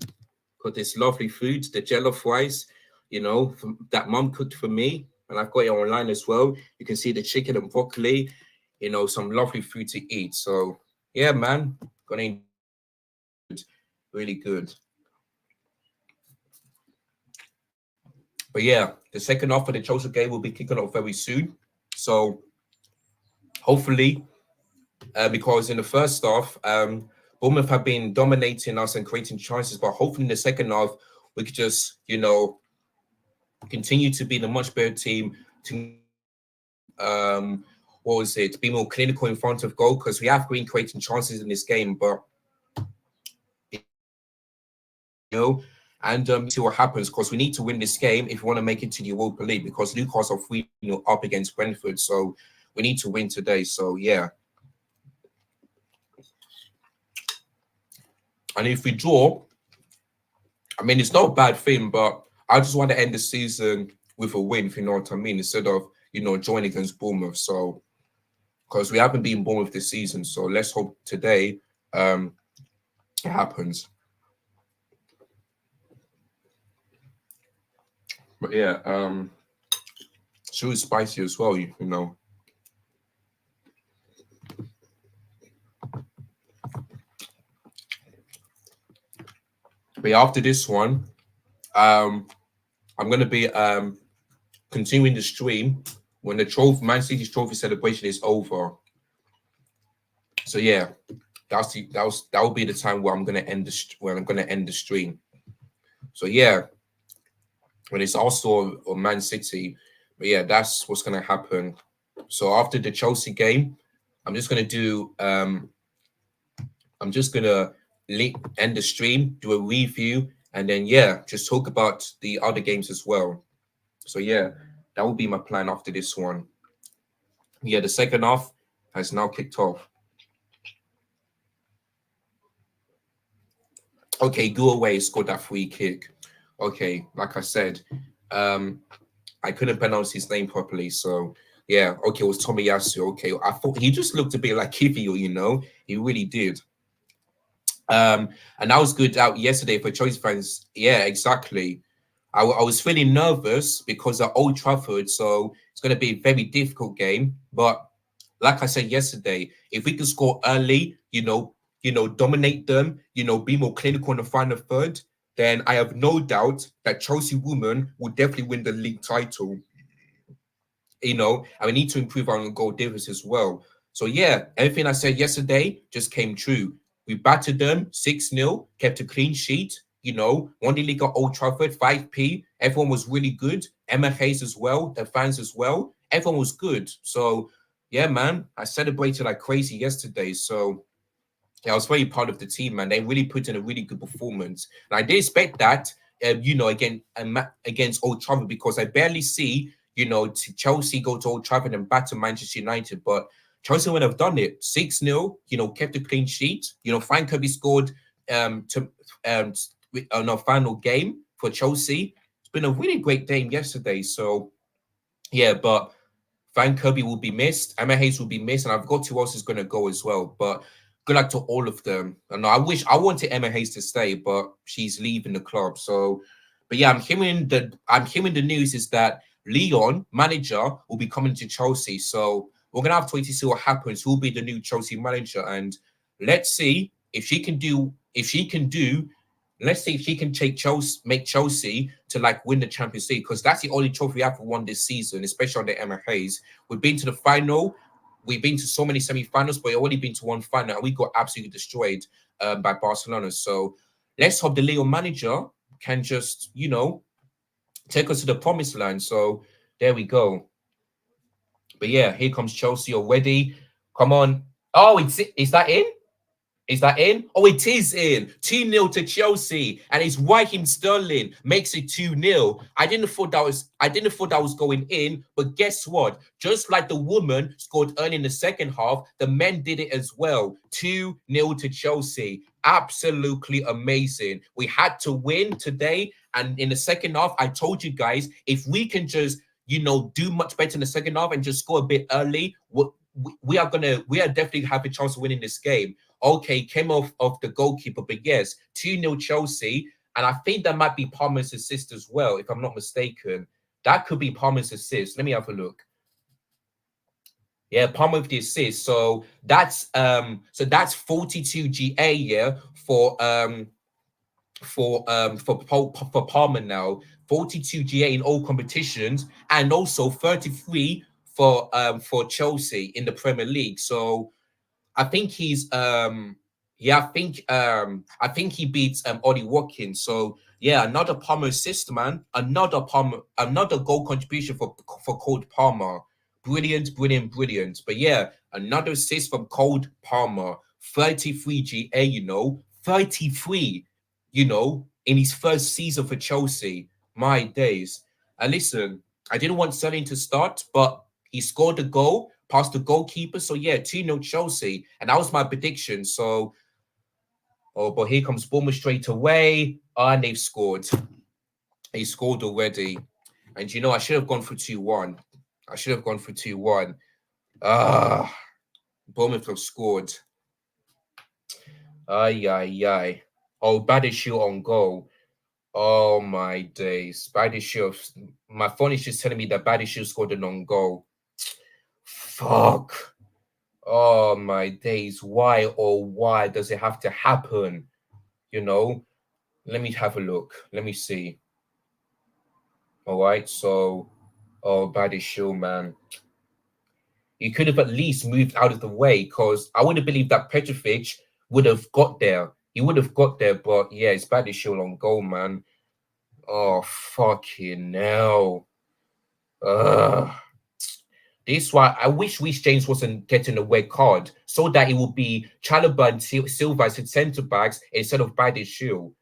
got this lovely food, the jollof rice, you know, that mum cooked for me, and I've got it online as well. You can see the chicken and broccoli, you know, some lovely food to eat. So yeah, man, gonna enjoy really good. But yeah, the second half of the Chelsea game will be kicking off very soon. So hopefully, because in the first half, Bournemouth have been dominating us and creating chances, but hopefully in the second half, we could just, you know, continue to be the much better team to what was it, be more clinical in front of goal because we have been creating chances in this game, but you know, and see what happens because we need to win this game if we want to make it to the Europa League because Newcastle are 3 up against Brentford, so we need to win today. So yeah, and if we draw, I mean it's not a bad thing, but I just want to end the season with a win, if you know what I mean, instead of joining against Bournemouth. So because we haven't been Bournemouth this season, so let's hope today it happens. But yeah, so it's spicy as well, you know. But yeah, after this one, I'm gonna be continuing the stream when the Man City's trophy celebration is over. So yeah, that will be the time where I'm gonna end the stream. So yeah, when it's also on Man City, but yeah, that's what's gonna happen. So after the Chelsea game, I'm just gonna do I'm just gonna end the stream, do a review, and then yeah, just talk about the other games as well. So yeah, that will be my plan after this one. Yeah, the second half has now kicked off. Okay, go away, scored that free kick. Okay, like I said, um, I couldn't pronounce his name properly, so yeah, okay, it was Tomiyasu. Okay, I thought he just looked a bit like Kivio, you know, he really did. And that was good out yesterday for Chelsea fans. Yeah, exactly. I was feeling nervous because at Old Trafford, so it's going to be a very difficult game. But like I said yesterday, if we can score early, dominate them, be more clinical in the final third, then I have no doubt that Chelsea women will definitely win the league title. And we need to improve our goal difference as well. So yeah, everything I said yesterday just came true. We battered them 6-0, kept a clean sheet, won the league at Old Trafford, 5p. Everyone was really good. Emma Hayes as well, the fans as well. Everyone was good. So yeah, man, I celebrated like crazy yesterday. So yeah, I was very proud of the team, man. They really put in a really good performance. And I did expect that, against Old Trafford because I barely see, Chelsea go to Old Trafford and batter Manchester United. But Chelsea would have done it 6-0, kept a clean sheet. Frank Kirby scored to on our final game for Chelsea. It's been a really great game yesterday. So, yeah, but Van Kirby will be missed. Emma Hayes will be missed, and I've got who else is going to go as well. But good luck to all of them. And I wanted Emma Hayes to stay, but she's leaving the club. So, but yeah, I'm hearing the news is that Leon, manager, will be coming to Chelsea. So we're gonna have to wait to see what happens. Who'll be the new Chelsea manager? And let's see if she can do. Let's see if she can make Chelsea to like win the Champions League because that's the only trophy we have won this season, especially under Emma Hayes. We've been to the final. We've been to so many semi-finals, but we've only been to one final, and we got absolutely destroyed by Barcelona. So let's hope the Leo manager can just, take us to the promised land. So there we go. But yeah, here comes Chelsea already. Come on. Oh, is that in? Is that in? Oh, it is in. 2-0 to Chelsea. And it's Raheem Sterling makes it 2-0. I didn't thought that was going in, but guess what? Just like the woman scored early in the second half, the men did it as well. 2-0 to Chelsea. Absolutely amazing. We had to win today. And in the second half, I told you guys, if we can just, do much better in the second half and just score a bit early, we are definitely have a chance of winning this game. Okay, came off of the goalkeeper, but yes, 2-0 Chelsea. And I think that might be Palmer's assist as well, if I'm not mistaken. That could be Palmer's assist. Let me have a look. Yeah, Palmer with the assist. So that's 42 GA, yeah, for Palmer now. 42 GA in all competitions, and also 33 for Chelsea in the Premier League. So I think he's I think he beats Ollie Watkins. So yeah, another Palmer assist, man. Another goal contribution for Cold Palmer. Brilliant, brilliant, brilliant. But yeah, another assist from Cold Palmer. 33 GA, 33, in his first season for Chelsea. My days. And listen, I didn't want Sterling to start, but he scored a goal past the goalkeeper. So yeah, 2-0 Chelsea. And that was my prediction. So, but here comes Bournemouth straight away. And they've scored. He scored already. And I should have gone for 2-1. I should have gone for 2-1. Bournemouth have scored. Ay, ay, ay. Oh, Badiashile on goal. Oh my days. Badiashile. My phone is just telling me that Badiashile scored an on goal. Fuck. Oh my days. Why, oh why does it have to happen? Let me have a look. Let me see. All right. So, oh, Badiashile, man. You could have at least moved out of the way because I wouldn't believe that Petrovic would have got there. He would have got there, but yeah, it's Badiashile on goal, man. Oh, fucking hell. This is why I wish Reece James wasn't getting a red card so that it would be Chalobah and Silva as centre backs instead of Badiashile.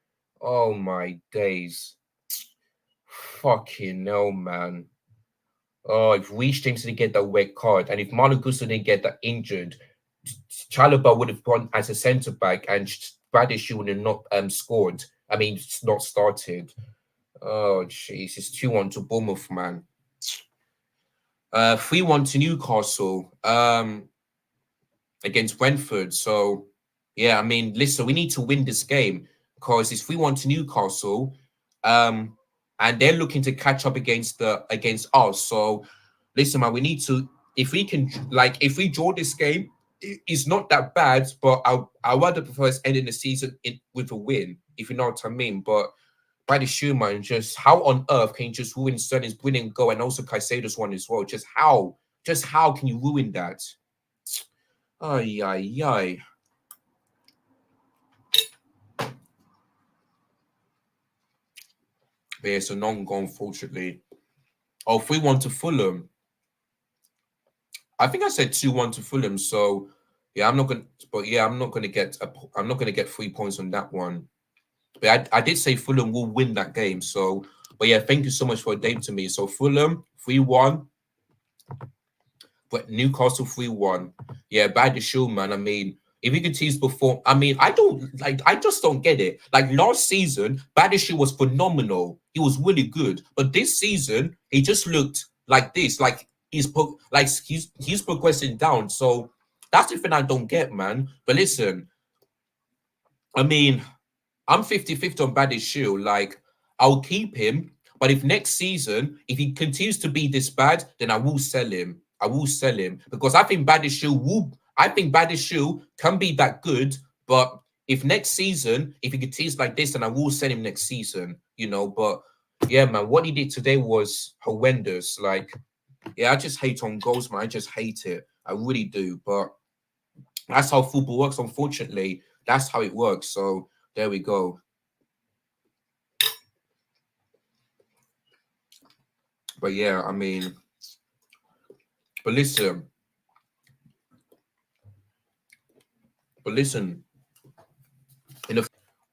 Oh my days. Fucking hell, man. Oh, if Reece James didn't get that red card and if Malo Gusto didn't get that injured, Chalobah would have gone as a centre back and Badiashile would have not scored. I mean, not started. Oh, jeez. It's 2-1 to Bournemouth, man. 3-1 to Newcastle against Brentford. So, yeah, I mean, listen, we need to win this game because it's 3-1 to Newcastle, and they're looking to catch up against us. So, listen, man, we need to, if we can, like, if we draw this game, it's not that bad, but I rather prefer us ending the season with a win, if you know what I mean. But by the Schumann, just how on earth can you just ruin Sterling's brilliant goal and also Caicedo's one as well? Just how can you ruin that? Ay, ay, ay. But yeah, it's a non-goal, unfortunately. Oh, 3-1 to Fulham. I think I said 2-1 to Fulham, so yeah, I'm not gonna get 3 points on that one. But I did say Fulham will win that game. So, but yeah, thank you so much for updating to me. So Fulham 3-1, but Newcastle 3-1. Yeah, bad the show, man. I mean, if you could tease before, I mean, I just don't get it. Like last season, Badishu was phenomenal. He was really good. But this season, he just looked like this. Like he's progressing down. So that's the thing I don't get, man. But listen, I mean, I'm 50-50 on Badishu. Like, I'll keep him. But if next season, if he continues to be this bad, then I will sell him. I will sell him. Because I think Badishu can be that good. But if next season, if he continues like this, then I will sell him next season. You know, but yeah, man, what he did today was horrendous. Like, yeah, I just hate on goals, man. I just hate it. I really do. But that's how football works, unfortunately. That's how it works. So there we go. But yeah, I mean, but listen,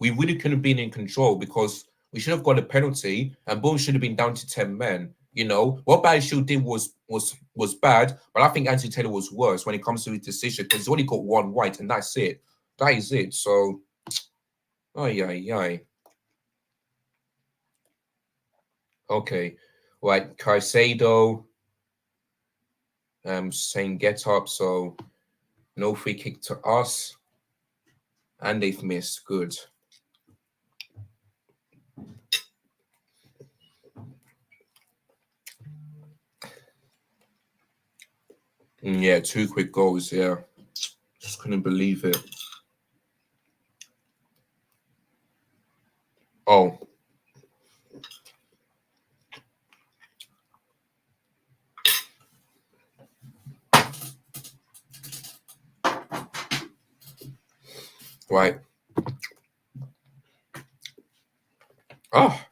we really couldn't have been in control because we should have got a penalty and Bournemouth should have been down to 10 men. You know, what Badishu did was bad, but I think Anthony Taylor was worse when it comes to his decision because he's only got one white and that's it. That is it. So, ay. Okay, right, Caicedo, saying get up, so no free kick to us, and they've missed. Good. Yeah, 2 quick goals. Yeah, just couldn't believe it. Oh. Right. Oh.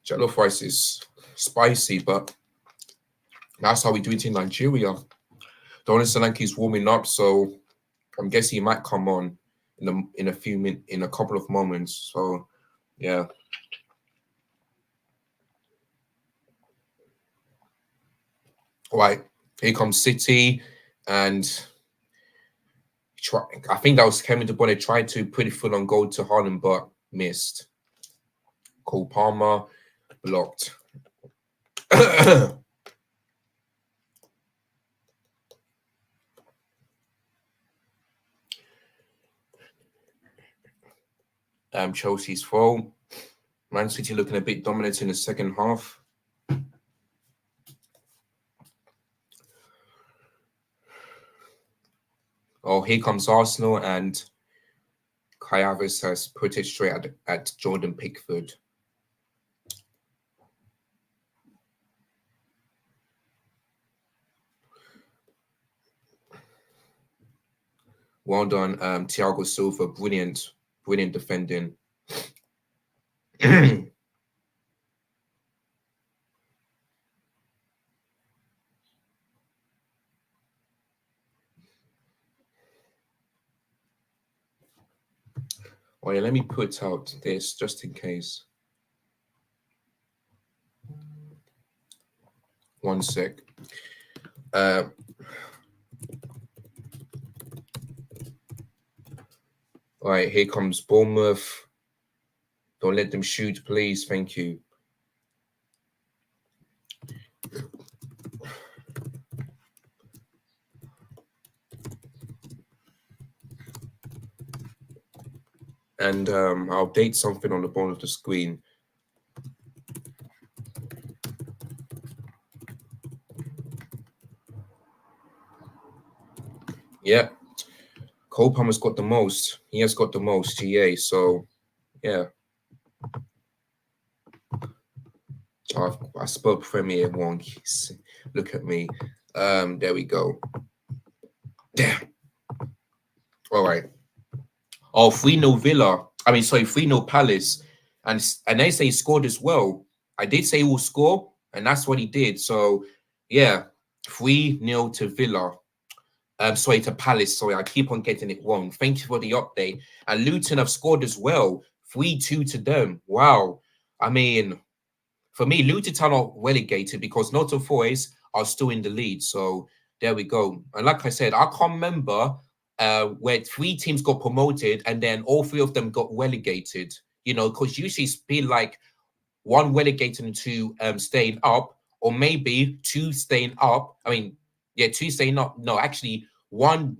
Jollof rice is spicy, but that's how we do it in Nigeria. Donald Solanke is warming up, so I'm guessing he might come on in a couple of moments. So yeah. Right. Here comes City, and I think that was Kevin De Bruyne tried to put it full on goal to Haaland, but missed. Cole Palmer blocked. Chelsea's fault. Man City looking a bit dominant in the second half. Oh, here comes Arsenal, and Kai Havertz has put it straight at Jordan Pickford. Well done, Thiago Silva. Brilliant defending. Oh yeah, let me put out this just in case. One sec. All right, here comes Bournemouth. Don't let them shoot, please. Thank you. And I'll update something on the bottom of the screen. Yeah, Cole Palmer's got the most. He has got the most GA. So yeah, I spelled Premier wrong. Look at me. There we go. Damn. All right. Oh, 3-0 Villa. I mean, sorry, 3-0 Palace. And they say he scored as well. I did say he will score, and that's what he did. So yeah, 3-0 to Villa. Sorry, to Palace. Sorry, I keep on getting it wrong. Thank you for the update. And Luton have scored as well. 3-2 to them. Wow. I mean, for me, Luton are not relegated because Nottingham Forest are still in the lead. So there we go. And like I said, I can't remember where 3 teams got promoted and then all 3 of them got relegated. You know, because usually it's been like 1 relegated and 2 staying up, or maybe 2 staying up. I mean, yeah, 2 staying up. No, actually, one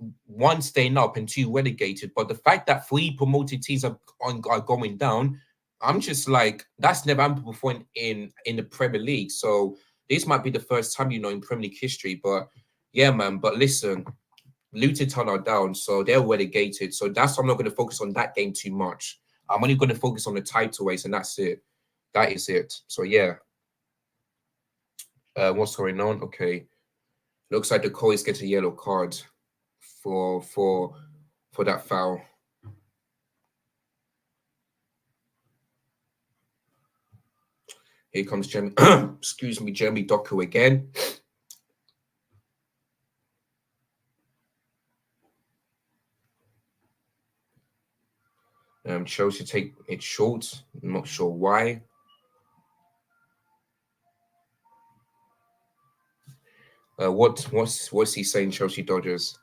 staying up and 2 relegated. But the fact that 3 promoted teams are going down, I'm just like, that's never happened before in the Premier League. So this might be the first time, you know, in Premier League history. But yeah, man. But listen, Luton Town are down, so they're relegated. So that's why I'm not going to focus on that game too much. I'm only going to focus on the title race, and that's it. That is it. So yeah. What's going on? Okay. Looks like the Coys get a yellow card for that foul. Here comes Jeremy. Excuse me, Jeremy Doku again. Chelsea take it short. I'm not sure why. What's he saying, Chelsea Dodgers?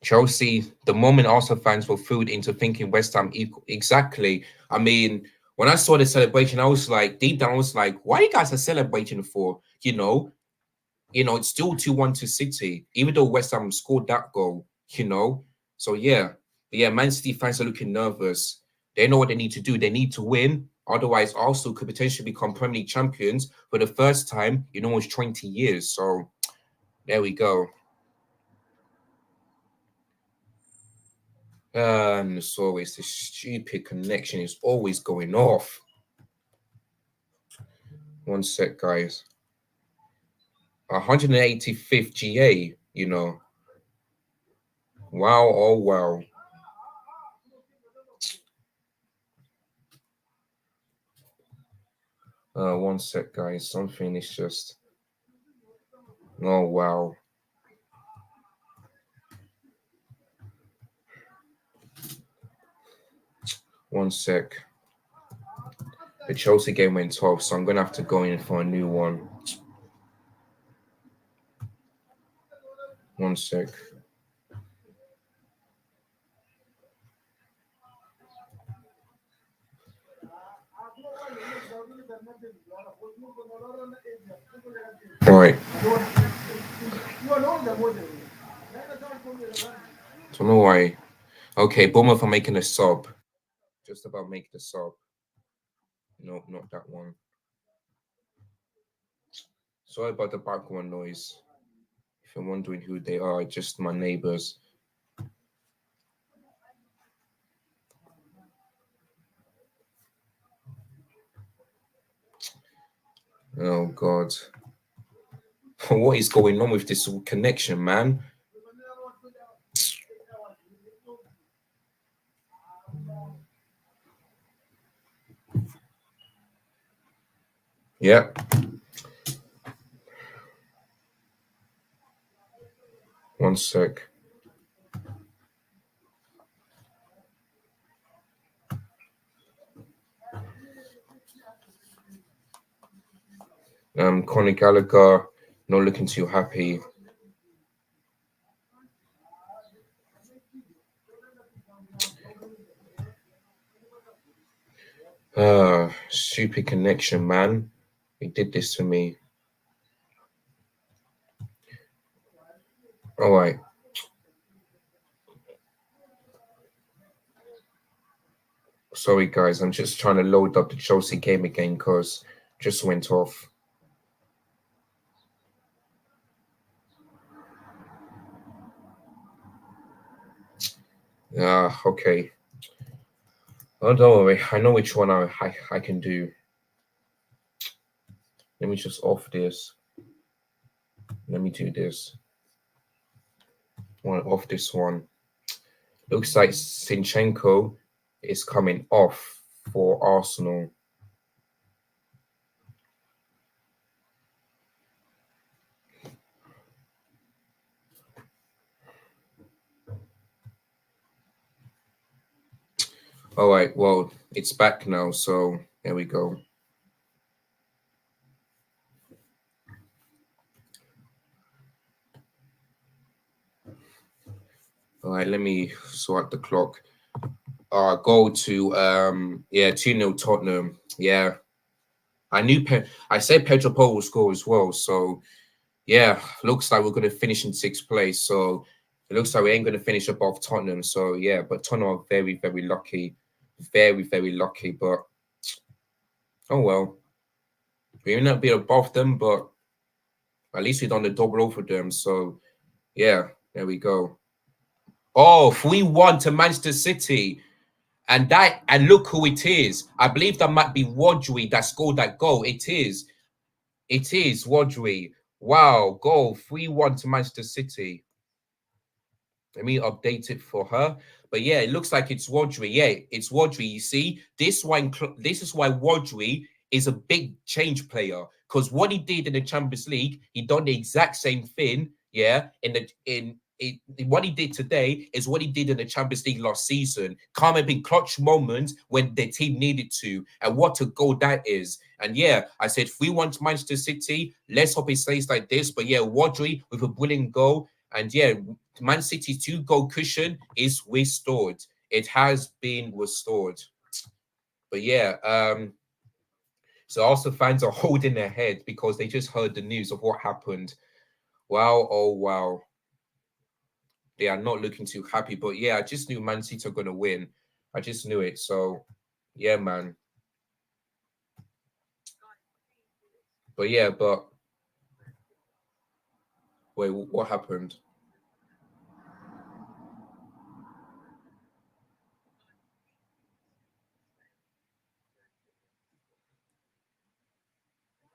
Chelsea, the moment Arsenal fans were fooled into thinking West Ham equal. Exactly. I mean, when I saw the celebration, I was like, deep down, I was like, why you guys are celebrating for? It's still 2-1 to City, even though West Ham scored that goal, So yeah, Man City fans are looking nervous. They know what they need to do. They need to win. Otherwise, Arsenal could potentially become Premier League champions for the first time in almost 20 years. So there we go. It's always this stupid connection is always going off. One sec, guys. 185th GA, Wow, oh wow. One sec, guys. Something is just. Oh wow. One sec. The Chelsea game went off, so I'm gonna have to go in for a new one. One sec. All right. Don't know why. Okay, Bournemouth are making a sub. Just about making a sub. No, not that one. Sorry about the background noise. If you're wondering who they are, just my neighbors. Oh God. What is going on with this connection, man? Yep. One sec. Conor Gallagher not looking too happy. Stupid connection, man. He did this to me. All right. Sorry, guys. I'm just trying to load up the Chelsea game again because just went off. Okay. Oh, don't worry. I know which one I can do. Let me just off this. Let me do this. I want to off this one. Looks like Zinchenko is coming off for Arsenal. All right, well, it's back now, so there we go. All right, let me sort the clock. Go to 2-0 Tottenham. Yeah. I said Pedro Paul will score as well, so yeah, looks like we're gonna finish in 6th place. So it looks like we ain't gonna finish above Tottenham. So yeah, but Tottenham are very, very lucky. Very, very lucky. But oh well. We may not be above them, but at least we done the double over them. So yeah, there we go. Oh, 3-1 to Manchester City. And look who it is. I believe that might be Wadri that scored that goal. It is. It is Wadri. Wow, goal 3-1 to Manchester City. Let me update it for her. But yeah, it looks like it's Wadri. Yeah, it's Wadri. You see, this is why Wadri is a big change player. Because what he did in the Champions League, he done the exact same thing. Yeah, what he did today is what he did in the Champions League last season. Come up in clutch moments when the team needed to, and what a goal that is. And yeah, I said 3-1 to Manchester City. Let's hope it stays like this. But yeah, Wadri with a brilliant goal. And yeah, Man City's 2-goal cushion is restored. It has been restored. But yeah, so Arsenal fans are holding their head because they just heard the news of what happened. Wow, oh wow. They are not looking too happy. But yeah, I just knew Man City are gonna win. I just knew it. So yeah, man. But yeah, but wait, what happened?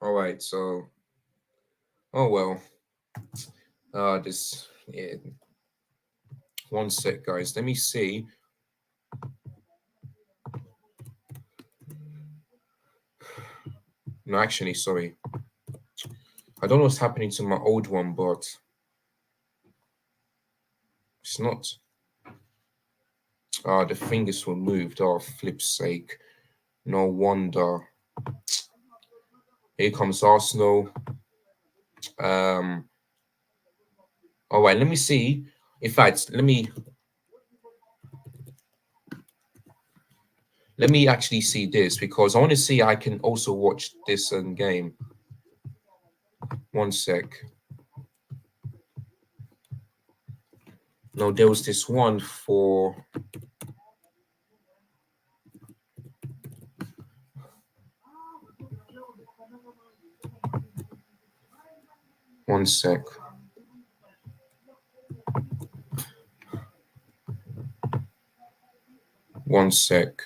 All right, so oh well. This yeah. One sec, guys. Let me see. No, actually, sorry. I don't know what's happening to my old one, but it's not. The fingers were moved. Oh, flip's sake. No wonder. Here comes Arsenal. All right, let me see. In fact, let me actually see this because I want to see I can also watch this game. One sec. No, there was this one for. One sec. One sec.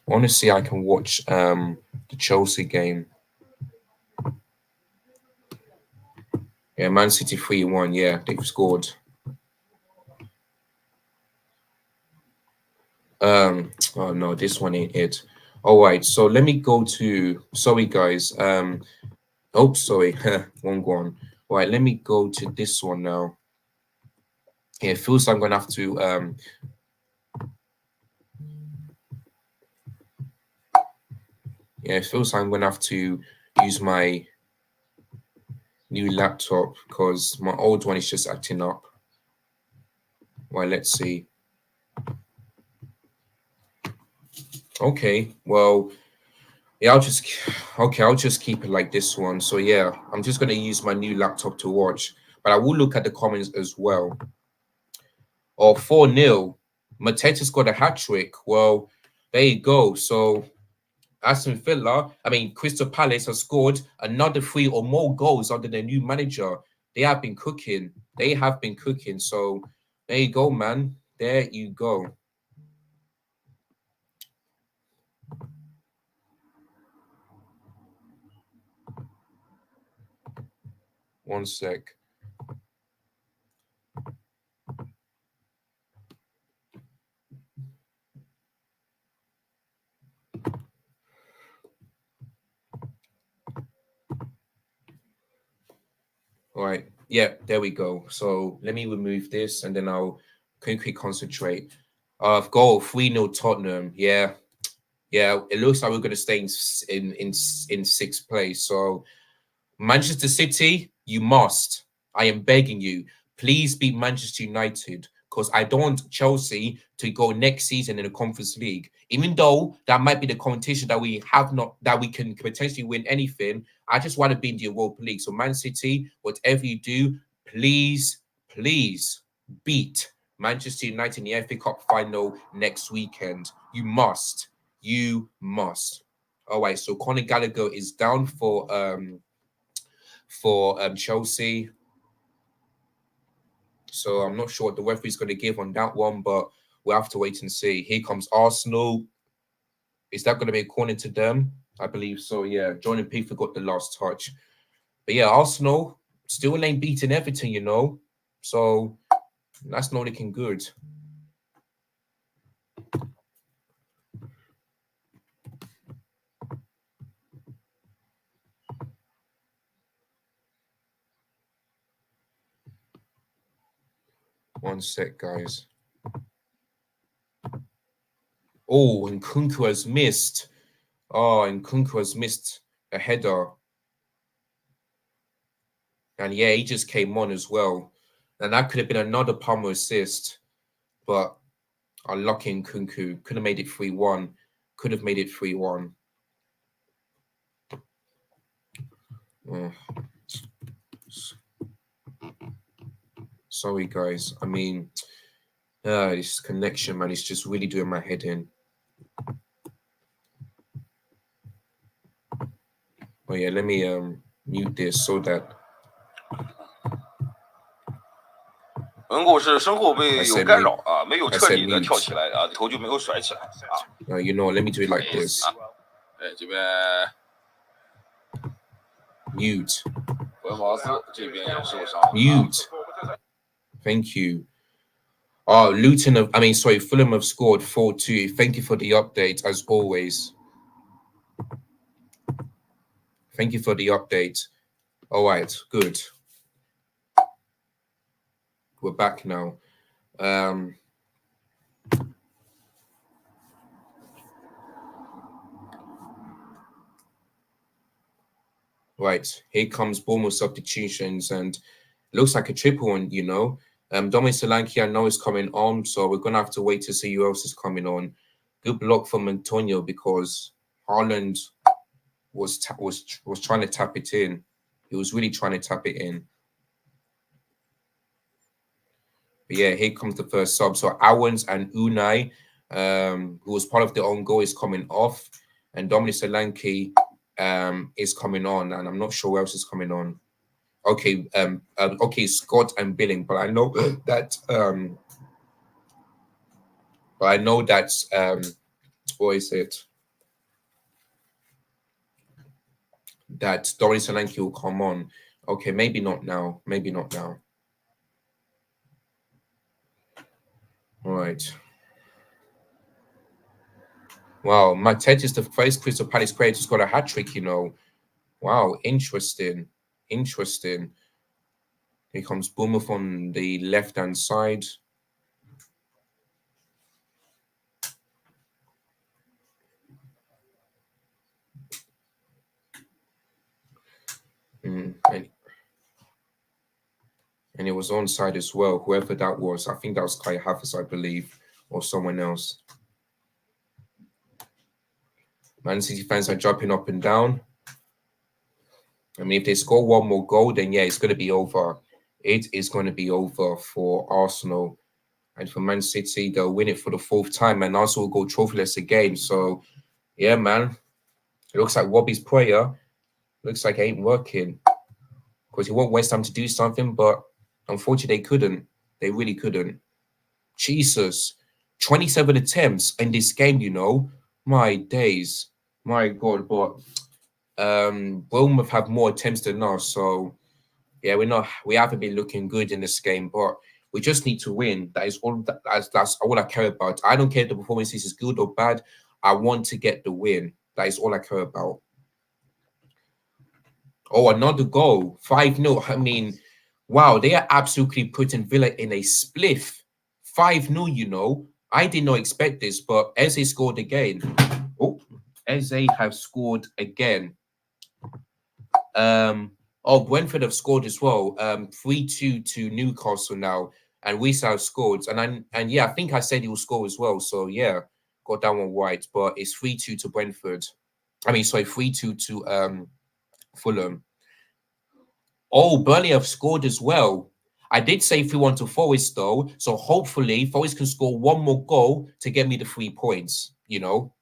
I want to see I can watch the Chelsea game. Yeah, Man City 3-1. Yeah, they've scored. Oh no, this one ain't it. All right, so let me go to. Sorry, guys. Oh, sorry, wrong one. All right, let me go to this one now. Yeah, it feels like I'm gonna have to. Yeah, it feels like I'm gonna have to use my new laptop because my old one is just acting up. Well, let's see. Okay, well, yeah, I'll just keep it like this one. So yeah, I'm just gonna use my new laptop to watch, but I will look at the comments as well. Or 4-0, Mateta got a hat trick. Well, there you go. So Aston Villa, Crystal Palace has scored another 3 or more goals under their new manager. They have been cooking. They have been cooking. So there you go, man. There you go. One sec. All right. Yeah, there we go. So let me remove this and then I'll quickly concentrate. Goal 3-0 Tottenham. Yeah. Yeah, it looks like we're going to stay in sixth place. So Manchester City, you must. I am begging you, please beat Manchester United because I don't want Chelsea to go next season in the Conference League. Even though that might be the competition that we have not, that we can potentially win anything, I just want to be in the Europa League. So Man City, whatever you do, please, please beat Manchester United in the FA Cup final next weekend. You must. You must. All right, so Conor Gallagher is down for Chelsea. So I'm not sure what the referee's going to give on that one, but we'll have to wait and see. Here comes Arsenal. Is that going to be according to them? I believe so, yeah. Jordan Pickford got the last touch. But yeah, Arsenal still ain't beating Everton, you know. So that's not looking good. One sec, guys. Oh, and Nkunku has missed. Oh, and Nkunku has missed a header. And yeah, he just came on as well. And that could have been another Palmer assist. But unlucky Nkunku. Could have made it 3-1. Could have made it 3-1. Oh. Sorry, guys. This connection, man, is just really doing my head in. Oh yeah, let me mute this so that 恩顾是身后被有干扰啊，没有彻底的跳起来啊，头就没有甩起来啊。you know, let me do it like this. 哎，这边 Mute. 伯恩茅斯这边也受伤。Mute. Thank you. Oh, Fulham have scored 4-2. Thank you for the update, as always. Thank you for the update. All right, good. We're back now. Right, here comes Bournemouth substitutions, and it looks like a triple one, you know. Dominic Solanke, I know, is coming on, so we're going to have to wait to see who else is coming on. Good block from Antonio because Haaland was trying to tap it in. He was really trying to tap it in. But yeah, here comes the first sub. So Owens and Unai, who was part of the own goal, is coming off, and Dominic Solanke is coming on, and I'm not sure who else is coming on. Okay, okay, Scott and Billing, but I know that what is it? That Doris Solanke will come on. Okay, maybe not now. Maybe not now. All right. Wow, Matet is the first Crystal Palace player who's got a hat trick, you know. Wow, interesting. Interesting. Here comes Bournemouth on the left-hand side. And it was onside as well, whoever that was. I think that was Kai Havertz, I believe, or someone else. Man City fans are jumping up and down. I mean, if they score one more goal, then yeah, it's going to be over. It is going to be over for Arsenal. And for Man City, they'll win it for the 4th time. And Arsenal will go trophyless again. So, yeah, man. It looks like Robbie's prayer looks like it ain't working. Because he want West Ham to do something, but unfortunately they couldn't. They really couldn't. Jesus. 27 attempts in this game, you know. My days. My God. But Bournemouth have more attempts than us. So, yeah, we haven't been looking good in this game. But we just need to win. That's all I care about. I don't care if the performance is good or bad. I want to get the win. That is all I care about. Oh, another goal. 5-0. I mean, wow, they are absolutely putting Villa in a spliff. 5-0, you know. I did not expect this, but Eze scored again. Oh, Eze have scored again. Brentford have scored as well. 3-2 to Newcastle now. And Wisa have scored. And yeah, I think I said he will score as well. So yeah, got that one right. But it's 3-2 to Brentford. I mean, sorry, 3-2 to Fulham. Oh, Burnley have scored as well. I did say 3-1 to Forest though. So hopefully Forest can score one more goal to get me the 3 points, you know.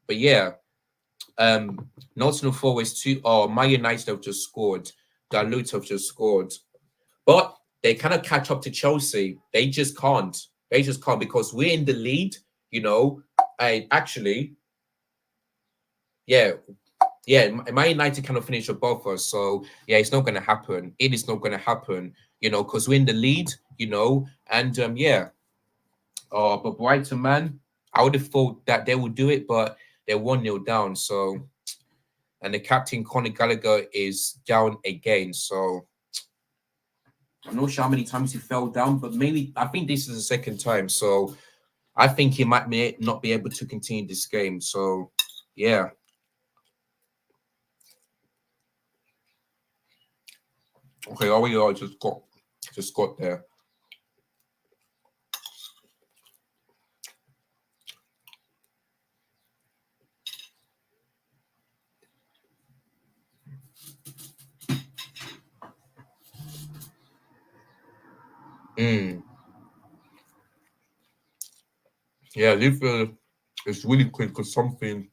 But yeah. Nottingham Forest 2. Oh, Man United have just scored. Dalot have just scored. But they cannot catch up to Chelsea. They just can't. They just can't because we're in the lead, you know. Man United cannot finish above us. So, yeah, it's not going to happen. It is not going to happen, you know, because we're in the lead, you know. And, yeah. But Brighton, man, I would have thought that they would do it, but they're 1-0 down. So, and the captain, Conor Gallagher, is down again. So, I'm not sure how many times he fell down, but maybe I think this is the 2nd time. So I think he might not be able to continue this game. So yeah. Okay, all we are just got there. Yeah, Liverpool is really quick for something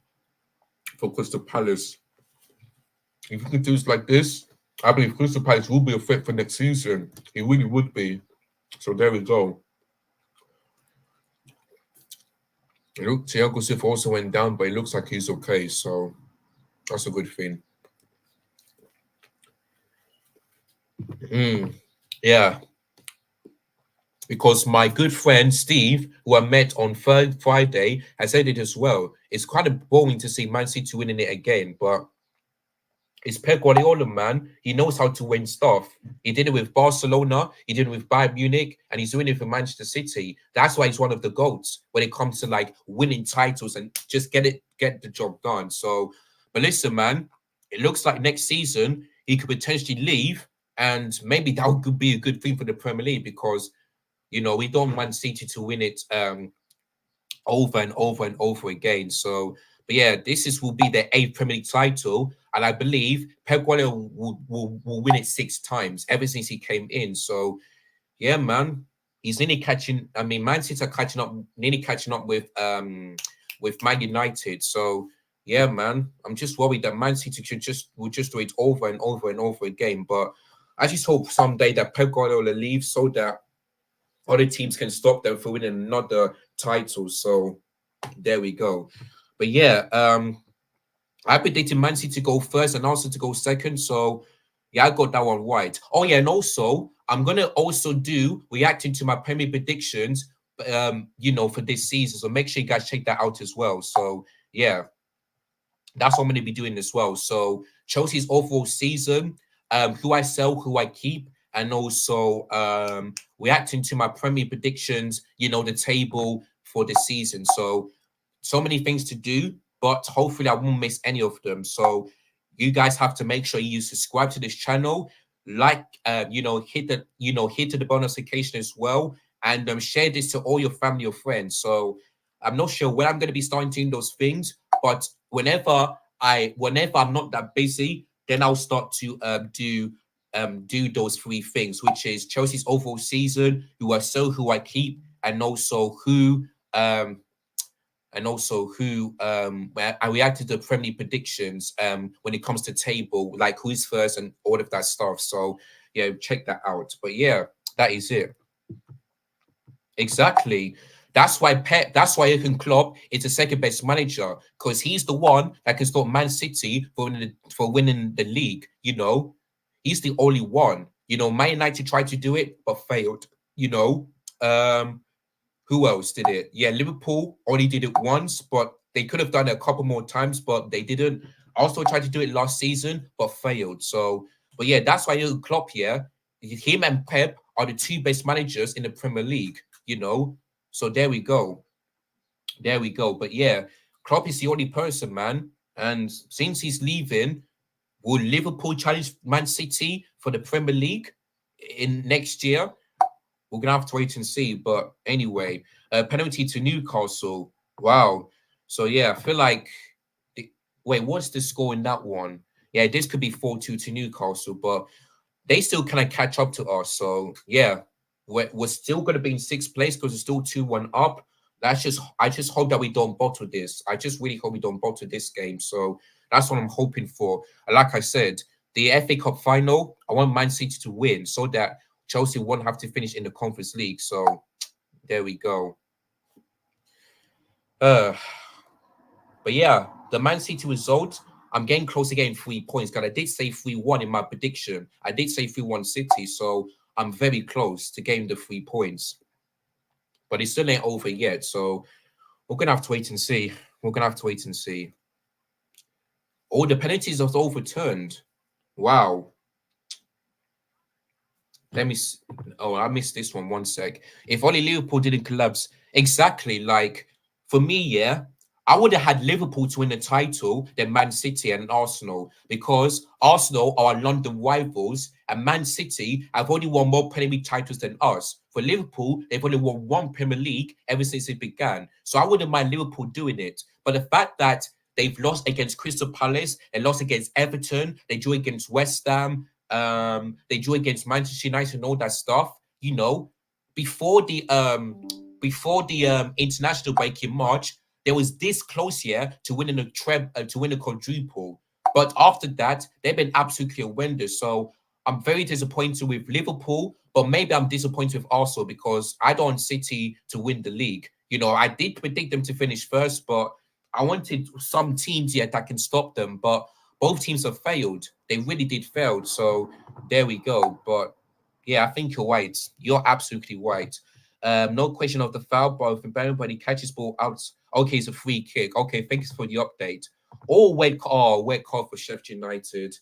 for Crystal Palace. If you can do it like this, I believe Crystal Palace will be a threat for next season. It really would be. So there we go. Look, Thiago Silva also went down, but it looks like he's okay. So that's a good thing. Yeah. Because my good friend Steve, who I met on Friday, has said it as well. It's kind of boring to see Man City winning it again, but it's Pep Guardiola, man. He knows how to win stuff. He did it with Barcelona, he did it with Bayern Munich, and he's doing it for Manchester City. That's why he's one of the GOATs when it comes to like winning titles and just get the job done. So, but listen, man, it looks like next season he could potentially leave, and maybe that could be a good thing for the Premier League because, you know, we don't want City to win it over and over and over again. So, but yeah, will be their 8th Premier League title, and I believe Pep Guardiola will win it 6 times ever since he came in. So, yeah, man, he's nearly catching. I mean, Man City are nearly catching up with Man United. So, yeah, man, I'm just worried that Man City will just do it over and over and over again. But I just hope someday that Pep Guardiola leaves so that other teams can stop them from winning another title. So there we go. But yeah, I predicted Man City to go first and also to go second. So yeah, I got that one right. Oh yeah, and also I'm gonna also do reacting to my Premier predictions, you know, for this season. So make sure you guys check that out as well. So yeah, that's what I'm gonna be doing as well. So Chelsea's overall season, who I sell, who I keep, and also reacting to my Premier predictions, you know, the table for the season. So many things to do, but hopefully I won't miss any of them. So you guys have to make sure you subscribe to this channel. like, hit the bonus notification as well, and share this to all your family or friends. So I'm not sure when I'm going to be starting doing those things, but whenever I'm not that busy, then I'll start to do those 3 things, which is Chelsea's overall season, who I keep, and also who I reacted to the Premier League predictions when it comes to table, like who's first and all of that stuff. So yeah, check that out. But yeah, that is it. Exactly. That's why Jurgen Klopp is the second best manager, because he's the one that can stop Man City for winning the league. He's the only one. Man United tried to do it but failed. Who else did it? Yeah, Liverpool only did it once, but they could have done it a couple more times, but they didn't. Also tried to do it last season, but failed. So, but yeah, that's why Jurgen Klopp here, him and Pep are the 2 best managers in the Premier League. So there we go. But yeah, Klopp is the only person, man. And since he's leaving, will Liverpool challenge Man City for the Premier League in next year? We're gonna have to wait and see. But anyway, penalty to Newcastle. Wow. So yeah, I feel like. Wait, what's the score in that one? Yeah, this could be 4-2 to Newcastle, but they still kind of catch up to us. So yeah, we're still gonna be in 6th place because it's still 2-1 up. I just hope that we don't bottle this. I just really hope we don't bottle this game. So that's what I'm hoping for. And like I said, the FA Cup final, I want Man City to win so that Chelsea won't have to finish in the Conference League. So there we go. But yeah, the Man City result, I'm getting close to getting 3 points, because I did say 3-1 in my prediction. I did say 3-1 City, so I'm very close to getting the 3 points. But it still ain't over yet, so we're going to have to wait and see. All the penalties are overturned. Wow. Let me. Oh, I missed this one. 1 sec. If only Liverpool didn't collapse. Exactly. Like, for me, yeah, I would have had Liverpool to win the title than Man City and Arsenal, because Arsenal are London rivals and Man City have only won more Premier League titles than us. For Liverpool, they've only won 1 Premier League ever since it began. So I wouldn't mind Liverpool doing it. But the fact that they've lost against Crystal Palace, they lost against Everton, they drew against West Ham, they drew against Manchester United and all that stuff, before the international break in March, they was this close here to winning to win a quadruple. But after that, they've been absolutely horrendous. So I'm very disappointed with Liverpool, but maybe I'm disappointed with Arsenal because I don't want City to win the league. I did predict them to finish first, but I wanted some teams here that can stop them. But both teams have failed. They really did fail. So there we go. But yeah, I think you're right. You're absolutely right. No question of the foul, but if anybody catches ball out, okay, it's a free kick. Okay, thanks for the update. Wait call for Sheffield United.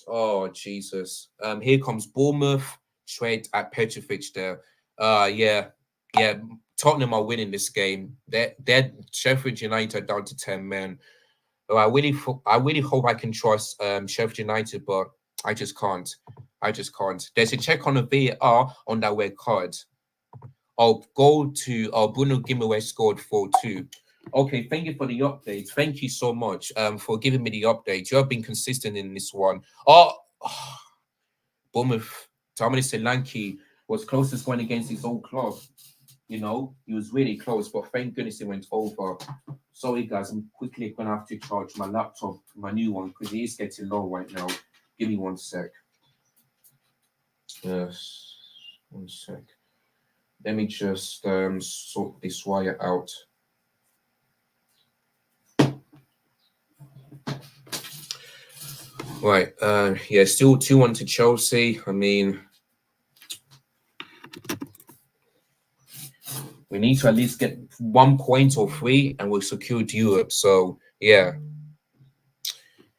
Oh, Jesus. Here comes Bournemouth straight at Petrovic there. Yeah. Tottenham are winning this game. They're Sheffield United down to 10 men. Oh, I really hope I can trust Sheffield United, but I just can't. There's a check on the VAR on that red card. Bruno Guimaraes scored 4-2. Okay, thank you for the update. Thank you so much for giving me the update. You have been consistent in this one. Bournemouth, Dominic Solanke was closest going against his old club. He was really close, but thank goodness it went over. Sorry, guys, I'm quickly going to have to charge my laptop, my new one, because it is getting low right now. Give me 1 sec. Yes, 1 sec. Let me just sort this wire out. Right, yeah, still 2-1 to Chelsea. I mean, we need to at least get 1 point or 3 and we've secured Europe. So, yeah.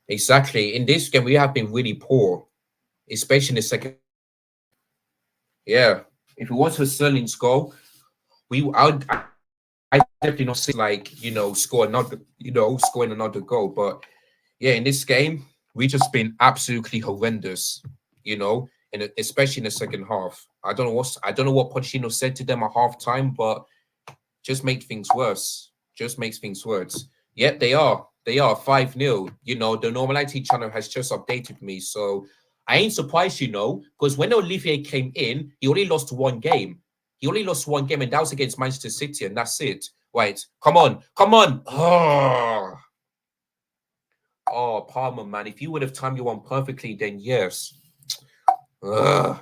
Exactly. In this game, we have been really poor, especially in the second. Yeah. If it was for Sterling's goal, I definitely not see scoring another goal. But yeah, in this game, we just been absolutely horrendous. and especially in the second half. I don't know what Pochettino said to them at halftime, but just make things worse. Just makes things worse. Yep, they are. They are 5-0. You know, the Normality channel has just updated me. So I ain't surprised, you know, because when Olivier came in, he only lost one game. He only lost one game, and that was against Manchester City, and that's it. Right. Come on. Come on. Oh, Palmer, man. If you would have timed your one perfectly, then yes. Yeah,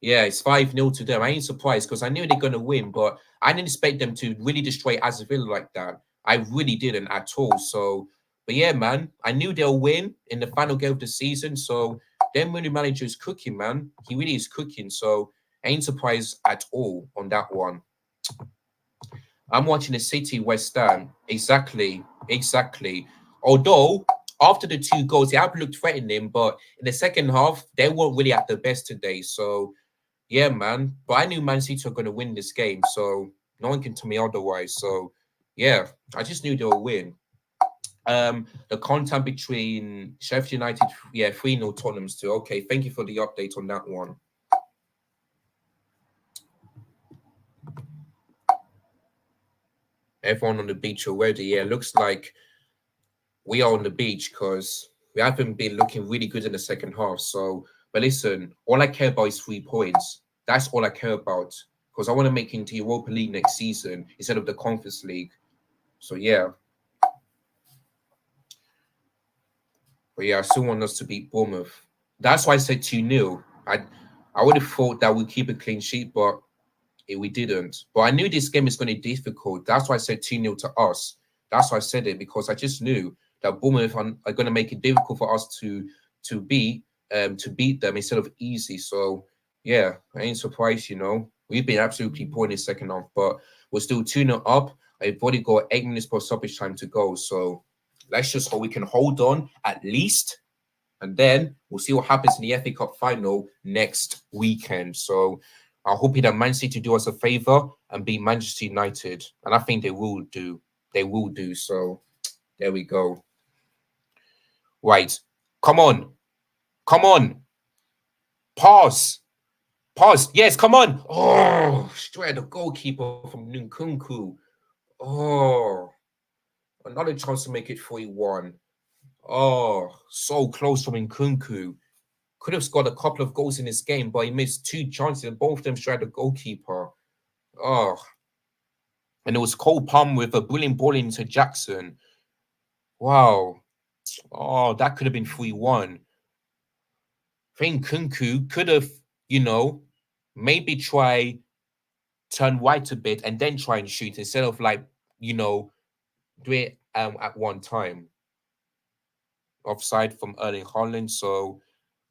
it's 5-0 to them. I ain't surprised because I knew they're going to win, but I didn't expect them to really destroy Aston Villa like that. I really didn't at all. So, but yeah, man, I knew they'll win in the final game of the season. So, their money manager is cooking, man. He really is cooking. So, I ain't surprised at all on that one. I'm watching the City West Ham. Exactly. Although, after the 2 goals, the outlook looked threatening, but in the second half, they weren't really at their best today. So, yeah, man. But I knew Man City were going to win this game, so no one can tell me otherwise. So, yeah, I just knew they'll win. The content between Sheffield United, 3-0 Tottenham's too. Okay, thank you for the update on that one. Everyone on the beach already. Yeah, looks like we are on the beach because we haven't been looking really good in the second half. So, but listen, all I care about is 3 points. That's all I care about because I want to make it into Europa League next season instead of the Conference League. So, yeah. But yeah, I still want us to beat Bournemouth. That's why I said 2-0. I would have thought that we'd keep a clean sheet, but we didn't. But I knew this game is going to be difficult. That's why I said 2-0 to us. That's why I said it, because I just knew that Bournemouth are going to make it difficult for us to beat them instead of easy. So yeah, I ain't surprised, you know. We've been absolutely poor in the second half, but we're still 2-0 up. I've already got 8 minutes per stoppage time to go. So let's just hope we can hold on at least. And then we'll see what happens in the FA Cup final next weekend. So I hope that Man City do us a favour and beat Manchester United. And I think they will do. They will do. So there we go. Right. Come on. Come on. Pass. Pass. Yes, come on. Oh, straight at the goalkeeper from Nkunku. Oh, another chance to make it 3-1. Oh, so close from Nkunku. Could have scored a couple of goals in this game, but he missed 2 chances and both of them straight at the goalkeeper. Oh. And it was Cole Palmer with a brilliant ball into Jackson. Wow. Oh, that could have been 3-1. I think Nkunku could have, you know, maybe turn wide a bit and then try and shoot instead of do it at one time. Offside from Erling Haaland, so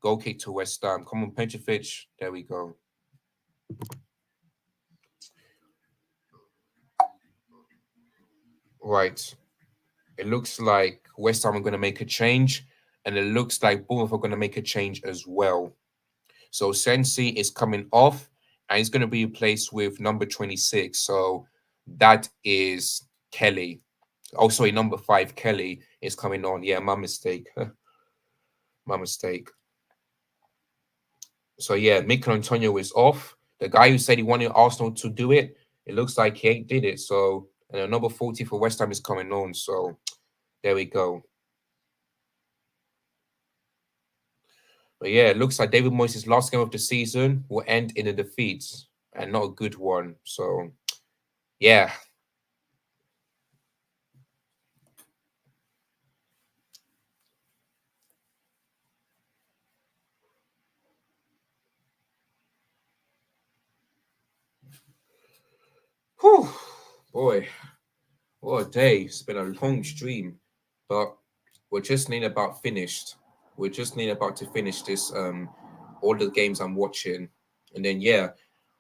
goal kick to West Ham. Come on, Petrovic. There we go. Right. It looks like West Ham are going to make a change, and it looks like Bournemouth are going to make a change as well. So Sensi is coming off, and he's going to be replaced with number 26. So that is Kelly. Oh, sorry, number 5, Kelly, is coming on. Yeah, my mistake. My mistake. So yeah, Mikel Antonio is off. The guy who said he wanted Arsenal to do it, it looks like he ain't did it. So, and number 40 for West Ham is coming on. So there we go. But yeah, it looks like David Moyes' last game of the season will end in a defeat, and not a good one. So yeah. Whew, boy, what a day. It's been a long stream, but we're just nearly about finished. We're just nearly about to finish this, all the games I'm watching. And then, yeah,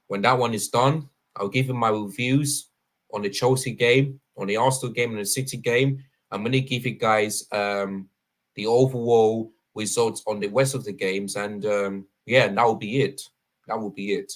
when that one is done, I'll give you my reviews on the Chelsea game, on the Arsenal game, and the City game. I'm going to give you guys the overall results on the rest of the games. And, yeah, that will be it. That will be it.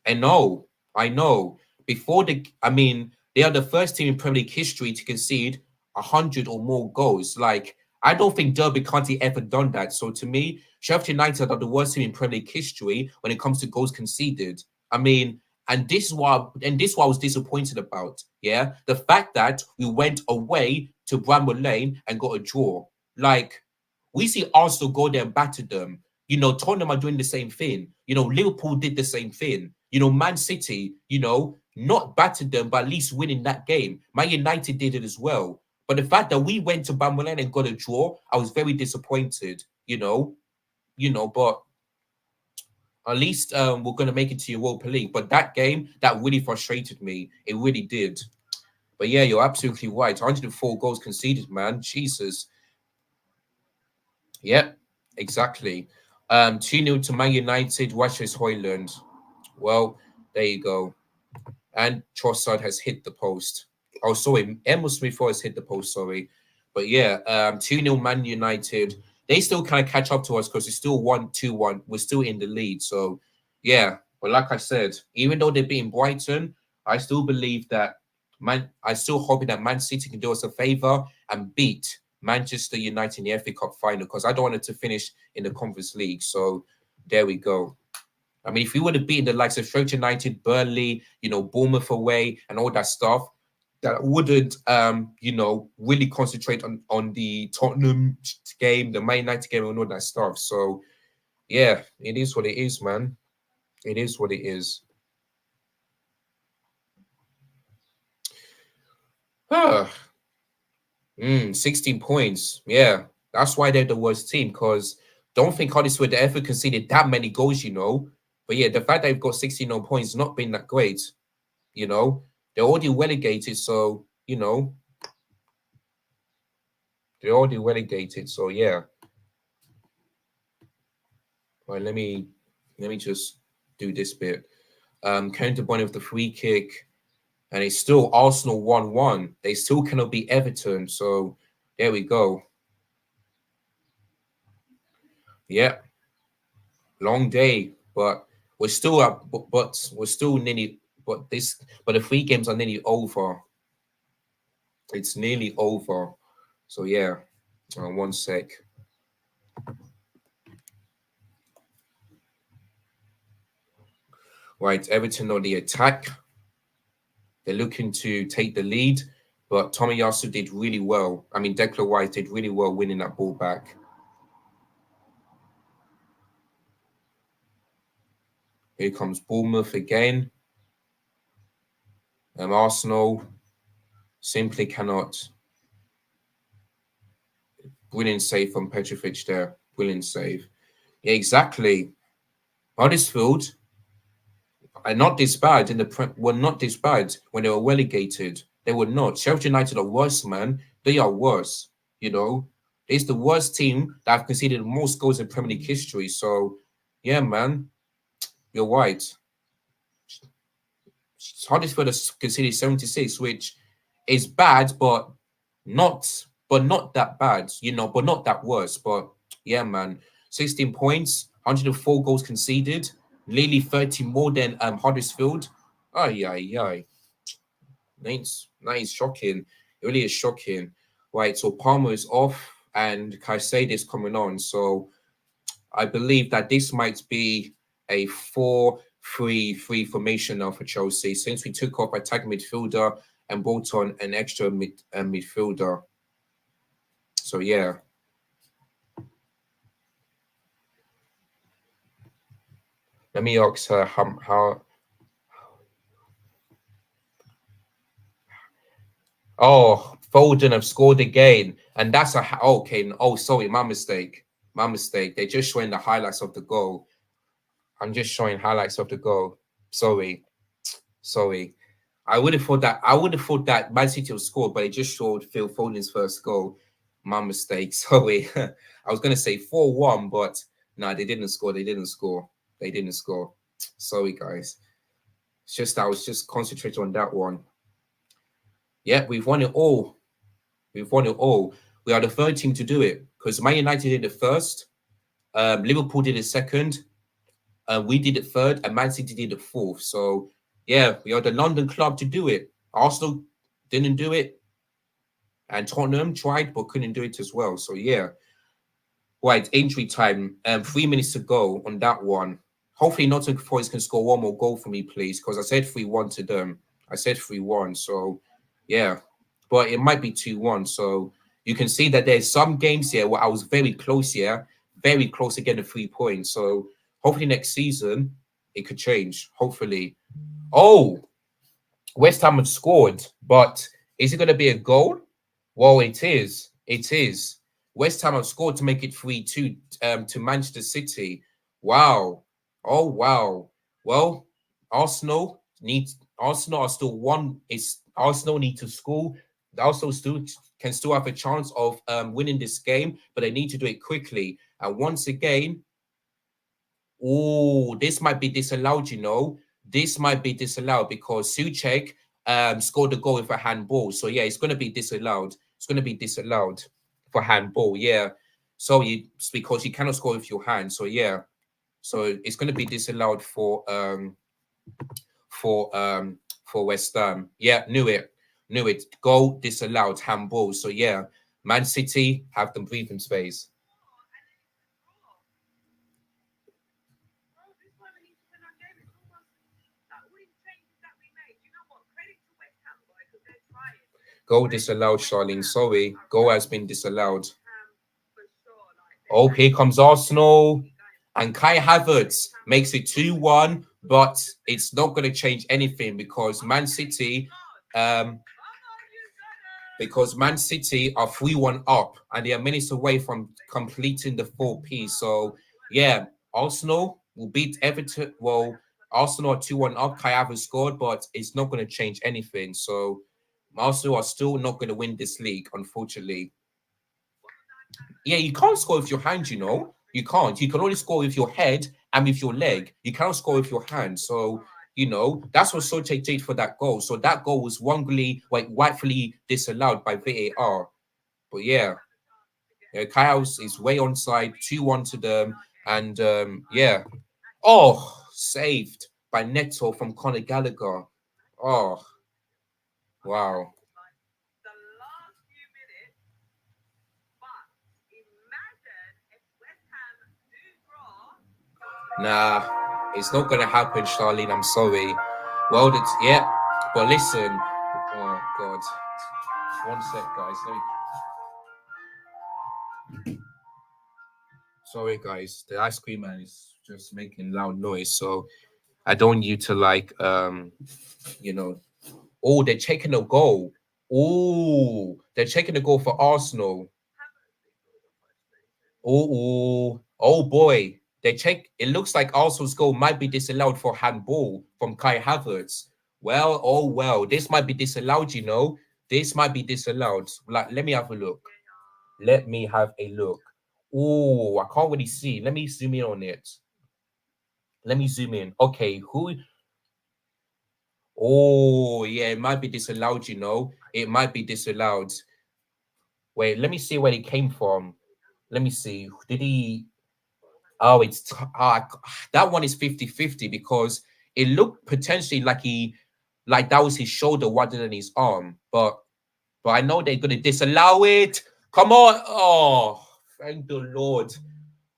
And no, I know. They are the first team in Premier League history to concede 100 or more goals. Like, I don't think Derby County ever done that. So to me, Sheffield United are the worst team in Premier League history when it comes to goals conceded. I mean, and this is what I was disappointed about. Yeah, the fact that we went away to Bramwell Lane and got a draw. Like, we see Arsenal go there and batter them. You know, Tottenham are doing the same thing. You know, Liverpool did the same thing. You know, Man City, you know, not battered them, but at least winning that game. Man United did it as well. But the fact that we went to Bramwell Lane and got a draw, I was very disappointed. But at least we're going to make it to Europa League. But that game, that really frustrated me. It really did. But yeah, you're absolutely right. 104 goals conceded, man. Jesus. Yep, exactly. 2-0 to Man United, Rasmus Højlund. Well, there you go. And Trossard has hit the post. Oh, sorry. Emil Smith has hit the post, sorry. But yeah, 2-0 Man United. They still kind of catch up to us because it's still 1-2-1. We're still in the lead. So, yeah. But like I said, even though they're beating Brighton, I still believe that I still hoping that Man City can do us a favor and beat Manchester United in the FA Cup final because I don't want it to finish in the Conference League. So, there we go. I mean, if we would have beaten the likes of Sheffield United, Burnley, Bournemouth away and all that stuff, that wouldn't, really concentrate on the Tottenham game, the Man United game, and all that stuff. So, yeah, it is what it is, man. It is what it is. 16 points. Yeah, that's why they're the worst team. Because don't think Huddersfield ever conceded that many goals, But yeah, the fact that they've got 16 points has not been that great. They're already relegated, so they're already relegated. So yeah. Right, let me just do this bit. Counterpoint with the free kick, and it's still Arsenal 1-1. They still cannot beat Everton. So there we go. Yeah, long day, but we're still up. But we're still nearly. But the 3 games are nearly over. It's nearly over. So yeah, 1 sec. Right, Everton on the attack. They're looking to take the lead, but Tomiyasu did really well. I mean, Declan Rice did really well winning that ball back. Here comes Bournemouth again. Arsenal simply cannot. Brilliant save from Petrovic there. Brilliant save. Yeah, exactly. Huddersfield are not this bad were not this bad when they were relegated. They were not. Sheffield United are worse, man. They are worse. It's the worst team that have conceded the most goals in Premier League history. So, yeah, man, you're right. Huddersfield has conceded 76, which is bad, but not that bad, but not that worse. But yeah, man, 16 points, 104 goals conceded, nearly 30 more than Huddersfield. Ay. That is shocking. It really is shocking. Right, so Palmer is off and Caicedo is coming on. So I believe that this might be a 4-3-3 formation now for Chelsea since we took off attacking midfielder and brought on an extra midfielder. So yeah. Let me ask her how. Oh, Foden have scored again, and that's okay. Oh, sorry, my mistake. They're just showing the highlights of the goal. I'm just showing highlights of the goal. Sorry. I would have thought that Man City would score, but it just showed Phil Foden's first goal. My mistake. Sorry. I was gonna say 4-1, but no, they didn't score. They didn't score. Sorry, guys. It's just I was just concentrating on that one. Yeah, we've won it all. We are the third team to do it because Man United did it first, Liverpool did it second, we did it third, and Man City did it fourth. So yeah, we are the London club to do it. Arsenal didn't do it. And Tottenham tried but couldn't do it as well. So yeah. Right, injury time. 3 minutes to go on that one. Hopefully Nottingham Forest can score one more goal for me, please. Because I said 3-1 to them. I said 3-1. So yeah. But it might be 2-1. So you can see that there's some games here where I was very close here. Very close to getting 3 points. So hopefully next season it could change. Hopefully. Oh, West Ham have scored, but is it going to be a goal? Well, it is. It is. West Ham have scored to make it 3-2 to Manchester City. Wow. Oh, wow. Well, Arsenal are still one. It's Arsenal need to score. Arsenal can still have a chance of winning this game, but they need to do it quickly. And once again, oh, this might be disallowed, you know. This might be disallowed because Suchek scored a goal with a handball. So yeah, it's gonna be disallowed. It's gonna be disallowed for handball, yeah. So because you cannot score with your hand. So yeah. So it's gonna be disallowed for West Ham. Yeah, knew it. Knew it. Goal disallowed, handball. So yeah, Man City have the breathing space. Goal disallowed, Charlene. Sorry. Goal has been disallowed. Oh, here comes Arsenal. And Kai Havertz makes it 2-1, but it's not going to change anything because Man City are 3-1 up and they are minutes away from completing the 4P. So yeah, Arsenal will beat Everton. Well, Arsenal are 2-1 up. Kai Havertz scored, but it's not going to change anything. So Arsenal are still not going to win this league, unfortunately. Yeah, you can't score with your hand, you know. You can't. You can only score with your head and with your leg. You can't score with your hand. So, you know, that's what Soche did for that goal. So that goal was rightfully disallowed by VAR. But yeah, Kyle's is way on side, 2-1 to them. And yeah. Oh, saved by Neto from Conor Gallagher. Oh, wow. Nah, it's not gonna happen, Charlene. I'm sorry. Well, yeah, but listen. Oh God, 1 sec, guys. Sorry, guys. The ice cream man is just making loud noise, so I don't want you to you know. Oh, they're checking a goal. Oh, they're checking a goal for Arsenal. Oh boy. It looks like Arsenal's goal might be disallowed for handball from Kai Havertz. Well, oh well, this might be disallowed, you know. This might be disallowed. Like, let me have a look. Let me have a look. Oh, I can't really see. Let me zoom in on it. Let me zoom in. Okay, who? Oh, yeah, it might be disallowed, you know. It might be disallowed. Wait, let me see where he came from. Let me see. Did he? Oh, that one is 50-50 because it looked potentially like that was his shoulder rather than his arm. But I know they're gonna disallow it. Come on. Oh, thank the Lord.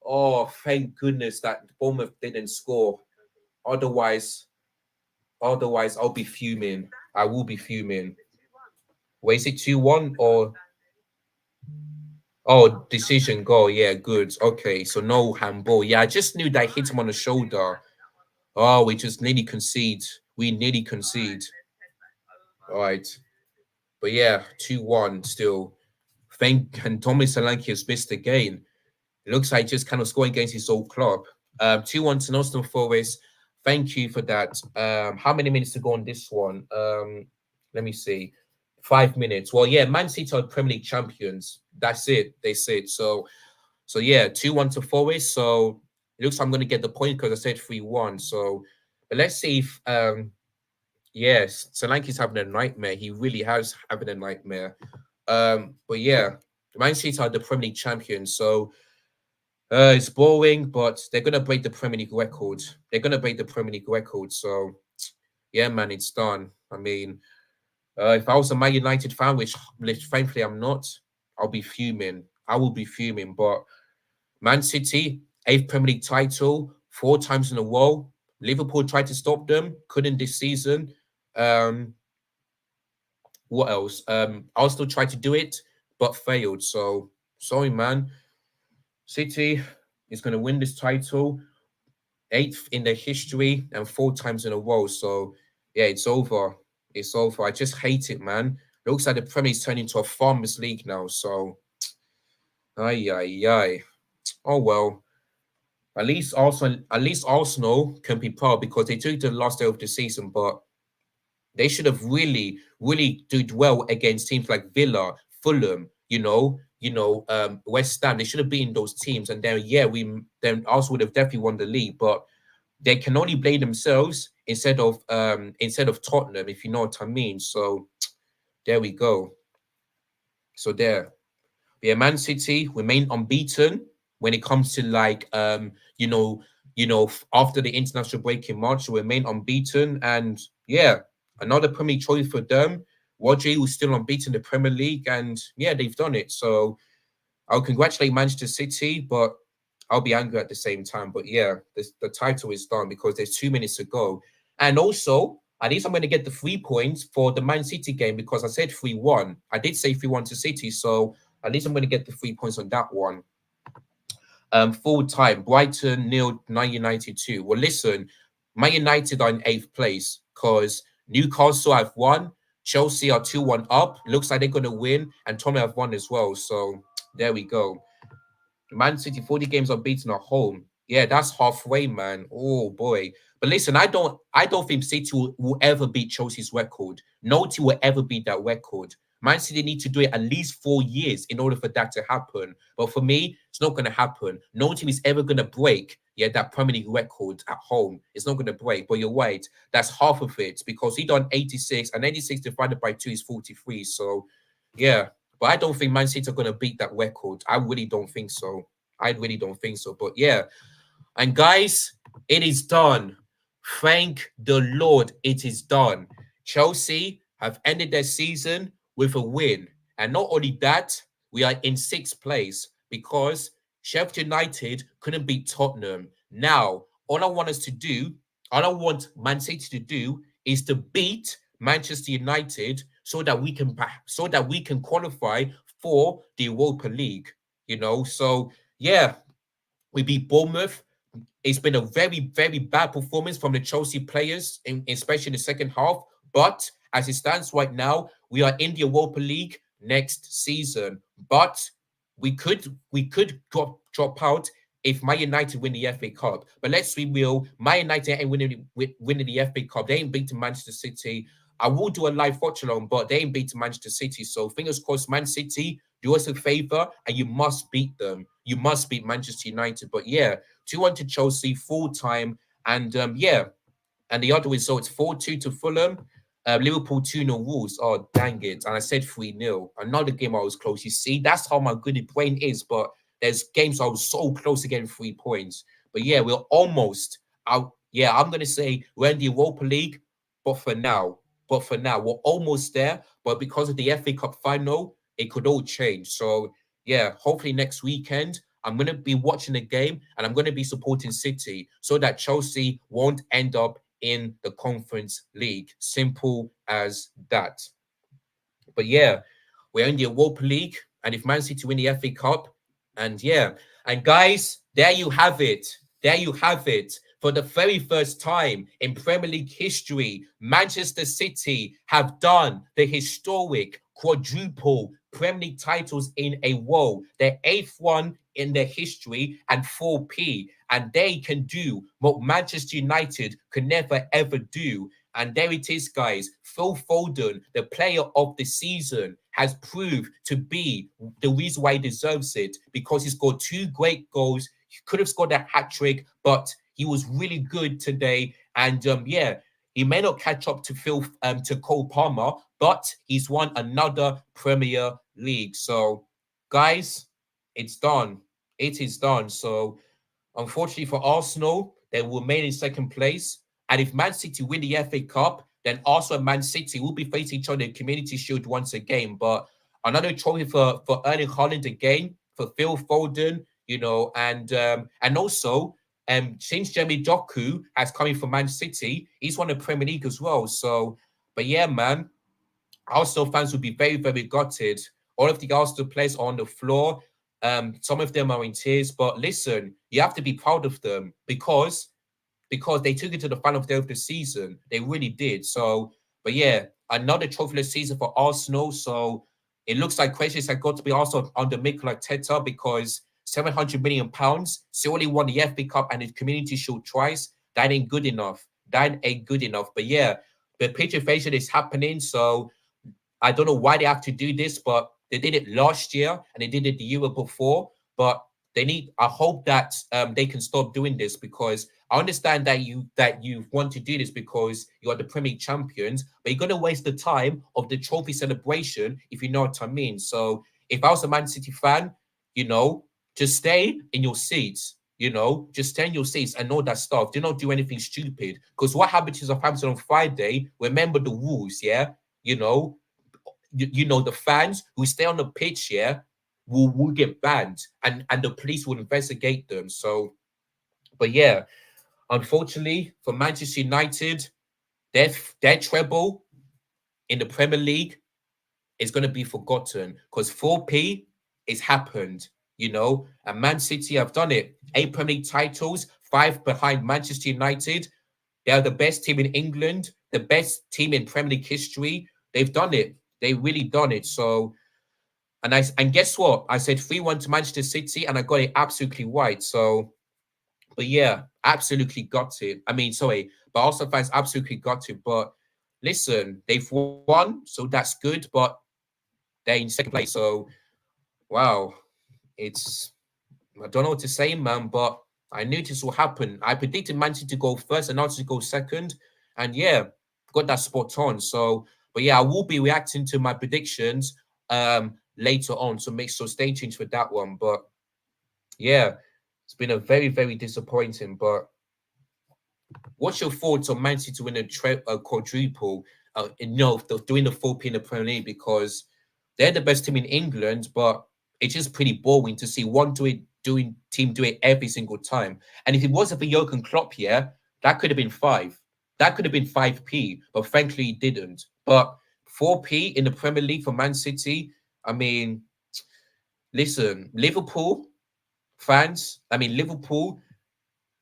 Oh, thank goodness that Bournemouth didn't score. Otherwise, I'll be fuming. I will be fuming. Wait, is it 2-1 or oh, decision goal? Yeah, good. Okay, so no handball. Yeah, I just knew that I hit him on the shoulder. Oh, we just nearly concede. We nearly concede. All right. But yeah, 2-1 still. And Thomas Solanke has missed again. It looks like just kind of scoring against his old club. 2-1 to Nottingham Forest. Thank you for that. How many minutes to go on this one? Let me see. 5 minutes. Well, yeah, Man City are Premier League champions. That's it. They said. So yeah, 2-1 to Forest. So it looks like I'm going to get the point because I said 3-1. So but let's see if yes, Solanke's having a nightmare. He really has having a nightmare. But yeah, Man City are the Premier League champions. So it's boring, but they're gonna break the Premier League record. They're gonna break the Premier League record. So yeah, man, it's done. I mean, If I was a Man United fan, which thankfully I'm not, I'll be fuming. I will be fuming. But Man City, 8th Premier League title, 4 times in a row. Liverpool tried to stop them, couldn't this season. What else? Arsenal tried to do it, but failed. So, sorry, man. City is going to win this title, 8th in their history and 4 times in a row. So, yeah, it's over. It's over. I just hate it, man. Looks like the Premier League's turned into a farmers league now. So, ay. Oh well. At least Arsenal can be proud because they took the last day of the season, but they should have really did well against teams like Villa, Fulham, West Ham. They should have beaten those teams, and then Arsenal would have definitely won the league. But they can only blame themselves instead of Tottenham, if you know what I mean. So there we go. So there. Yeah, Man City remain unbeaten when it comes to after the international break in March, we remain unbeaten. And yeah, another Premier League trophy for them. Rodri was still unbeaten in the Premier League, and yeah, they've done it. So I'll congratulate Manchester City, but I'll be angry at the same time. But yeah, the title is done because there's 2 minutes to go. And also, at least I'm going to get the 3 points for the Man City game because I said 3-1. I did say 3-1 to City, so at least I'm going to get the 3 points on that one. Full time, Brighton 0, Man United 2. Well, listen, Man United are in 8th place because Newcastle have won. Chelsea are 2-1 up. Looks like they're going to win. And Tottenham have won as well. So there we go. Man City 40 games unbeaten at home. Yeah, that's halfway, man. Oh boy. But listen, I don't think City will ever beat Chelsea's record. No team will ever beat that record. Man City need to do it at least 4 years in order for that to happen. But for me, it's not going to happen. No team is ever going to break that Premier League record at home. It's not going to break. But you're right. That's half of it because he done 86 and 86 divided by 2 is 43. So yeah. But I don't think Man City are going to beat that record. I really don't think so. But yeah. And guys, it is done. Thank the Lord, it is done. Chelsea have ended their season with a win. And not only that, we are in 6th place because Sheffield United couldn't beat Tottenham. Now, all I want Man City to do is to beat Manchester United so that we can qualify for the Europa League. So yeah, we beat Bournemouth. It's been a very, very bad performance from the Chelsea players, especially in the second half. But as it stands right now, we are in the Europa League next season. But we could drop out if Man United win the FA Cup. But let's be real, Man United ain't winning the FA Cup. They ain't beating Manchester City. I will do a live watch-along, but they ain't beating Manchester City. So fingers crossed, Man City, do us a favor, and you must beat them. You must beat Manchester United. But yeah, 2-1 to Chelsea, full time. And and the other results, 4-2 to Fulham, Liverpool 2-0 Wolves. Oh, dang it. And I said 3-0. Another game I was close. You see, that's how my good brain is. But there's games I was so close to getting 3 points. But yeah, we're almost out. Yeah, I'm going to say we're in the Europa League. But for now, we're almost there. But because of the FA Cup final, it could all change. So yeah, hopefully next weekend, I'm going to be watching the game and I'm going to be supporting City so that Chelsea won't end up in the Conference League. Simple as that. But yeah, we're in the Europa League, and if Man City win the FA Cup, and yeah, and guys, there you have it. There you have it. For the very first time in Premier League history, Manchester City have done the historic quadruple Premier League titles in a row. Their 8th one in their history and 4P. And they can do what Manchester United could never ever do. And there it is, guys. Phil Foden, the player of the season, has proved to be the reason why he deserves it because he scored 2 great goals. He could have scored a hat-trick, but he was really good today. And yeah, he may not catch up to Cole Palmer, but he's won another Premier League. So, guys, it's done. It is done. So, unfortunately for Arsenal, they will remain in 2nd place. And if Man City win the FA Cup, then Arsenal and Man City will be facing each other in Community Shield once again. But another trophy for Erling Haaland again, for Phil Foden, and also since Jeremy Doku has come in from Man City, he's won the Premier League as well. So, but yeah, man, Arsenal fans will be very, very gutted. All of the Arsenal players are on the floor. Some of them are in tears, but listen, you have to be proud of them because they took it to the final day of the season. They really did. So, but yeah, another trophyless season for Arsenal. So it looks like questions have got to be also under Mikel Arteta because £700 million, still only won the FA Cup and the Community Shield twice. That ain't good enough. That ain't good enough. But yeah, the pitch invasion is happening. So I don't know why they have to do this, but they did it last year and they did it the year before. But I hope that they can stop doing this because I understand that you want to do this because you are the Premier League champions, but you're gonna waste the time of the trophy celebration if you know what I mean. So if I was a Man City fan, just stay in your seats. Just stay in your seats and all that stuff. Do not do anything stupid. Because what happened to Southampton on Friday? Remember the rules, yeah. The fans who stay on the pitch, yeah, will get banned, and the police will investigate them. So, but yeah, unfortunately for Manchester United, their treble in the Premier League is going to be forgotten because 4P is happened, and Man City have done it. 8 Premier League titles, 5 behind Manchester United. They are the best team in England, the best team in Premier League history. They've done it. They really done it. So, and guess what? I said 3-1 to Manchester City, and I got it absolutely right. So, but yeah, absolutely got it. I mean, sorry, but Arsenal fans absolutely got it. But listen, they've won, so that's good. But they're in second place. So, wow, I don't know what to say, man. But I knew this will happen. I predicted Manchester to go first and Arsenal to go second, and yeah, got that spot on. So, but yeah, I will be reacting to my predictions later on. So stay tuned for that one. But yeah, it's been a very, very disappointing. But what's your thoughts on Man City to win a quadruple? Doing the 4P in the Premier League because they're the best team in England, but it's just pretty boring to see one team do it every single time. And if it wasn't for Jurgen Klopp, yeah, that could have been 5. That could have been 5P, but frankly, it didn't. But 4P in the Premier League for Man City, I mean, listen, Liverpool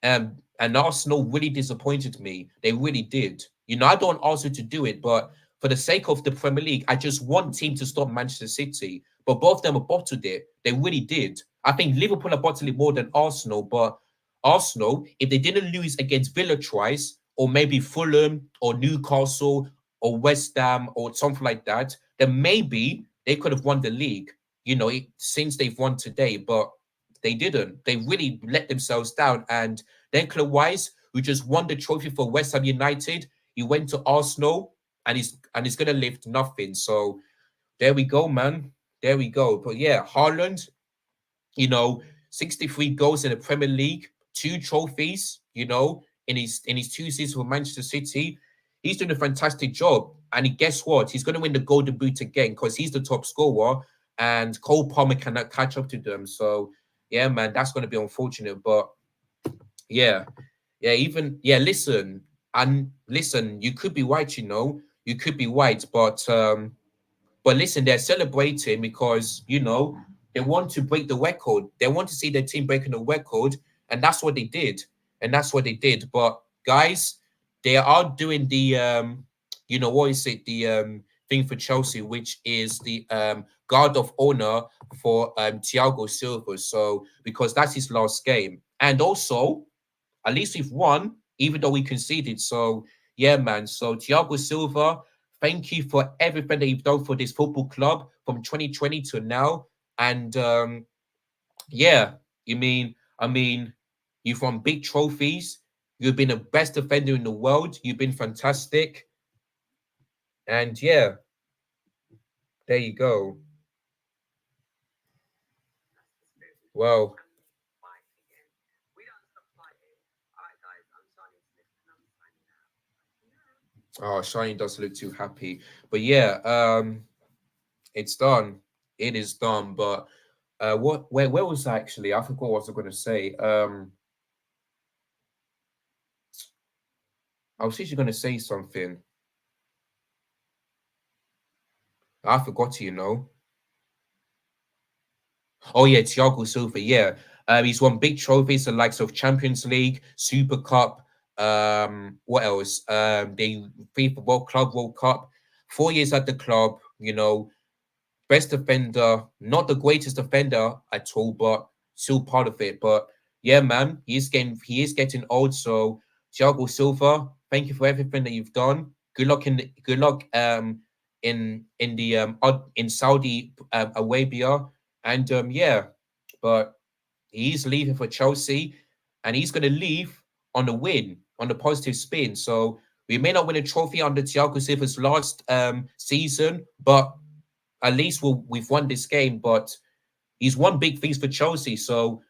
and Arsenal really disappointed me. They really did. I don't want Arsenal to do it, but for the sake of the Premier League, I just want team to stop Manchester City. But both of them have bottled it. They really did. I think Liverpool have bottled it more than Arsenal. But Arsenal, if they didn't lose against Villa twice, or maybe Fulham or Newcastle or West Ham or something like that, then maybe they could have won the league, since they've won today. But they didn't. They really let themselves down. And Declan Rice, who just won the trophy for West Ham United, he went to Arsenal and he's gonna lift nothing. So there we go, man. There we go. But yeah, Haaland, 63 goals in the Premier League, 2 trophies, in his 2 seasons for Manchester City. He's doing a fantastic job. And guess what? He's going to win the Golden Boot again because he's the top scorer and Cole Palmer cannot catch up to them. So, yeah, man, that's going to be unfortunate. But, yeah, listen. And listen, you could be right, you could be right. But listen, they're celebrating because, they want to break the record. They want to see their team breaking the record. And that's what they did. But guys, they are doing the, what is it? The thing for Chelsea, which is the guard of honor for Thiago Silva. So, because that's his last game. And also, at least we've won, even though we conceded. So, yeah, man. So, Thiago Silva, thank you for everything that you've done for this football club from 2020 to now. And yeah, I mean, you've won big trophies. You've been the best defender in the world. You've been fantastic. And yeah, there you go. Well, We don't stop fighting. All right, guys, I'm starting to listen and I'm signing out. Oh, Shiny doesn't look too happy. But yeah, it's done. It is done. But where was I actually? I forgot what I was gonna say. I was actually gonna say something. I forgot, you know. Oh yeah, Thiago Silva. Yeah, he's won big trophies, the likes of Champions League, Super Cup. What else? The FIFA World Cup. 4 years at the club. You know, best defender, not the greatest defender at all, but still part of it. But yeah, man, he is getting old. So Thiago Silva, thank you for everything that you've done. Good luck in the in Saudi Arabia. And yeah, but he's leaving for Chelsea and he's gonna leave on a win, on a positive spin. So we may not win a trophy under Thiago Silva's last season, but at least we've won this game, but he's won big things for Chelsea. So,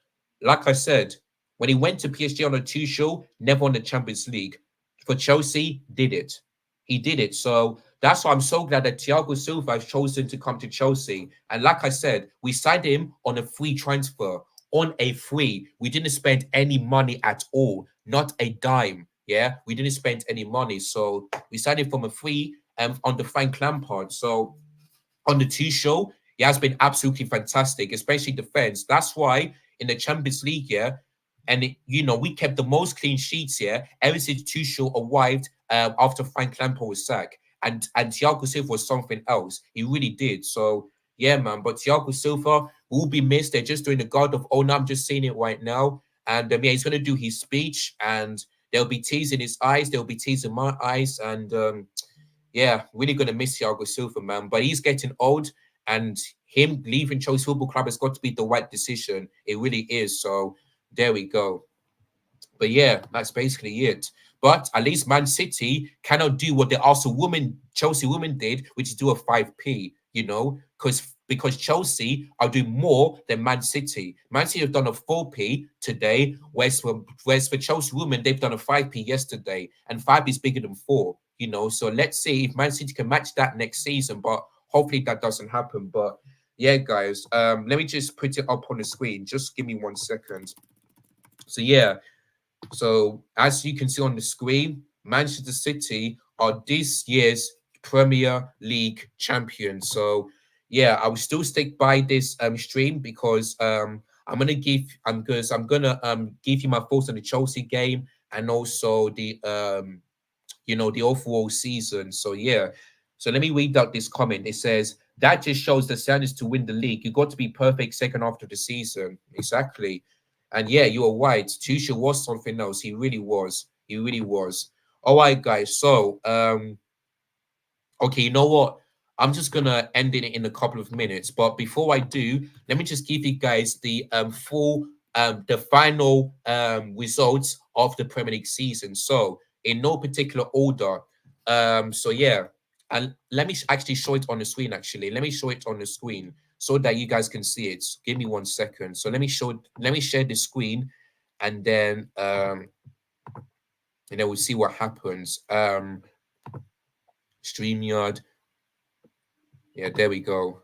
like I said, when he went to PSG on a two-show, never won the Champions League. For Chelsea, did it. He did it. So that's why I'm so glad that Thiago Silva has chosen to come to Chelsea. And like I said, we signed him on a free transfer. On a free. We didn't spend any money at all. Not a dime. Yeah, we didn't spend any money. So we signed him from a free on the Frank Lampard. So on the two show, he has been absolutely fantastic, especially defense. That's why in the Champions League, yeah, and you know, we kept the most clean sheets here ever since Tuchel arrived after Frank Lampard was sacked. And Thiago Silva was something else. He really did. So yeah, man. But Thiago Silva will be missed. They're just doing the God of Honor. I'm just saying it right now. And yeah, he's gonna do his speech, and there'll be tears in his eyes. There'll be tears in my eyes, and yeah, really gonna miss Thiago Silva, man. But he's getting old, and him leaving Chelsea Football Club has got to be the right decision. It really is. So there we go. But yeah, that's basically it. But at least Man City cannot do what the Chelsea women did, which is do a 5p, you know, because Chelsea are doing more than Man City. Man City have done a 4p today, whereas for Chelsea women, they've done a 5p yesterday, and 5 is bigger than 4, you know. So let's see if Man City can match that next season, but hopefully that doesn't happen. But yeah, guys, let me just put it up on the screen. Just give me 1 second. So yeah, so as you can see on the screen, Manchester City are this year's Premier League champions. So yeah, I will still stick by this stream because I'm gonna give you my thoughts on the Chelsea game and also the the overall season. So yeah. So let me read out this comment. It says that just shows the standards to win the league. You got to be perfect second half of the season. Exactly. And yeah, you are right. Tuchel was something else. He really was. He really was. All right, guys. So okay, you know what? I'm just gonna end it in a couple of minutes. But before I do, let me just give you guys the full the final results of the Premier League season. So in no particular order. So yeah, and let me actually show it on the screen. Actually, let me show it on the screen so that you guys can see it. Give me 1 second. So let me share the screen, and then we'll see what happens. StreamYard. Yeah, there we go.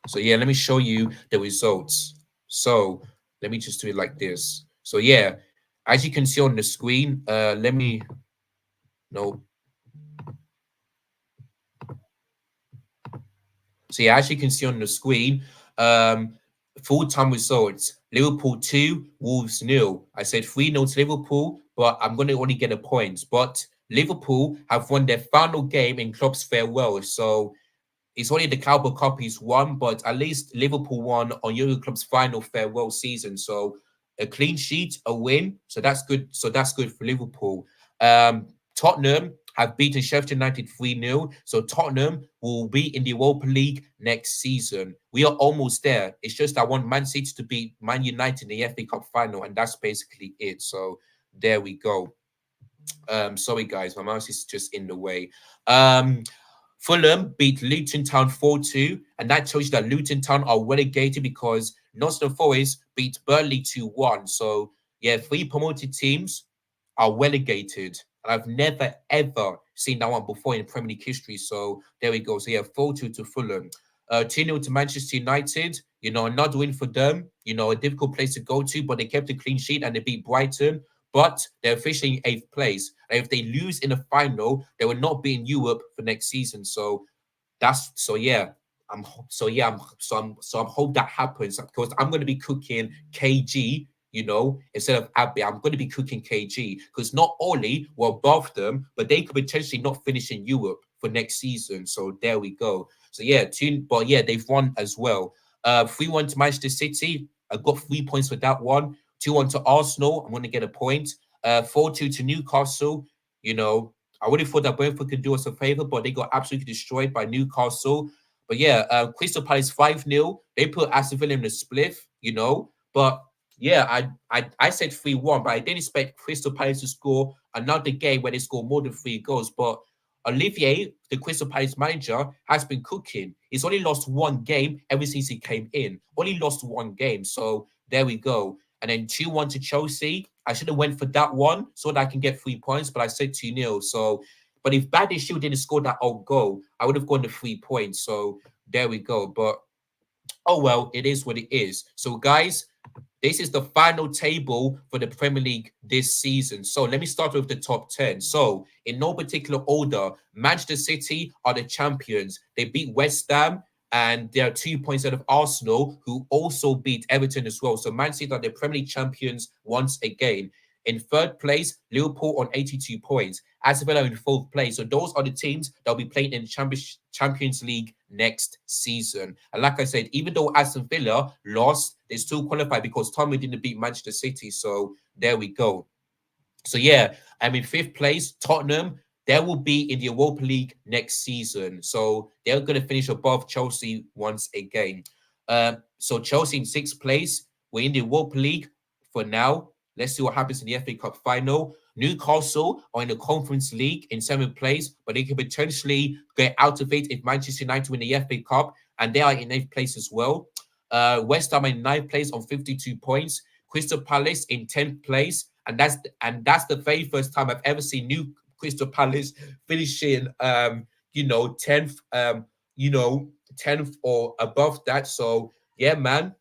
So yeah, let me show you the results. So let me just do it like this. So yeah, as you can see on the screen, let me no. So yeah, as you can see on the screen, full-time results: Liverpool 2, Wolves 0. I said 3-0 to Liverpool, but I'm going to only get a point. But Liverpool have won their final game in Klopp's farewell. So it's only the Carabao Cup he's won, but at least Liverpool won on Jurgen Klopp's final farewell season. So a clean sheet, a win. So that's good. So that's good for Liverpool. Tottenham have beaten Sheffield United 3-0. So Tottenham will be in the Europa League next season. We are almost there. It's just I want Man City to beat Man United in the FA Cup final, and that's basically it. So there we go. Sorry guys, my mouse is just in the way. Fulham beat Luton Town 4-2, and that tells you that Luton Town are relegated because Nottingham Forest beat Burnley 2-1. So yeah, 3 promoted teams are relegated. And I've never ever seen that one before in Premier League history. So there we go. So yeah, 4-2 to Fulham. 2-0 to Manchester United. Another win for them. A difficult place to go to, but they kept a clean sheet and they beat Brighton. But they're officially in 8th place. And if they lose in the final, they will not be in Europe for next season. So I'm hope that happens, because I'm going to be cooking KG, instead of Abbey. I'm going to be cooking KG, because not only we're above them, but they could potentially not finish in Europe for next season. So there we go. So yeah, they've won as well. 3-1 to Manchester City. I got 3 points for that one. 2-1 to Arsenal. I'm going to get a point. 4-2 to Newcastle. I would have thought that Brentford could do us a favor, but they got absolutely destroyed by Newcastle. But yeah, Crystal Palace 5-0. They put Aston Villa in the spliff, But yeah, I said 3-1, but I didn't expect Crystal Palace to score another game where they score more than 3 goals. But Olivier, the Crystal Palace manager, has been cooking. He's only lost 1 game ever since he came in. Only lost 1 game. So there we go. And then 2-1 to Chelsea. I should have went for that one so that I can get 3 points, but I said 2-0. So, but if Badiashile didn't score that old goal, I would have gone to 3 points. So there we go. But oh well, it is what it is. So guys, this is the final table for the Premier League this season. So let me start with the top 10. So in no particular order, Manchester City are the champions. They beat West Ham, and they are 2 points out of Arsenal, who also beat Everton as well. So Man City are the Premier League champions once again. In 3rd place, Liverpool on 82 points. Aston Villa in 4th place. So those are the teams that will be playing in Champions League next season. And like I said, even though Aston Villa lost, they still qualify because Tommy didn't beat Manchester City. So there we go. So yeah, I'm in 5th place. Tottenham, they will be in the Europa League next season. So they're going to finish above Chelsea once again. So Chelsea in 6th place. We're in the Europa League for now. Let's see what happens in the FA Cup final. Newcastle are in the Conference League in 7th place, but they can potentially get out of it if Manchester United win the FA Cup, and they are in 8th place as well. West Ham in 9th place on 52 points. Crystal Palace in 10th place, and that's the very first time I've ever seen New Crystal Palace finishing 10th, 10th or above that. So yeah, man.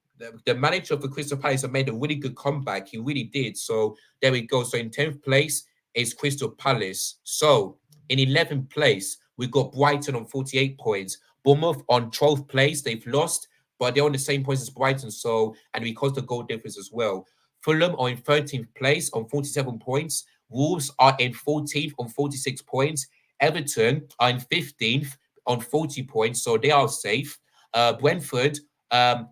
The manager of the Crystal Palace have made a really good comeback. He really did. So there we go. So in 10th place is Crystal Palace. So in 11th place, we got Brighton on 48 points. Bournemouth on 12th place. They've lost, but they're on the same points as Brighton. So, and because the goal difference as well. Fulham are in 13th place on 47 points. Wolves are in 14th on 46 points. Everton are in 15th on 40 points. So they are safe. Brentford,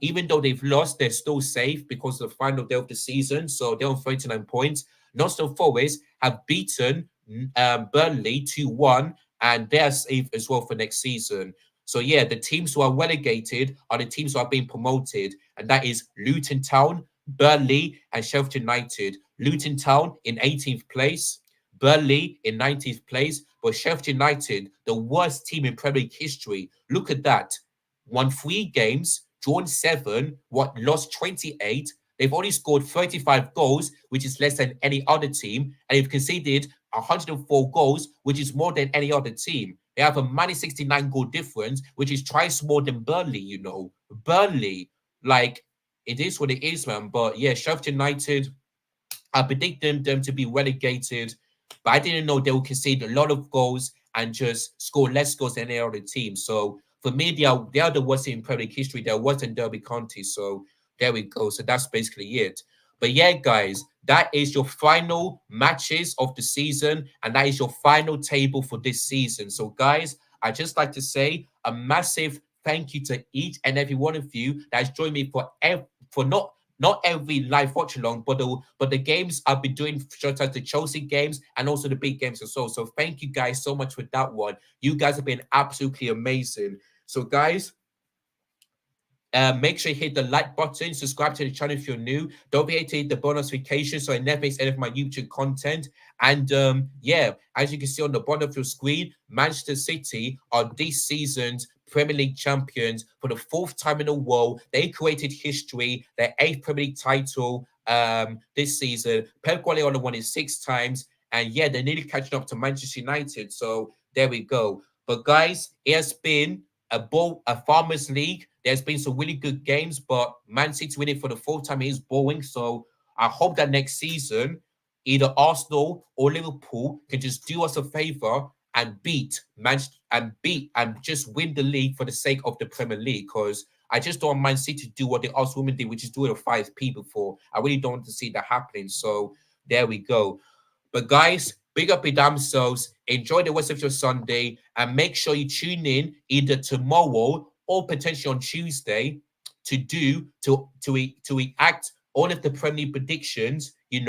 even though they've lost, they're still safe because of the final day of the season. So they're on 39 points. Nottingham Forest have beaten Burnley 2-1, and they're safe as well for next season. So yeah, the teams who are relegated are the teams who are being promoted, and that is Luton Town, Burnley, and Sheffield United. Luton Town in 18th place, Burnley in 19th place, but Sheffield United, the worst team in Premier League history. Look at that. Won 3 games, drawn 7, lost 28. They've only scored 35 goals, which is less than any other team. And they've conceded 104 goals, which is more than any other team. They have a minus 69 goal difference, which is twice more than Burnley, Burnley, like, it is what it is, man. But yeah, Sheffield United, I predict them to be relegated. But I didn't know they would concede a lot of goals and just score less goals than any other team. So for me, they are the worst in Premier League history. They're worse than Derby County. So there we go. So that's basically it. But yeah, guys, that is your final matches of the season. And that is your final table for this season. So guys, I just like to say a massive thank you to each and every one of you that has joined me for not every live watch along, but the games I've been doing, such as the Chelsea games and also the big games as well. So thank you guys so much for that one. You guys have been absolutely amazing. So guys, make sure you hit the like button, subscribe to the channel if you're new. Don't forget to hit the bell notification so I never miss any of my YouTube content. And yeah, as you can see on the bottom of your screen, Manchester City are this season's Premier League champions for the 4th time in a row. They created history, their 8th Premier League title this season. Pep Guardiola won it 6 times, And yeah, they're nearly catching up to Manchester United. So there we go. But guys, it has been a Farmers League. There's been some really good games, but Man City winning for the fourth time is boring. So I hope that next season, either Arsenal or Liverpool can just do us a favor and beat and just win the league for the sake of the Premier League. Because I just don't want Man City to do what the Arsenal women did, which is do it a 5p before. I really don't want to see that happening. So there we go. But guys, big up your damn selves. Enjoy the rest of your Sunday and make sure you tune in either tomorrow or potentially on Tuesday to react all of the Premier League predictions, and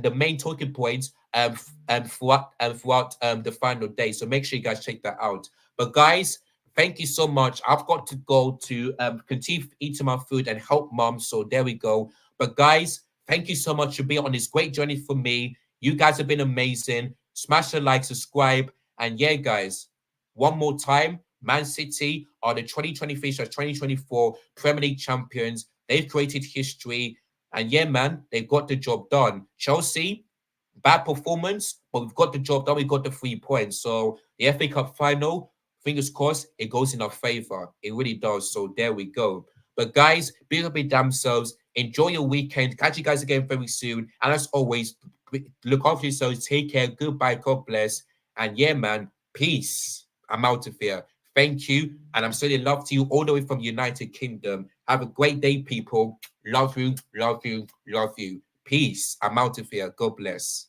the main talking points throughout the final day. So make sure you guys check that out. But guys, thank you so much. I've got to go to continue eating my food and help mom. So there we go. But guys, thank you so much for being on this great journey for me. You guys have been amazing. Smash the like, subscribe, and yeah, guys, one more time, Man City are the 2023/2024 Premier League champions. They've created history. And yeah, man, they got the job done. Chelsea, bad performance, but we've got the job done. We got the 3 points. So the FA Cup final, fingers crossed, it goes in our favor. It really does. So there we go. But guys, big up your damn selves. Enjoy your weekend. Catch you guys again very soon. And as always, look after yourselves. Take care. Goodbye. God bless. And yeah, man, peace. I'm out of here. Thank you. And I'm sending love to you all the way from United Kingdom. Have a great day, people. Love you, love you, love you. Peace. I'm out of here. God bless.